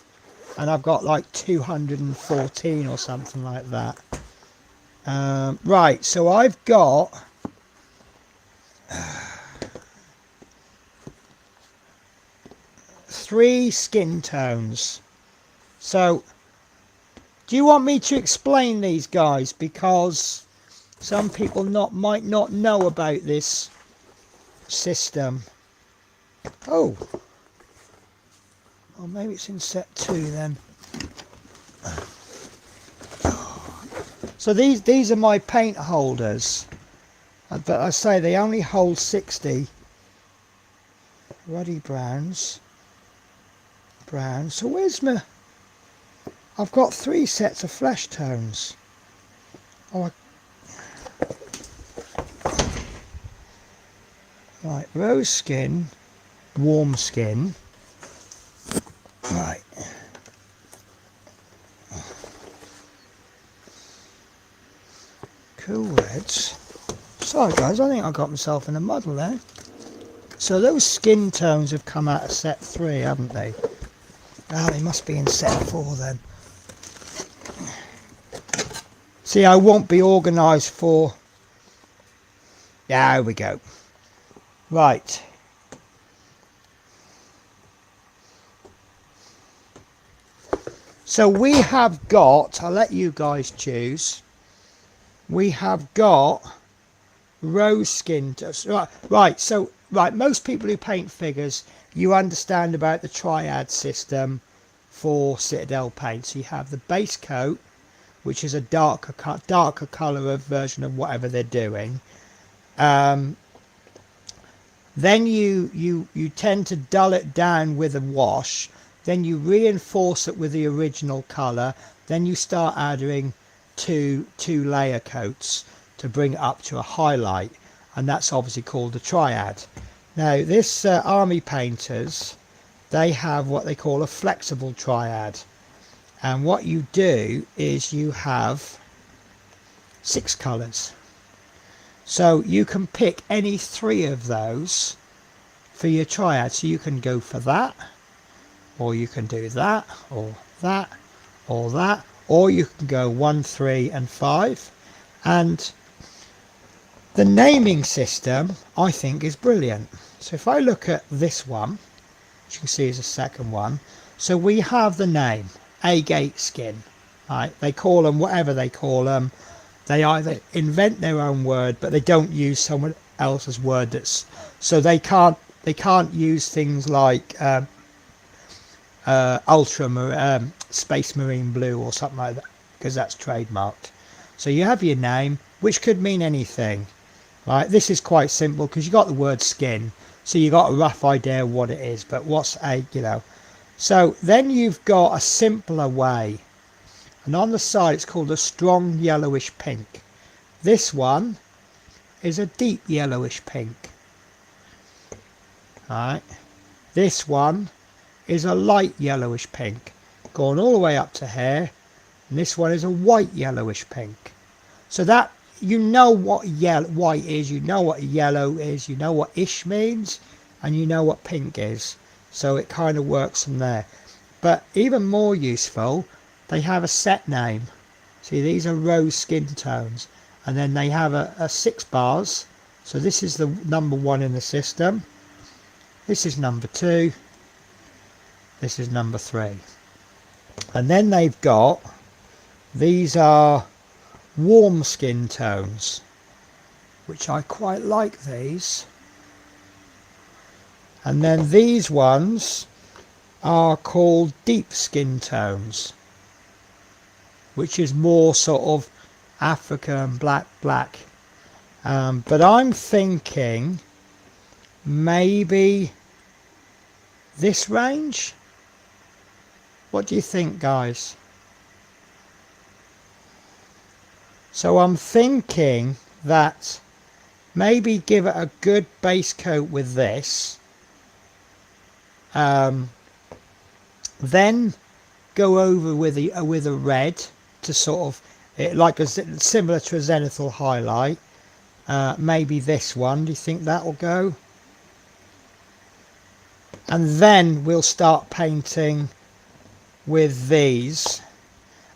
Speaker 4: and I've got like 214 or something like that. Right, so I've got 3 skin tones. So do you want me to explain these, guys? Because some people might not know about this system. Oh, maybe it's in set 2 then. So these are my paint holders, but I say they only hold 60. Ruddy browns. So where's my... I've got 3 sets of flesh tones. Oh, right, rose skin, warm skin. Right. Cool reds. Sorry guys, I think I got myself in a muddle there. So those skin tones have come out of set 3, haven't they? Ah, they must be in set 4 then. See, I won't be organised for... Yeah, there we go. Right. So we have got, I'll let you guys choose. We have got rose skin tones. Right, most people who paint figures, you understand about the triad system for Citadel paint. So you have the base coat, which is a darker colour of version of whatever they're doing. Then you tend to dull it down with a wash. Then you reinforce it with the original colour. Then you start adding two layer coats to bring it up to a highlight, and that's obviously called a triad. Now this army painters, they have what they call a flexible triad, and what you do is you have 6 colours. So you can pick any 3 of those for your triad. So you can go for that, or you can do that, or that, or that, or you can go 1, 3 and 5. And the naming system, I think, is brilliant. So if I look at this one, which you can see is the second one, so we have the name agate skin, right? They call them whatever they call them. They either invent their own word, but they don't use someone else's word. That's so they can't use things like space marine blue or something like that, because that's trademarked. So you have your name, which could mean anything, right? This is quite simple because you got the word skin, so you got a rough idea of what it is, but what's so then you've got a simpler way, and on the side it's called a strong yellowish pink. This one is a deep yellowish pink. Right, this one is a light yellowish pink going all the way up to here, and this one is a white yellowish pink. So that you know what white is, you know what yellow is, you know what ish means, and you know what pink is. So it kind of works from there. But even more useful, they have a set name. See, these are rose skin tones, and then they have a 6 bars. So this is the number 1 in the system, this is number 2, this is number 3, and then they've got, these are warm skin tones, which I quite like these. And then these ones are called deep skin tones, which is more sort of African black. But I'm thinking maybe this range. What do you think, guys? So I'm thinking that maybe give it a good base coat with this, then go over with a red to sort of like similar to a zenithal highlight. Maybe this one, do you think that will go? And then we'll start painting with these.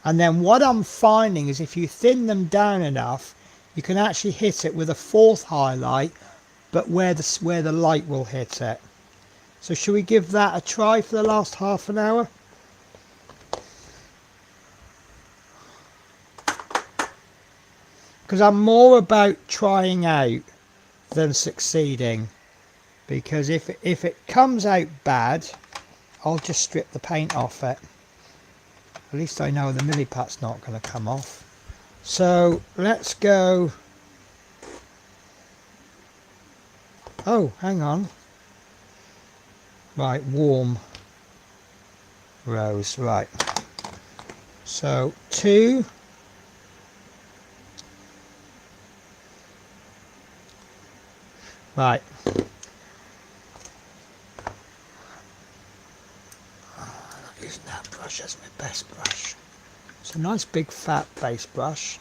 Speaker 4: And then what I'm finding is if you thin them down enough, you can actually hit it with a 4th highlight, but where the light will hit it. So should we give that a try for the last half an hour? Because I'm more about trying out than succeeding. Because if it comes out bad, I'll just strip the paint off it. At least I know the milliput's not going to come off. So let's go. Oh, hang on. Right, warm rose. Right. So 2. Right. Using that brush as my best brush. It's a nice big fat base brush.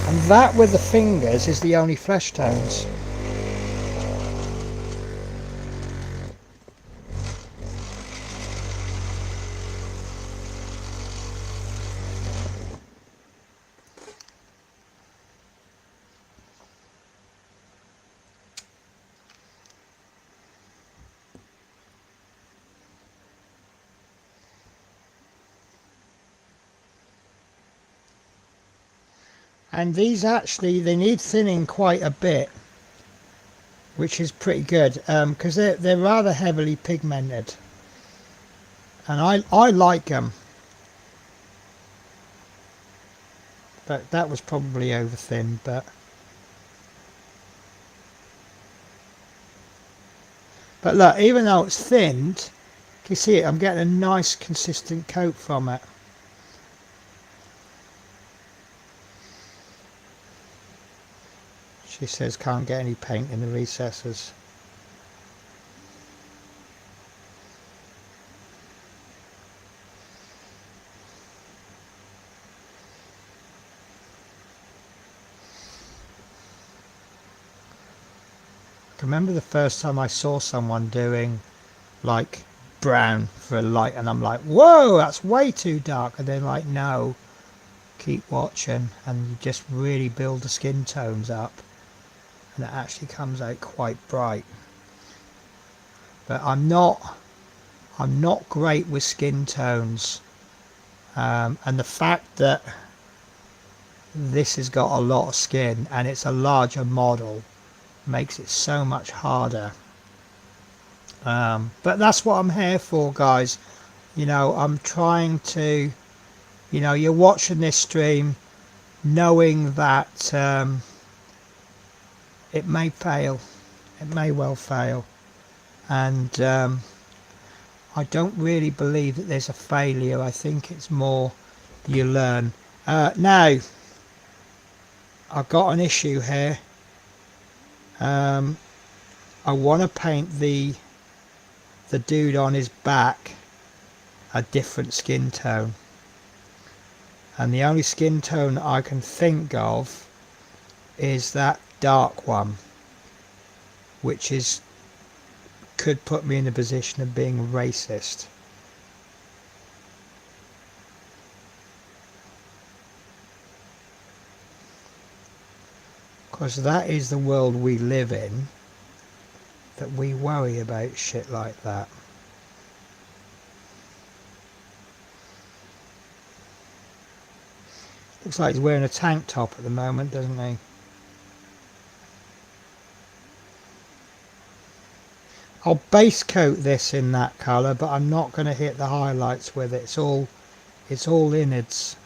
Speaker 4: And that with the fingers is the only flesh tones. And these actually, they need thinning quite a bit, which is pretty good, because they're rather heavily pigmented, and I like them. But that was probably over thin, but look, even though it's thinned, you see it, I'm getting a nice consistent coat from it. She says can't get any paint in the recesses. I remember the first time I saw someone doing like brown for a light, and I'm like, whoa, that's way too dark. And they're like, no, keep watching, and you just really build the skin tones up, and it actually comes out quite bright. But I'm not great with skin tones, and the fact that this has got a lot of skin and it's a larger model makes it so much harder. But that's what I'm here for, guys. You know, I'm trying to, you know, you're watching this stream knowing that it may fail, it may well fail, and I don't really believe that there's a failure. I think it's more you learn. Now I've got an issue here. I want to paint the dude on his back a different skin tone, and the only skin tone I can think of is that dark one, which could put me in the position of being racist. Because that is the world we live in, that we worry about shit like that. Looks like he's wearing a tank top at the moment, doesn't he? I'll base coat this in that colour, but I'm not going to hit the highlights with it. It's all innards.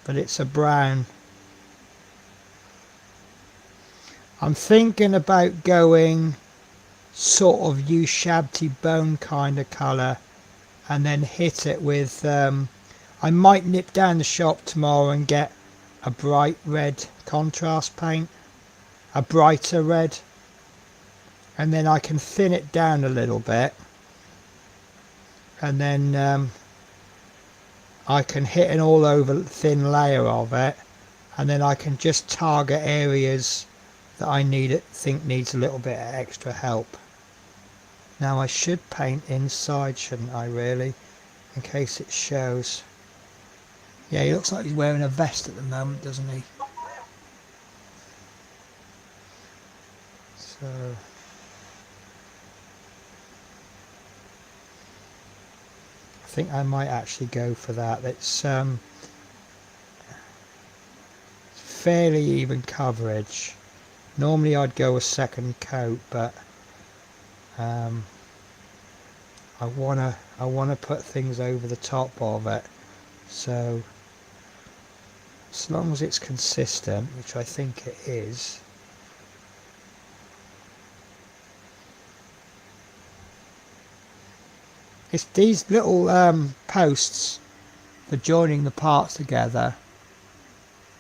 Speaker 4: But it's a brown. I'm thinking about going sort of Ushabti bone kind of colour, and then hit it with I might nip down the shop tomorrow and get a bright red contrast paint, a brighter red, and then I can thin it down a little bit, and then I can hit an all over thin layer of it, and then I can just target areas that I think needs a little bit of extra help. Now I should paint inside, shouldn't I, really, in case it shows. Yeah, he looks like he's wearing a vest at the moment, doesn't he? So I think I might actually go for that. It's fairly even coverage. Normally I'd go a second coat, but I wanna put things over the top of it. So as long as it's consistent, which I think it is. It's these little posts for joining the parts together.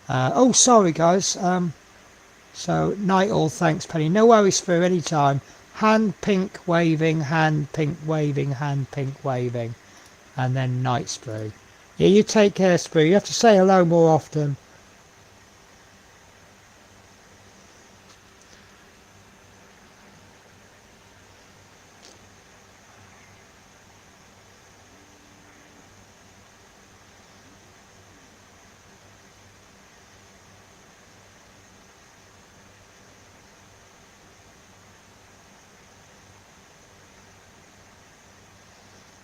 Speaker 4: Oh, sorry guys. So night all, thanks Penny. No worries for any time. Hand pink waving, hand pink waving, hand pink waving, and then night spree. Yeah, you take care, Spree. You have to say hello more often.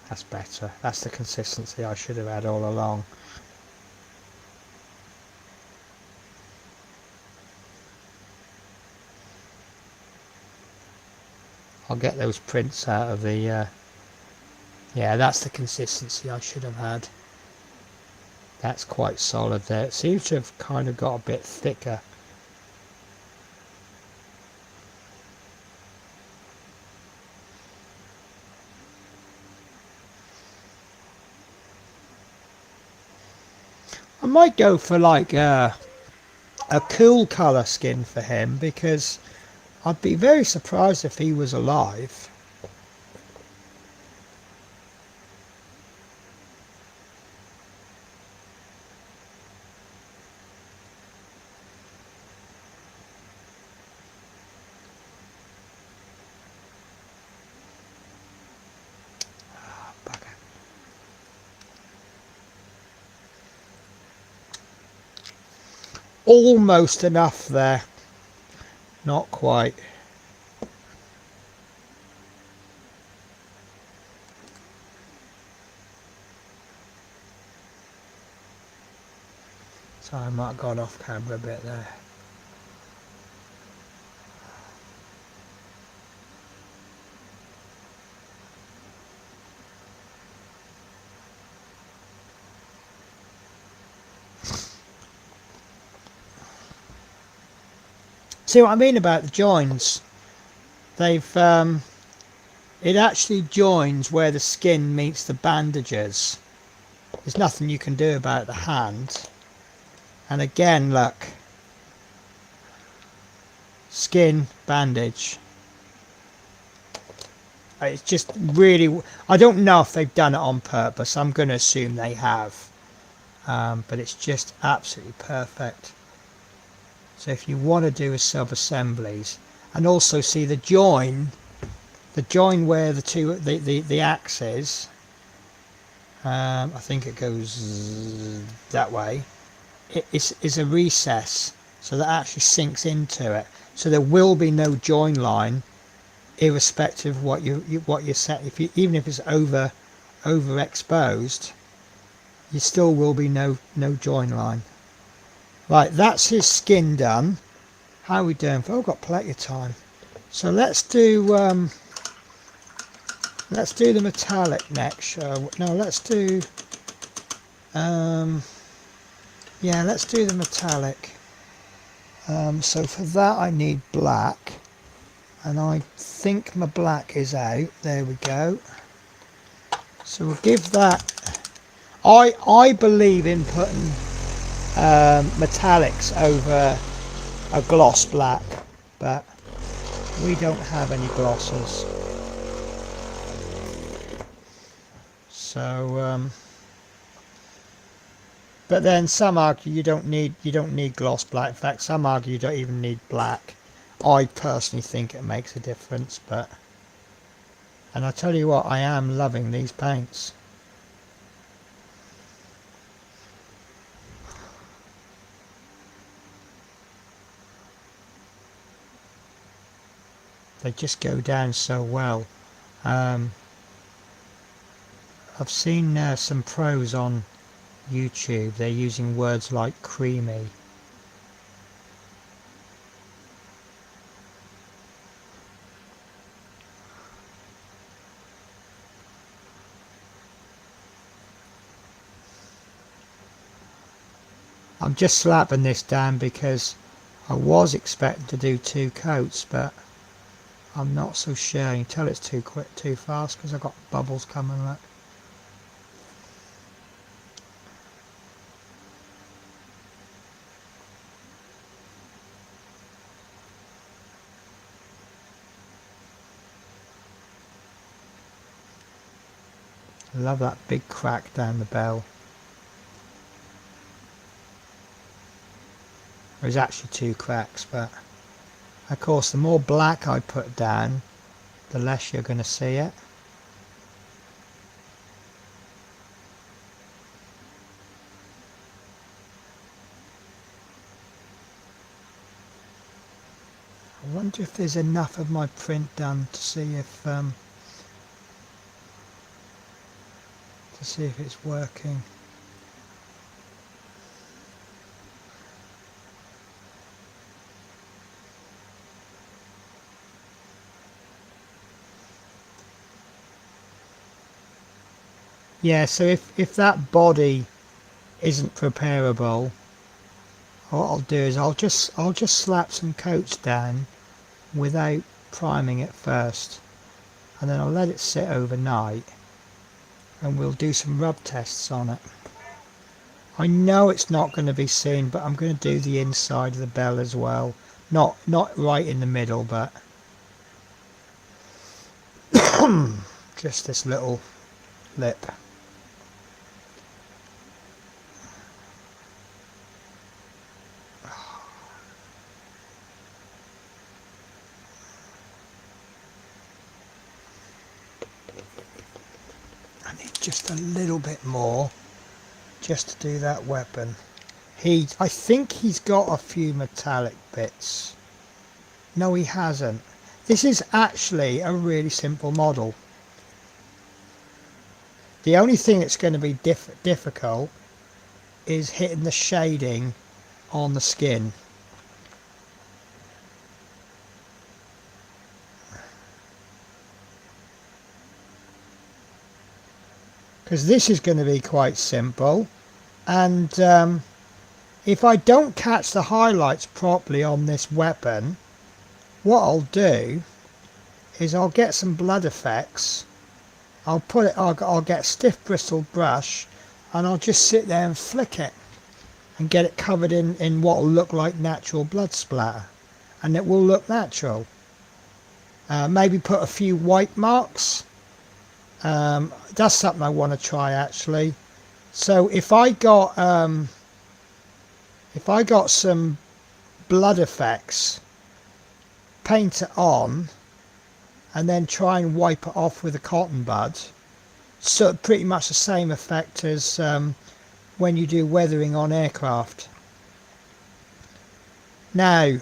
Speaker 4: That's better. That's the consistency I should have had all along. I'll get those prints out of the yeah, that's the consistency I should have had. That's quite solid there. It seems to have kind of got a bit thicker. I might go for like a cool colour skin for him, because I'd be very surprised if he was alive. Oh, bugger. Almost enough there. Not quite. So I might have gone off camera a bit there. See what I mean about the joins? They've it actually joins where the skin meets the bandages. There's nothing you can do about the hand. And again, look, skin, bandage. It's just really, I don't know if they've done it on purpose. I'm going to assume they have, but it's just absolutely perfect. So if you want to do a sub-assemblies, and also see the join where the axe is, I think it goes that way. It is a recess, so that actually sinks into it. So there will be no join line, irrespective of what you set. Even if it's overexposed, you still will be no join line. Right, that's his skin done. How are we doing? Oh, we've got plenty of time. So let's do the metallic next. No, let's do yeah, let's do the metallic. So for that I need black, and I think my black is out. There we go. So we'll give that. I believe in putting metallics over a gloss black, but we don't have any glosses. So but then some argue you don't need gloss black. In fact, some argue you don't even need black. I personally think it makes a difference, but, and I tell you what, I am loving these paints. They just go down so well. I've seen some pros on YouTube, they're using words like creamy. I'm just slapping this down because I was expecting to do 2 coats, but I'm not so sure. You can tell it's too quick, too fast, because I've got bubbles coming. Look. I love that big crack down the bell. There's actually 2 cracks, but of course the more black I put down, the less you're going to see it. I wonder if there's enough of my print done to see if it's working. Yeah, so if that body isn't preparable, what I'll do is I'll just slap some coats down without priming it first, and then I'll let it sit overnight, and we'll do some rub tests on it. I know it's not going to be seen, but I'm going to do the inside of the bell as well. Not right in the middle, but just this little lip. I need just a little bit more just to do that weapon. I think he's got a few metallic bits. No, he hasn't. This is actually a really simple model. The only thing that's going to be difficult is hitting the shading on the skin. Because this is going to be quite simple, and if I don't catch the highlights properly on this weapon, what I'll do is I'll get some blood effects. I'll get a stiff bristled brush, and I'll just sit there and flick it and get it covered in what will look like natural blood splatter, and it will look natural. Maybe put a few white marks. That's something I want to try actually. So if I got some blood effects, paint it on, and then try and wipe it off with a cotton bud, so pretty much the same effect as when you do weathering on aircraft. Now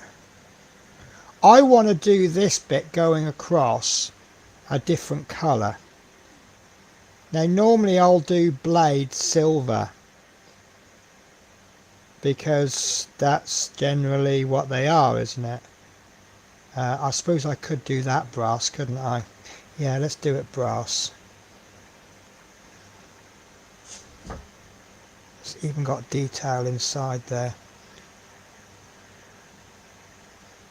Speaker 4: I want to do this bit going across a different colour. Now normally I'll do blade silver because that's generally what they are, isn't it? I suppose I could do that brass, couldn't I? Yeah, let's do it brass. It's even got detail inside there.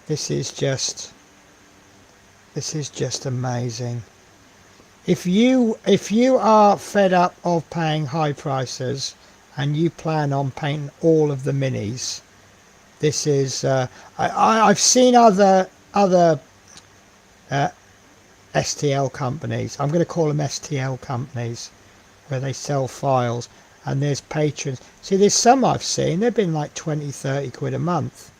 Speaker 4: This is just amazing. If you are fed up of paying high prices and you plan on painting all of the minis, this is I've seen other STL companies. I'm going to call them STL companies, where they sell files, and there's patrons. See, there's some I've seen, they've been like 20-30 quid a month,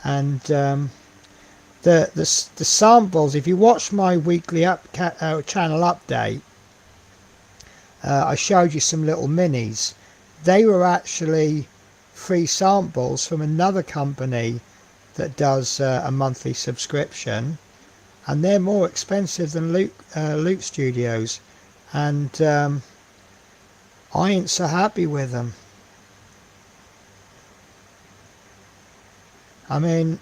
Speaker 4: and the samples, if you watch my weekly channel update, I showed you some little minis. They were actually free samples from another company that does a monthly subscription, and they're more expensive than Loot Studios, and I ain't so happy with them. I mean,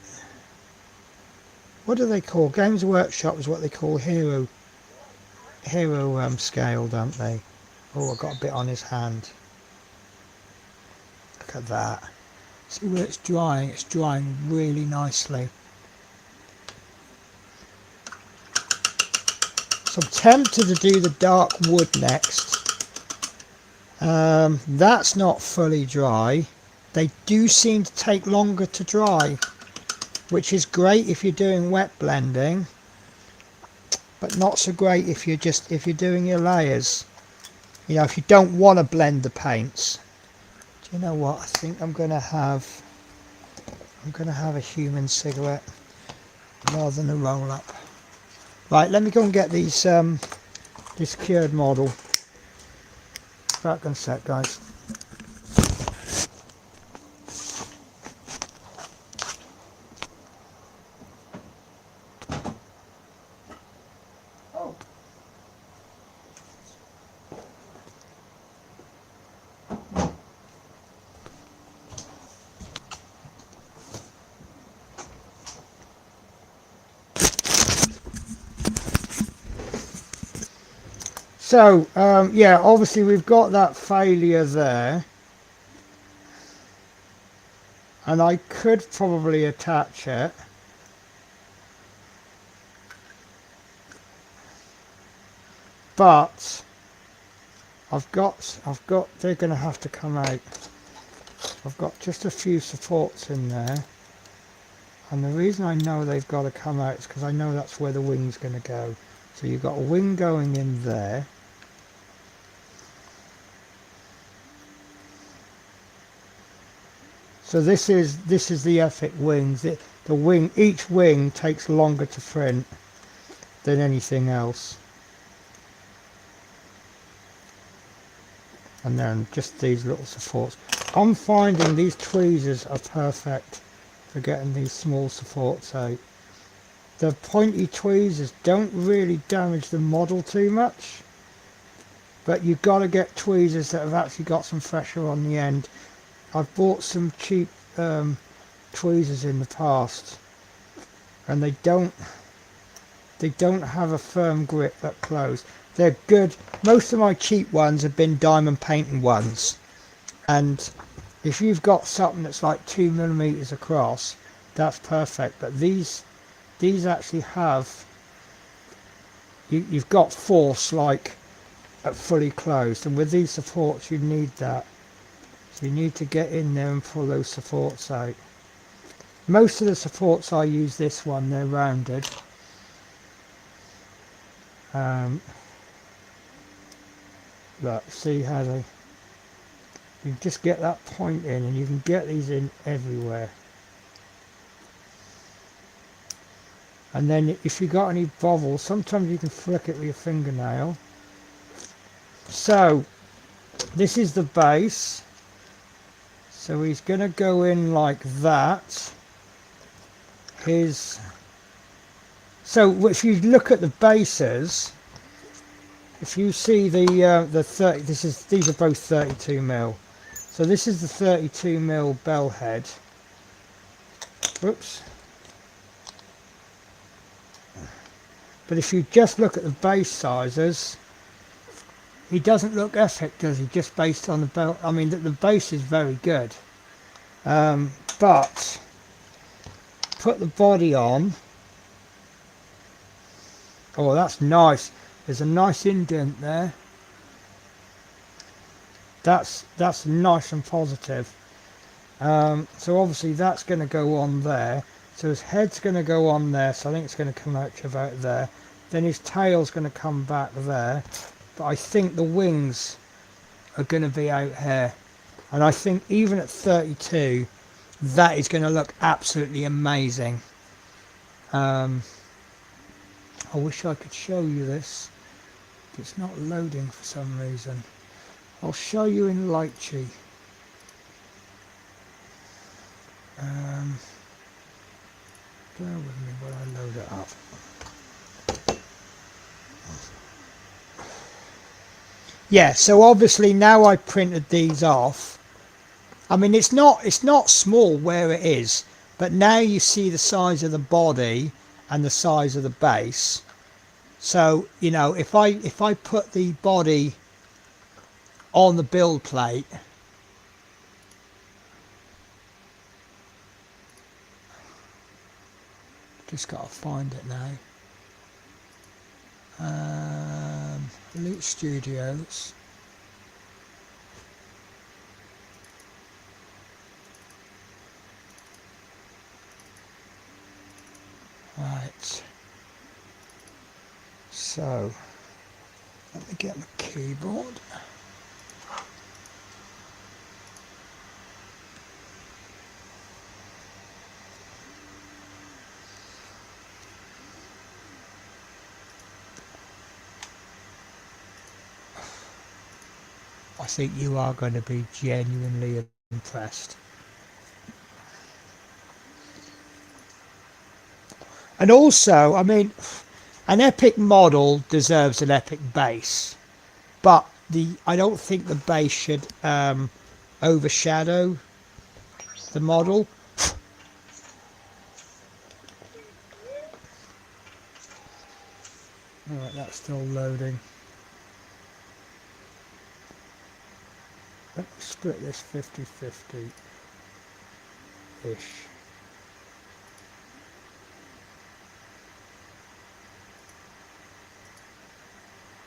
Speaker 4: what do they call? Games Workshop is what they call hero scale, don't they? Oh, I got a bit on his hand. Look at that. See where it's drying? It's drying really nicely. So I'm tempted to do the dark wood next. That's not fully dry. They do seem to take longer to dry, which is great if you're doing wet blending, but not so great if you're doing your layers. You know, if you don't want to blend the paints. Do you know what? I think I'm gonna have a human cigarette rather than a roll up. Right, let me go and get these this cured model. Back on set, guys. So, yeah, obviously we've got that failure there. And I could probably attach it. But they're going to have to come out. I've got just a few supports in there. And the reason I know they've got to come out is because I know that's where the wing's going to go. So you've got a wing going in there. So this is the Epic wings. The wing, each wing takes longer to print than anything else. And then just these little supports. I'm finding these tweezers are perfect for getting these small supports out. The pointy tweezers don't really damage the model too much, but you've got to get tweezers that have actually got some pressure on the end. I've bought some cheap tweezers in the past, and they don't have a firm grip that close. They're good. Most of my cheap ones have been diamond painting ones, and if you've got something that's like 2mm across, that's perfect. But these actually have, you've got force like at fully closed, and with these supports you need that. So you need to get in there and pull those supports out. Most of the supports I use this one, they're rounded. Look, see how you just get that point in, and you can get these in everywhere. And then if you got any bobbles, sometimes you can flick it with your fingernail. So this is the base. So he's going to go in like that. So if you look at the bases, if you see the 30, these are both 32mm. So this is the 32mm Bellhead. Whoops. But if you just look at the base sizes, he doesn't look epic, does he? Just based on the belt. I mean, the base is very good. But put the body on. Oh, that's nice. There's a nice indent there. That's nice and positive. So obviously that's going to go on there. So his head's going to go on there. So I think it's going to come out to about there. Then his tail's going to come back there. But I think the wings are going to be out here. And I think even at 32, that is going to look absolutely amazing. I wish I could show you this. It's not loading for some reason. I'll show you in Lightree. Bear with me while I load it up. Yeah, so obviously now I printed these off. I mean, it's not small where it is, but now you see the size of the body and the size of the base. So, you know, if I put the body on the build plate, just got to find it now. Elite Studios. Right. So, let me get my keyboard. I think you are going to be genuinely impressed. And also, I mean, an epic model deserves an epic base, but I don't think the base should overshadow the model. Alright, that's still loading. Let me split this 50-50 ish.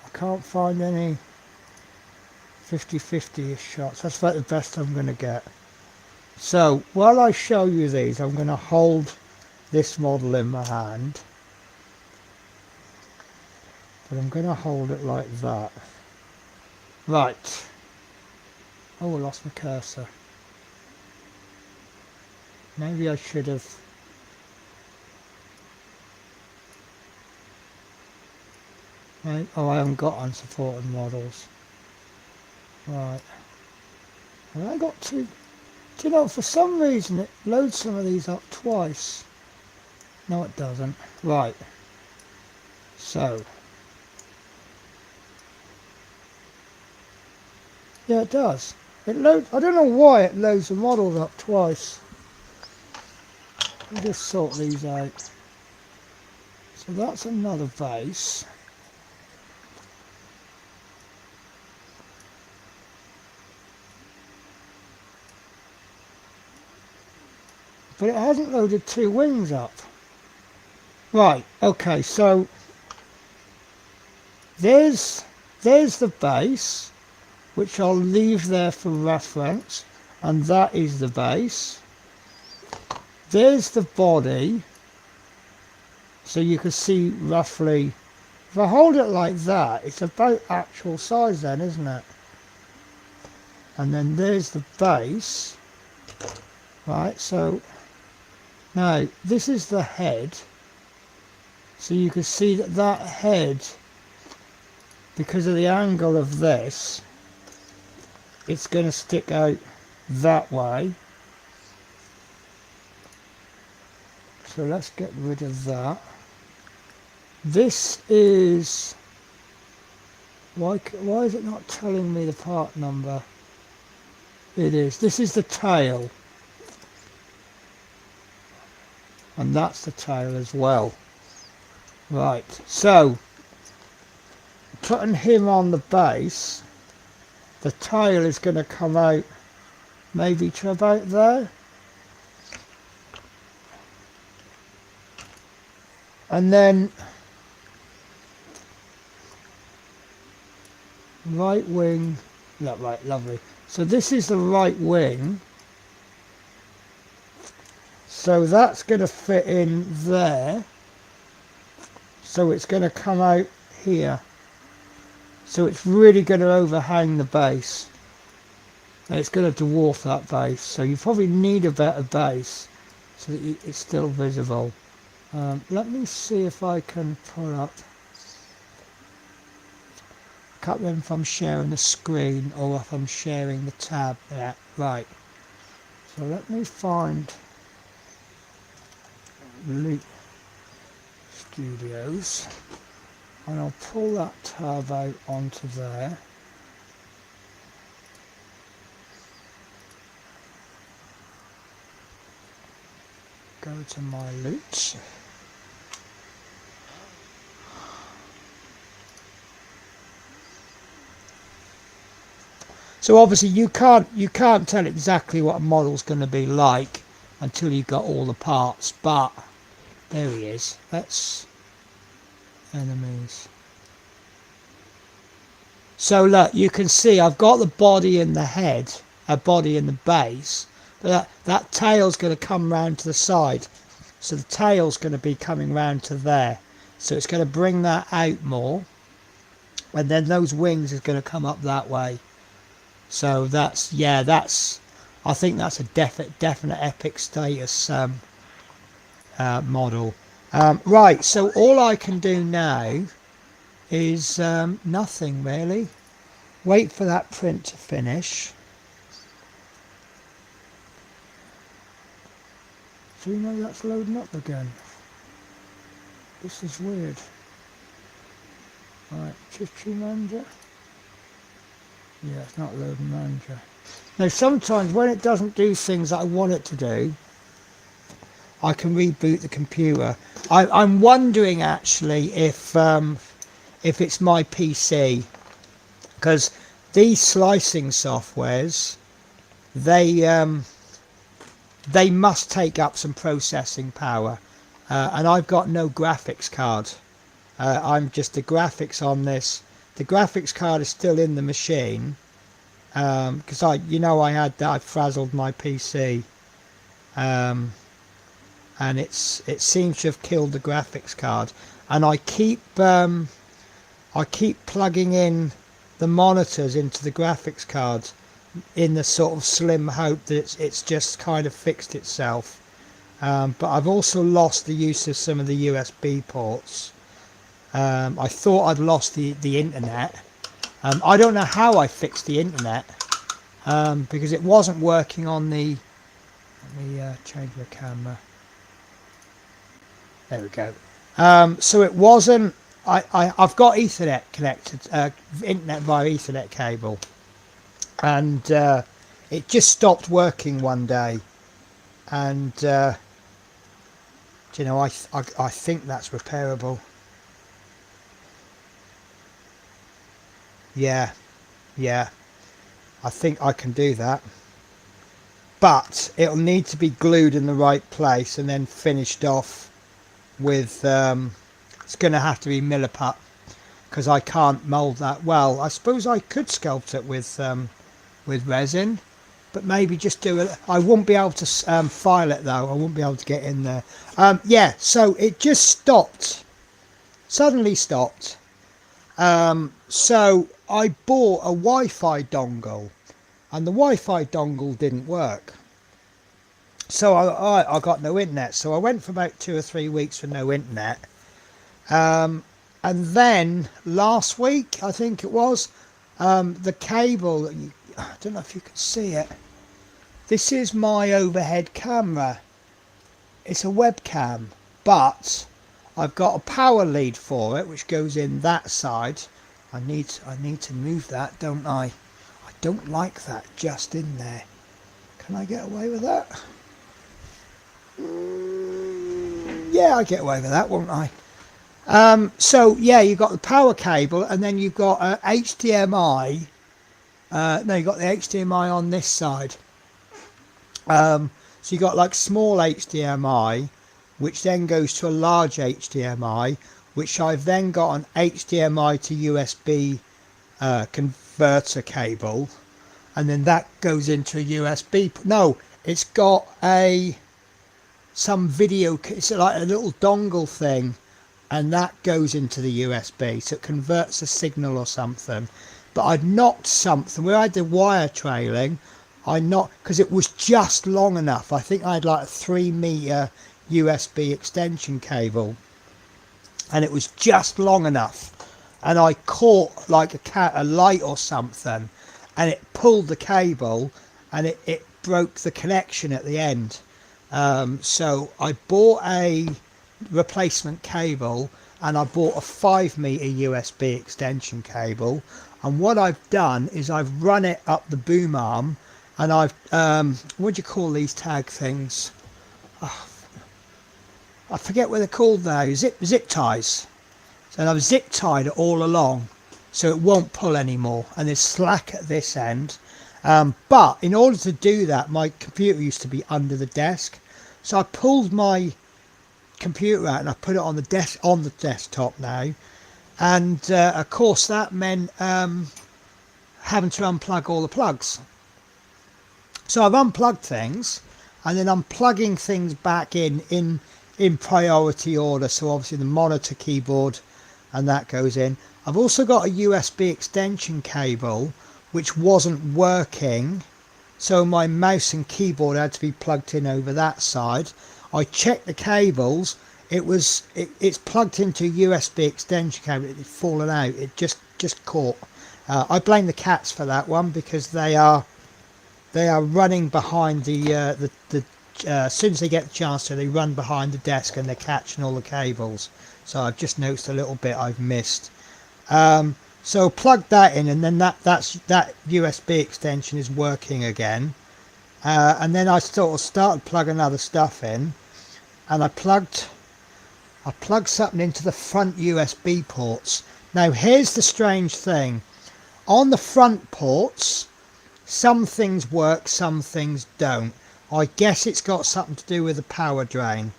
Speaker 4: I can't find any 50-50 ish shots. That's about the best I'm going to get. So while I show you these, I'm going to hold this model in my hand, but I'm going to hold it like that. Right. Oh, I lost my cursor. Maybe I should have. Right. Oh, I haven't got unsupported models. Right. And I got to. Do you know, for some reason it loads some of these up twice. No, it doesn't. Right. So. Yeah, it does. It loads. I don't know why it loads the models up twice. Let me just sort these out. So that's another vase. But it hasn't loaded two wings up. Right, okay, so there's the base, which I'll leave there for reference, and that is the base. There's the body, so you can see roughly, if I hold it like that, it's about actual size then, isn't it? And then there's the base, right, so now this is the head, so you can see that that head, because of the angle of this, it's going to stick out that way. So let's get rid of that. This is, why is it not telling me the part number? It is. This is the tail. And that's the tail as well. Right, so putting him on the base, the tail is going to come out maybe to about there. And then right wing, no, right, lovely. So this is the right wing. So that's going to fit in there. So it's going to come out here. So it's really going to overhang the base. And it's going to dwarf that base. So you probably need a better base so that it's still visible. Let me see if I can pull up. I can't remember if I'm sharing the screen or if I'm sharing the tab there. Right. So let me find Loop Studios, and I'll pull that tab out onto there. Go to my loops. So obviously you can't tell exactly what a model's going to be like until you've got all the parts, but there he is. Let's enemies. So look, you can see I've got the body and the head, a body and the base, but that tail's going to come round to the side. So the tail's going to be coming round to there. So it's going to bring that out more, and then those wings is going to come up that way. So that's, yeah, that's, I think that's a definite epic status model. Right, so all I can do now is nothing really. Wait for that print to finish. So you know that's loading up again. This is weird. Right, Chichi Manager. Yeah, it's not loading Manager. Now sometimes when it doesn't do things that I want it to do, I can reboot the computer. I'm wondering actually if it's my PC, because these slicing softwares, they must take up some processing power, and I've got no graphics card. I'm just the graphics on this. The graphics card is still in the machine, because I frazzled my PC, and it seems to have killed the graphics card. And I keep plugging in the monitors into the graphics card in the sort of slim hope that it's just kind of fixed itself. But I've also lost the use of some of the USB ports. I thought I'd lost the internet. I don't know how I fixed the internet, because it wasn't working on the... Let me change the camera. There we go. So it wasn't... I've got Ethernet connected, internet via Ethernet cable, and it just stopped working one day, and I think that's repairable. Yeah, I think I can do that, but it'll need to be glued in the right place and then finished off with it's going to have to be milliput, because I can't mold that. Well, I suppose I could sculpt it with resin, but maybe just do it. I won't be able to file it though. I won't be able to get in there. Yeah, so it just stopped, suddenly stopped. So I bought a Wi-Fi dongle, and the Wi-Fi dongle didn't work. So I got no internet. So I went for about 2 or 3 weeks with no internet. And then last week, I think it was, the cable, I don't know if you can see it. This is my overhead camera. It's a webcam, but I've got a power lead for it, which goes in that side. I need to move that, don't I? I don't like that just in there. Can I get away with that? Yeah, I get away with that, won't I? So yeah, you've got the power cable, and then you've got HDMI. No, you've got the HDMI on this side. So you've got like small HDMI, which then goes to a large HDMI, which I've then got an HDMI to USB converter cable, and then that goes into a USB. No, it's got some video. It's like a little dongle thing, and that goes into the USB, so it converts a signal or something. But I'd knocked something where I had the wire trailing. I knocked, because it was just long enough. I think I had like a 3-meter USB extension cable, and it was just long enough, and I caught like a light or something, and it pulled the cable, and it broke the connection at the end. So I bought a replacement cable, and I bought a 5-meter USB extension cable, and what I've done is I've run it up the boom arm, and I've what do you call these tag things? Oh, I forget what they're called now. Zip ties. So I've zip tied it all along, so it won't pull anymore, and there's slack at this end. But in order to do that, my computer used to be under the desk, so I pulled my computer out and I put it on the desktop now, and of course that meant having to unplug all the plugs. So I've unplugged things, and then I'm plugging things back in priority order. So obviously the monitor, keyboard, and that goes in. I've also got a USB extension cable which wasn't working, so my mouse and keyboard had to be plugged in over that side. I checked the cables. It's plugged into a USB extension cable. It had fallen out. It just caught. I blame the cats for that one, because they are running behind as soon as they get the chance to, they run behind the desk and they're catching all the cables. So I've just noticed a little bit I've missed. So plug that in, and then that USB extension is working again. And then I sort of started plugging other stuff in, and I plugged something into the front USB ports. Now here's the strange thing. On the front ports, some things work, some things don't. I guess it's got something to do with the power drain.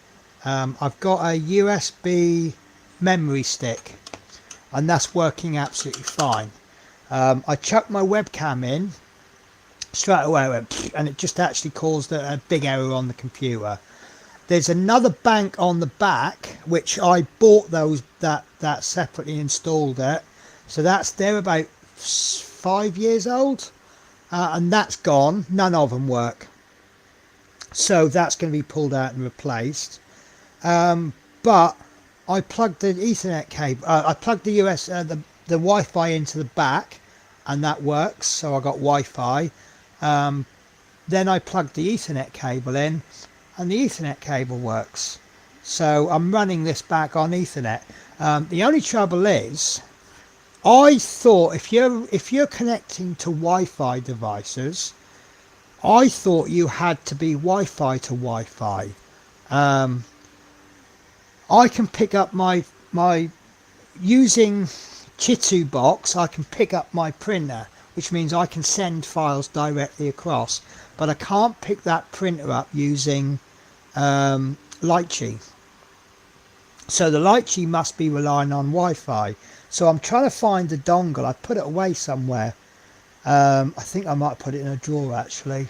Speaker 4: I've got a USB memory stick, and that's working absolutely fine. I chucked my webcam in, straight away it went, and it just actually caused a big error on the computer. There's another bank on the back, which I bought that separately, installed it. So they're about 5 years old, and that's gone. None of them work. So that's going to be pulled out and replaced. But I plugged the Ethernet cable. I plugged the the Wi-Fi into the back, and that works. So I got Wi-Fi. Then I plugged the Ethernet cable in, and the Ethernet cable works. So I'm running this back on Ethernet. The only trouble is, I thought if you're connecting to Wi-Fi devices, I thought you had to be Wi-Fi to Wi-Fi. I can pick up my using Chitu box. I can pick up my printer, which means I can send files directly across, but I can't pick that printer up using Lychee. So the Lychee must be relying on Wi-Fi. So I'm trying to find the dongle. I put it away somewhere. I think I might put it in a drawer actually.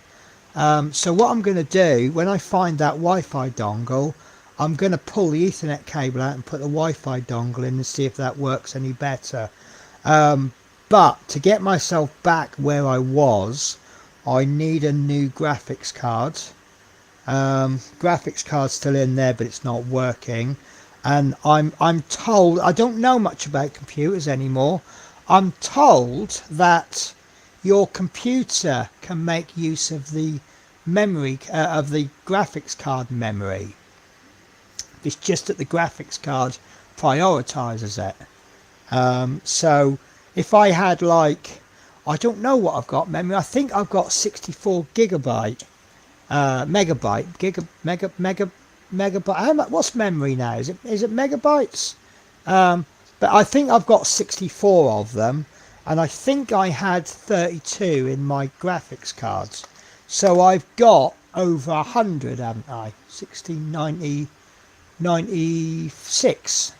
Speaker 4: So what I'm going to do when I find that Wi-Fi dongle, I'm going to pull the Ethernet cable out and put the Wi-Fi dongle in and see if that works any better. But to get myself back where I was, I need a new graphics card. Graphics card's still in there, but it's not working. And I'm told, I don't know much about computers anymore. I'm told that your computer can make use of the memory of the graphics card memory. It's just that the graphics card prioritizes it. So if I had like, I don't know what I've got memory. I think I've got 64 gigabyte, megabyte. How much? What's memory now? Is it megabytes? But I think I've got 64 of them, and I think I had 32 in my graphics cards. So I've got over 100, haven't I? 60, 90, 96.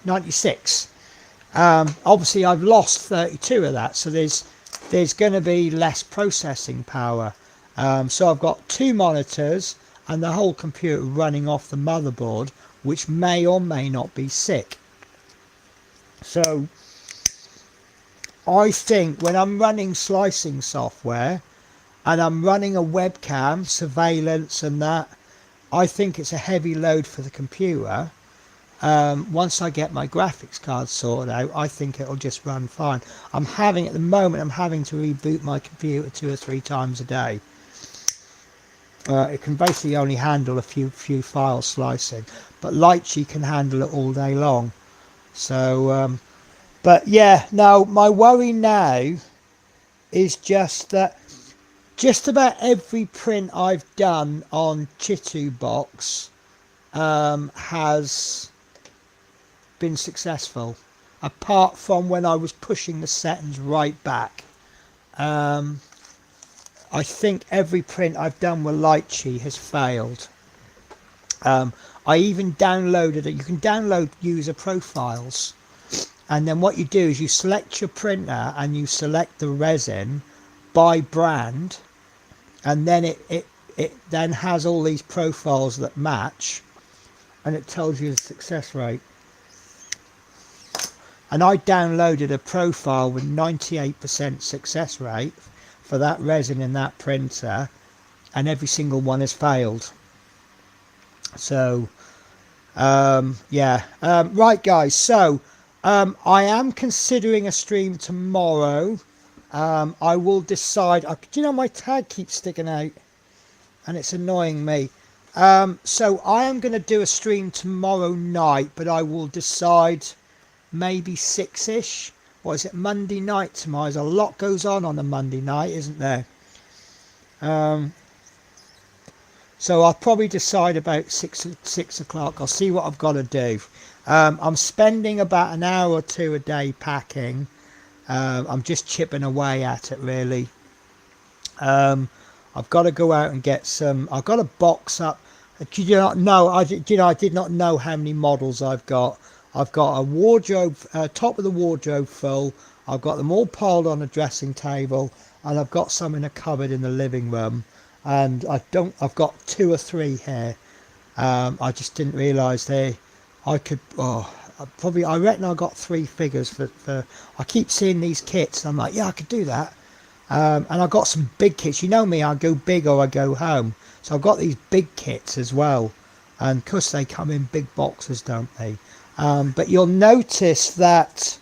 Speaker 4: Obviously I've lost 32 of that, so there's going to be less processing power. So I've got 2 monitors and the whole computer running off the motherboard, which may or may not be sick. So I think when I'm running slicing software and I'm running a webcam, surveillance and that, I think it's a heavy load for the computer. Once I get my graphics card sorted out, I think it'll just run fine. At the moment, I'm having to reboot my computer 2 or 3 times a day. It can basically only handle a few file slicing, but Lychee can handle it all day long. So, but yeah, now my worry now is just that just about every print I've done on Chitu box has been successful, apart from when I was pushing the settings right back. I think every print I've done with Lychee has failed. I even downloaded it. You can download user profiles, and then what you do is you select your printer and you select the resin by brand, and then it then has all these profiles that match, and it tells you the success rate. And I downloaded a profile with 98% success rate for that resin in that printer, and every single one has failed. So yeah, right guys, so I am considering a stream tomorrow. I will decide. Do you know my tag keeps sticking out and it's annoying me? So I am going to do a stream tomorrow night, but I will decide maybe 6ish. What is it, Monday night tomorrow? There's a lot goes on a Monday night, isn't there? So I'll probably decide about 6 o'clock. I'll see what I've got to do. I'm spending about an hour or 2 a day packing, I'm just chipping away at it really. I've got to go out and get some. I've got a box up. Did you not know? I did not know how many models I've got. I've got a wardrobe, top of the wardrobe full. I've got them all piled on a dressing table, and I've got some in a cupboard in the living room. And I've got 2 or 3 here. I just didn't realise I could. Oh, I reckon I got 3 figures for. I keep seeing these kits, and I'm like, yeah, I could do that. And I've got some big kits. You know me, I go big or I go home. So I've got these big kits as well. And of course they come in big boxes, don't they? But you'll notice that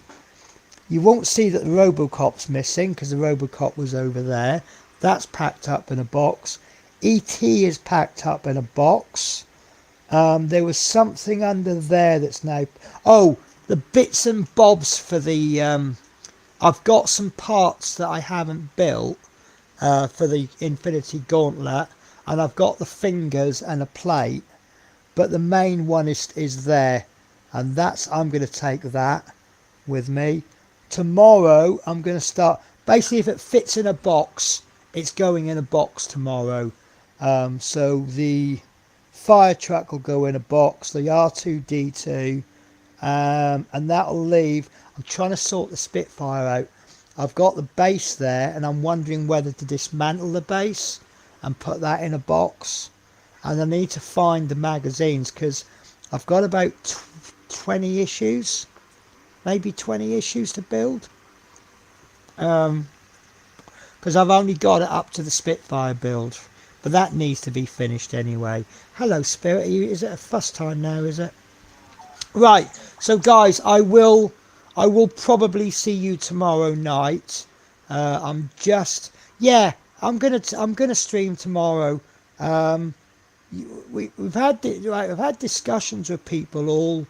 Speaker 4: you won't see that the Robocop's missing because the Robocop was over there. That's packed up in a box. E.T. is packed up in a box. There was something under there that's now... Oh, the bits and bobs for the... I've got some parts that I haven't built for the Infinity Gauntlet, and I've got the fingers and a plate, but the main one is there, and I'm going to take that with me. Tomorrow I'm going to start, basically if it fits in a box, it's going in a box tomorrow. So the fire truck will go in a box, the R2-D2, and that'll leave. I'm trying to sort the Spitfire out. I've got the base there, and I'm wondering whether to dismantle the base and put that in a box. And I need to find the magazines because I've got about 20 issues, maybe 20 issues to build. Because I've only got it up to the Spitfire build, but that needs to be finished anyway. Hello, Spirit. Is it a fuss time now? Is it? Right. So, guys, I will probably see you tomorrow night. I'm gonna stream tomorrow. We've had discussions with people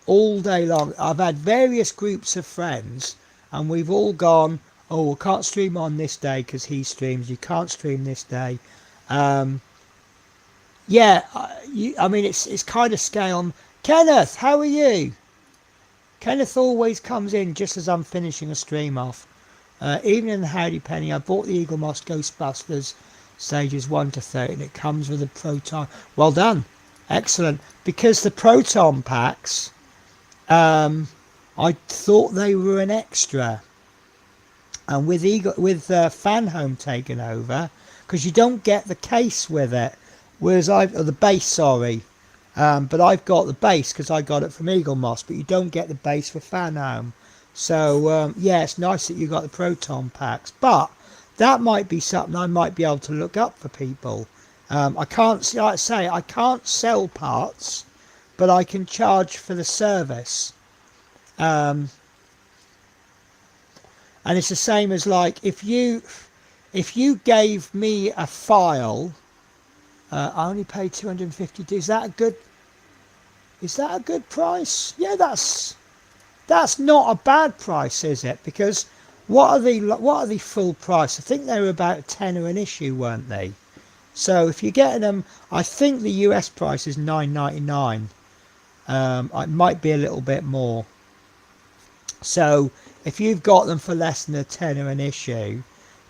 Speaker 4: all day long. I've had various groups of friends, and we've all gone, oh, we can't stream on this day because he streams. You can't stream this day. I mean, it's kind of scale. Kenneth, how are you? Kenneth always comes in just as I'm finishing a stream off. Even in the Howdy Penny, I bought the Eagle Moss Ghostbusters stages 1 to 30, and it comes with a Proton. Well done. Excellent. Because the Proton packs, I thought they were an extra. And with Fan Home taken over, because you don't get the case with it, whereas the base, sorry. But I've got the base because I got it from Eagle Moss, but you don't get the base for Fan Home. So, yeah, it's nice that you got the Proton packs. But that might be something I might be able to look up for people. I can't, like I say, I can't sell parts, but I can charge for the service. And it's the same as like if you gave me a file, I only paid 250. Is that a good price? Yeah, that's not a bad price, is it? Because what are the full price? I think they were about £10 an issue, weren't they? So if you're getting them, I think the US price is $9.99. It might be a little bit more. So if you've got them for less than £10 an issue,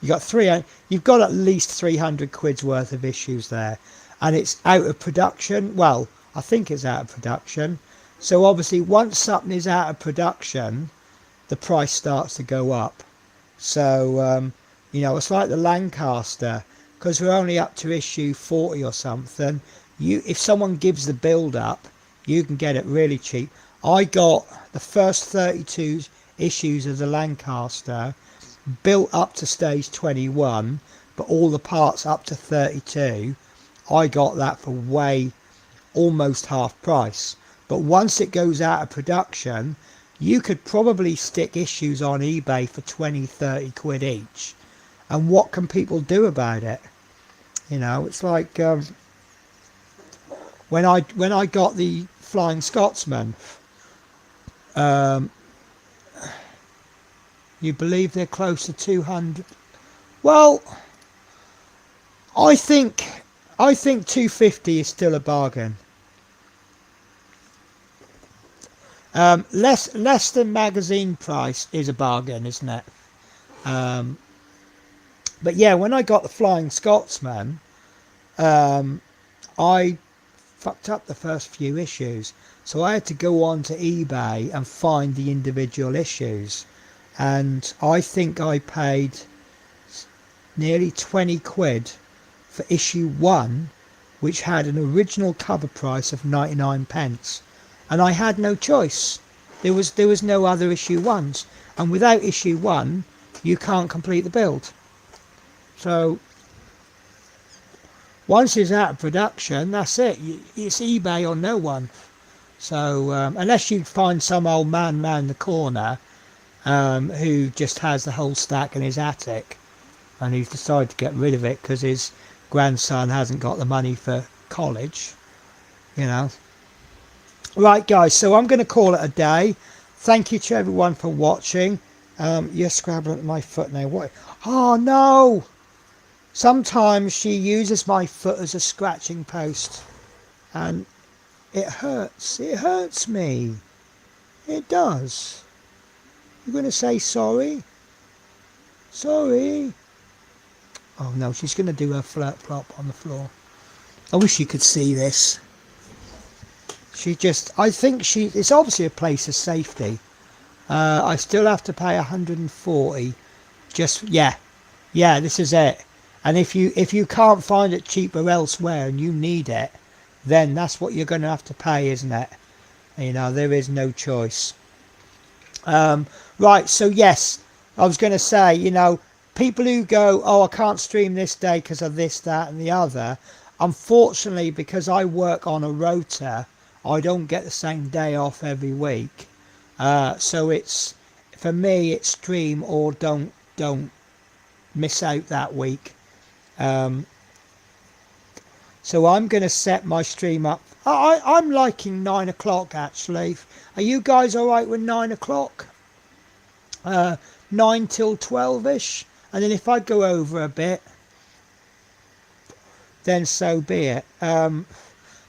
Speaker 4: you've got at least 300 quid's worth of issues there, and it's out of production. Well, I think it's out of production. So obviously once something is out of production, the price starts to go up. So it's like the Lancaster, because we're only up to issue 40 or something. If someone gives the build up, you can get it really cheap. I got the first 32 issues of the Lancaster built up to stage 21, but all the parts up to 32, I got that for almost half price. But once it goes out of production, you could probably stick issues on eBay for 20-30 quid each. And what can people do about it? It's like when I got the Flying Scotsman, you believe they're close to 200? Well, I think 250 is still a bargain. Less than magazine price is a bargain, isn't it? But yeah, when I got the Flying Scotsman, I fucked up the first few issues, so I had to go on to eBay and find the individual issues, and I think I paid nearly 20 quid for issue 1, which had an original cover price of 99 pence, and I had no choice. There was no other issue 1s, and without issue 1 you can't complete the build. So once it's out of production, that's it. It's eBay or no one. So unless you find some old man round the corner who just has the whole stack in his attic, and he's decided to get rid of it because his grandson hasn't got the money for college, you know. Right, guys, so I'm going to call it a day. Thank you to everyone for watching. You're scrabbling at my foot now. What? Oh no! Sometimes she uses my foot as a scratching post, and it hurts. It hurts me. It does. You're going to say sorry? Sorry? Oh no, she's going to do her flirt flop on the floor. I wish you could see this. I think it's obviously a place of safety. I still have to pay 140. Yeah, this is it. And if you can't find it cheaper elsewhere and you need it, then that's what you're going to have to pay, isn't it? You know, there is no choice. Right, so yes, I was going to say, you know, people who go, oh, I can't stream this day because of this, that and the other. Unfortunately, because I work on a rota, I don't get the same day off every week. So it's, for me, it's stream or don't miss out that week. So I'm going to set my stream up. I'm liking 9 o'clock actually. Are you guys alright with 9 o'clock? 9 till 12ish, and then if I go over a bit, then so be it.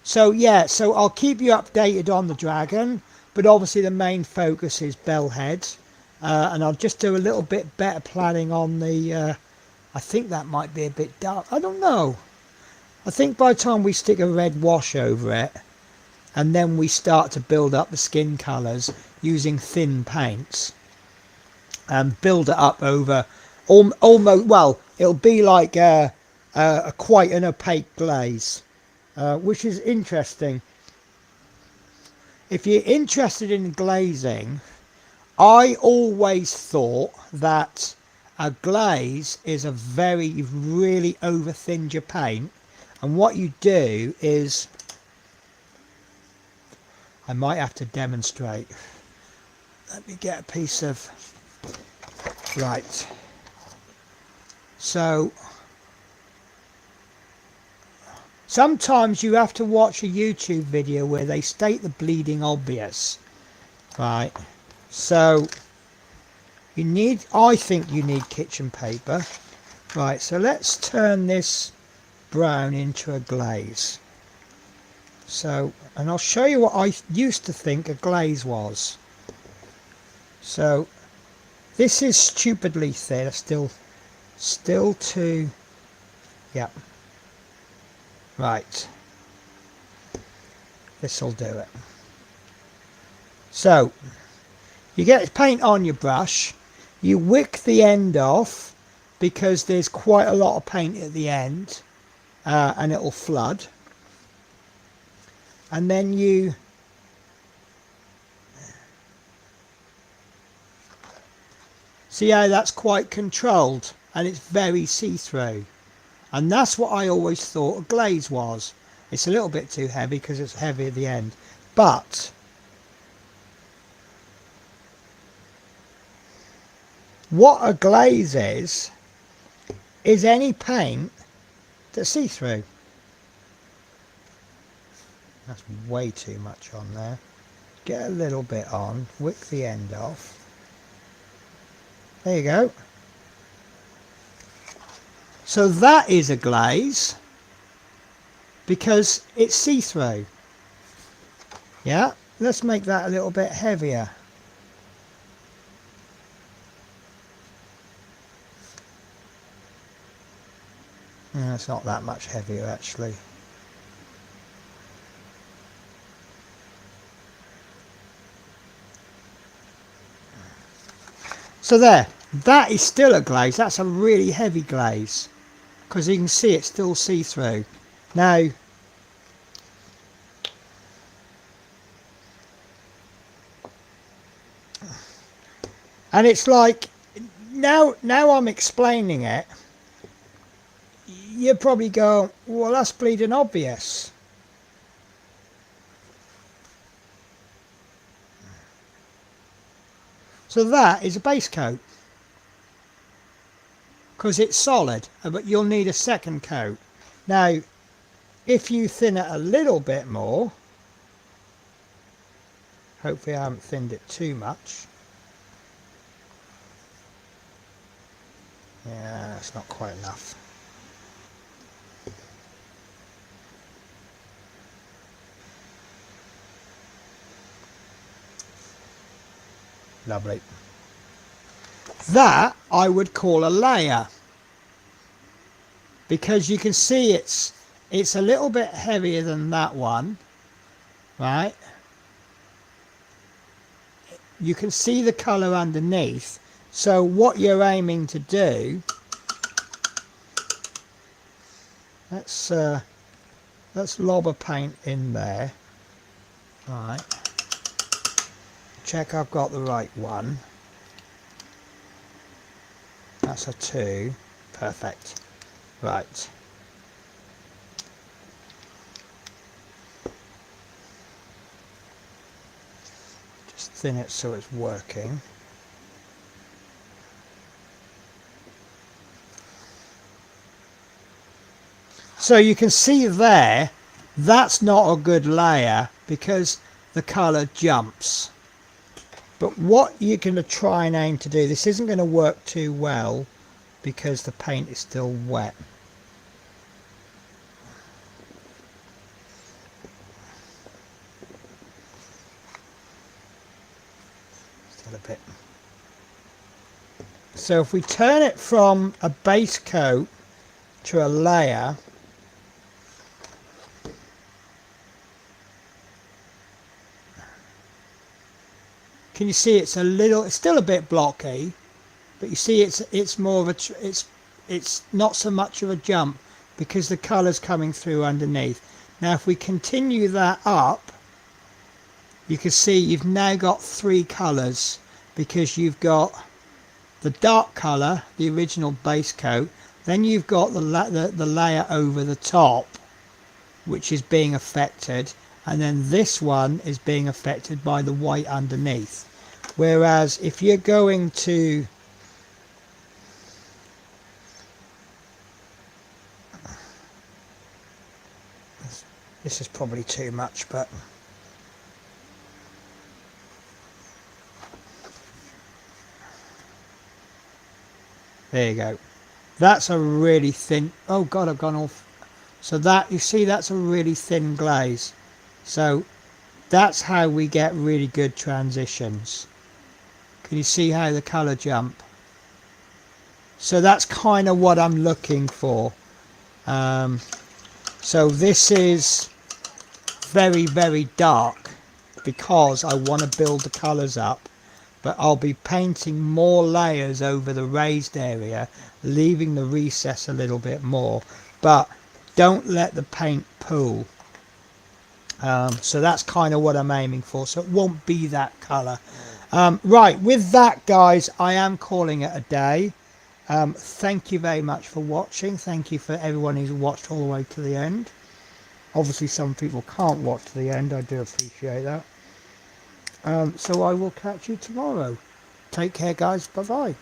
Speaker 4: So yeah, so I'll keep you updated on the dragon, but obviously the main focus is Bellhead, and I'll just do a little bit better planning on the I think that might be a bit dark, I don't know. I think by the time we stick a red wash over it and then we start to build up the skin colours using thin paints and build it up over almost, well, it'll be like a quite an opaque glaze, which is interesting. If you're interested in glazing, I always thought that a glaze is a really over thin your paint, and what you do is, I might have to demonstrate. Let me get a piece of, right, so sometimes you have to watch a YouTube video where they state the bleeding obvious, right? So you need, I think you need kitchen paper. Right, so let's turn this brown into a glaze. So, and I'll show you what I used to think a glaze was. So this is stupidly thin, still too, yeah. Right, this'll do it. So you get paint on your brush, you wick the end off because there's quite a lot of paint at the end, and it'll flood. And then you see how that's quite controlled and it's very see-through. And that's what I always thought a glaze was. It's a little bit too heavy because it's heavy at the end. But what a glaze is any paint that's see-through. That's way too much on there. Get a little bit on, wick the end off. There you go. So that is a glaze because it's see-through. Yeah, let's make that a little bit heavier. No, it's not that much heavier actually. So there, that is still a glaze. That's a really heavy glaze because you can see it's still see-through. Now, and it's like, now I'm explaining it, you probably go, well, that's bleeding obvious. So that is a base coat because it's solid, but you'll need a second coat. Now, if you thin it a little bit more, hopefully I haven't thinned it too much. Yeah, that's not quite enough. Lovely. That I would call a layer because you can see it's a little bit heavier than that one, right? You can see the colour underneath. So what you're aiming to do, let's lob a paint in there, right? Check I've got the right one. That's a 2. Perfect. Right. Just thin it so it's working. So you can see there, that's not a good layer because the colour jumps. But what you're going to try and aim to do, this isn't going to work too well because the paint is still wet. Still a bit. So if we turn it from a base coat to a layer, can you see it's still a bit blocky, but you see it's more of it's not so much of a jump because the colour's coming through underneath. Now if we continue that up, you can see you've now got 3 colours because you've got the dark colour, the original base coat, then you've got the layer over the top which is being affected, and then this one is being affected by the white underneath. Whereas if you're going to this is probably too much, but there you go. That's a really thin, oh god, I've gone off. So that, you see, that's a really thin glaze. So that's how we get really good transitions. Can you see how the colour jump? So that's kind of what I'm looking for. So this is very, very dark because I want to build the colours up, but I'll be painting more layers over the raised area, leaving the recess a little bit more, but don't let the paint pool. So that's kind of what I'm aiming for, so it won't be that colour. Right, with that guys, I am calling it a day. Thank you very much for watching. Thank you for everyone who's watched all the way to the end. Obviously some people can't watch to the end, I do appreciate that. So I will catch you tomorrow. Take care guys, bye bye.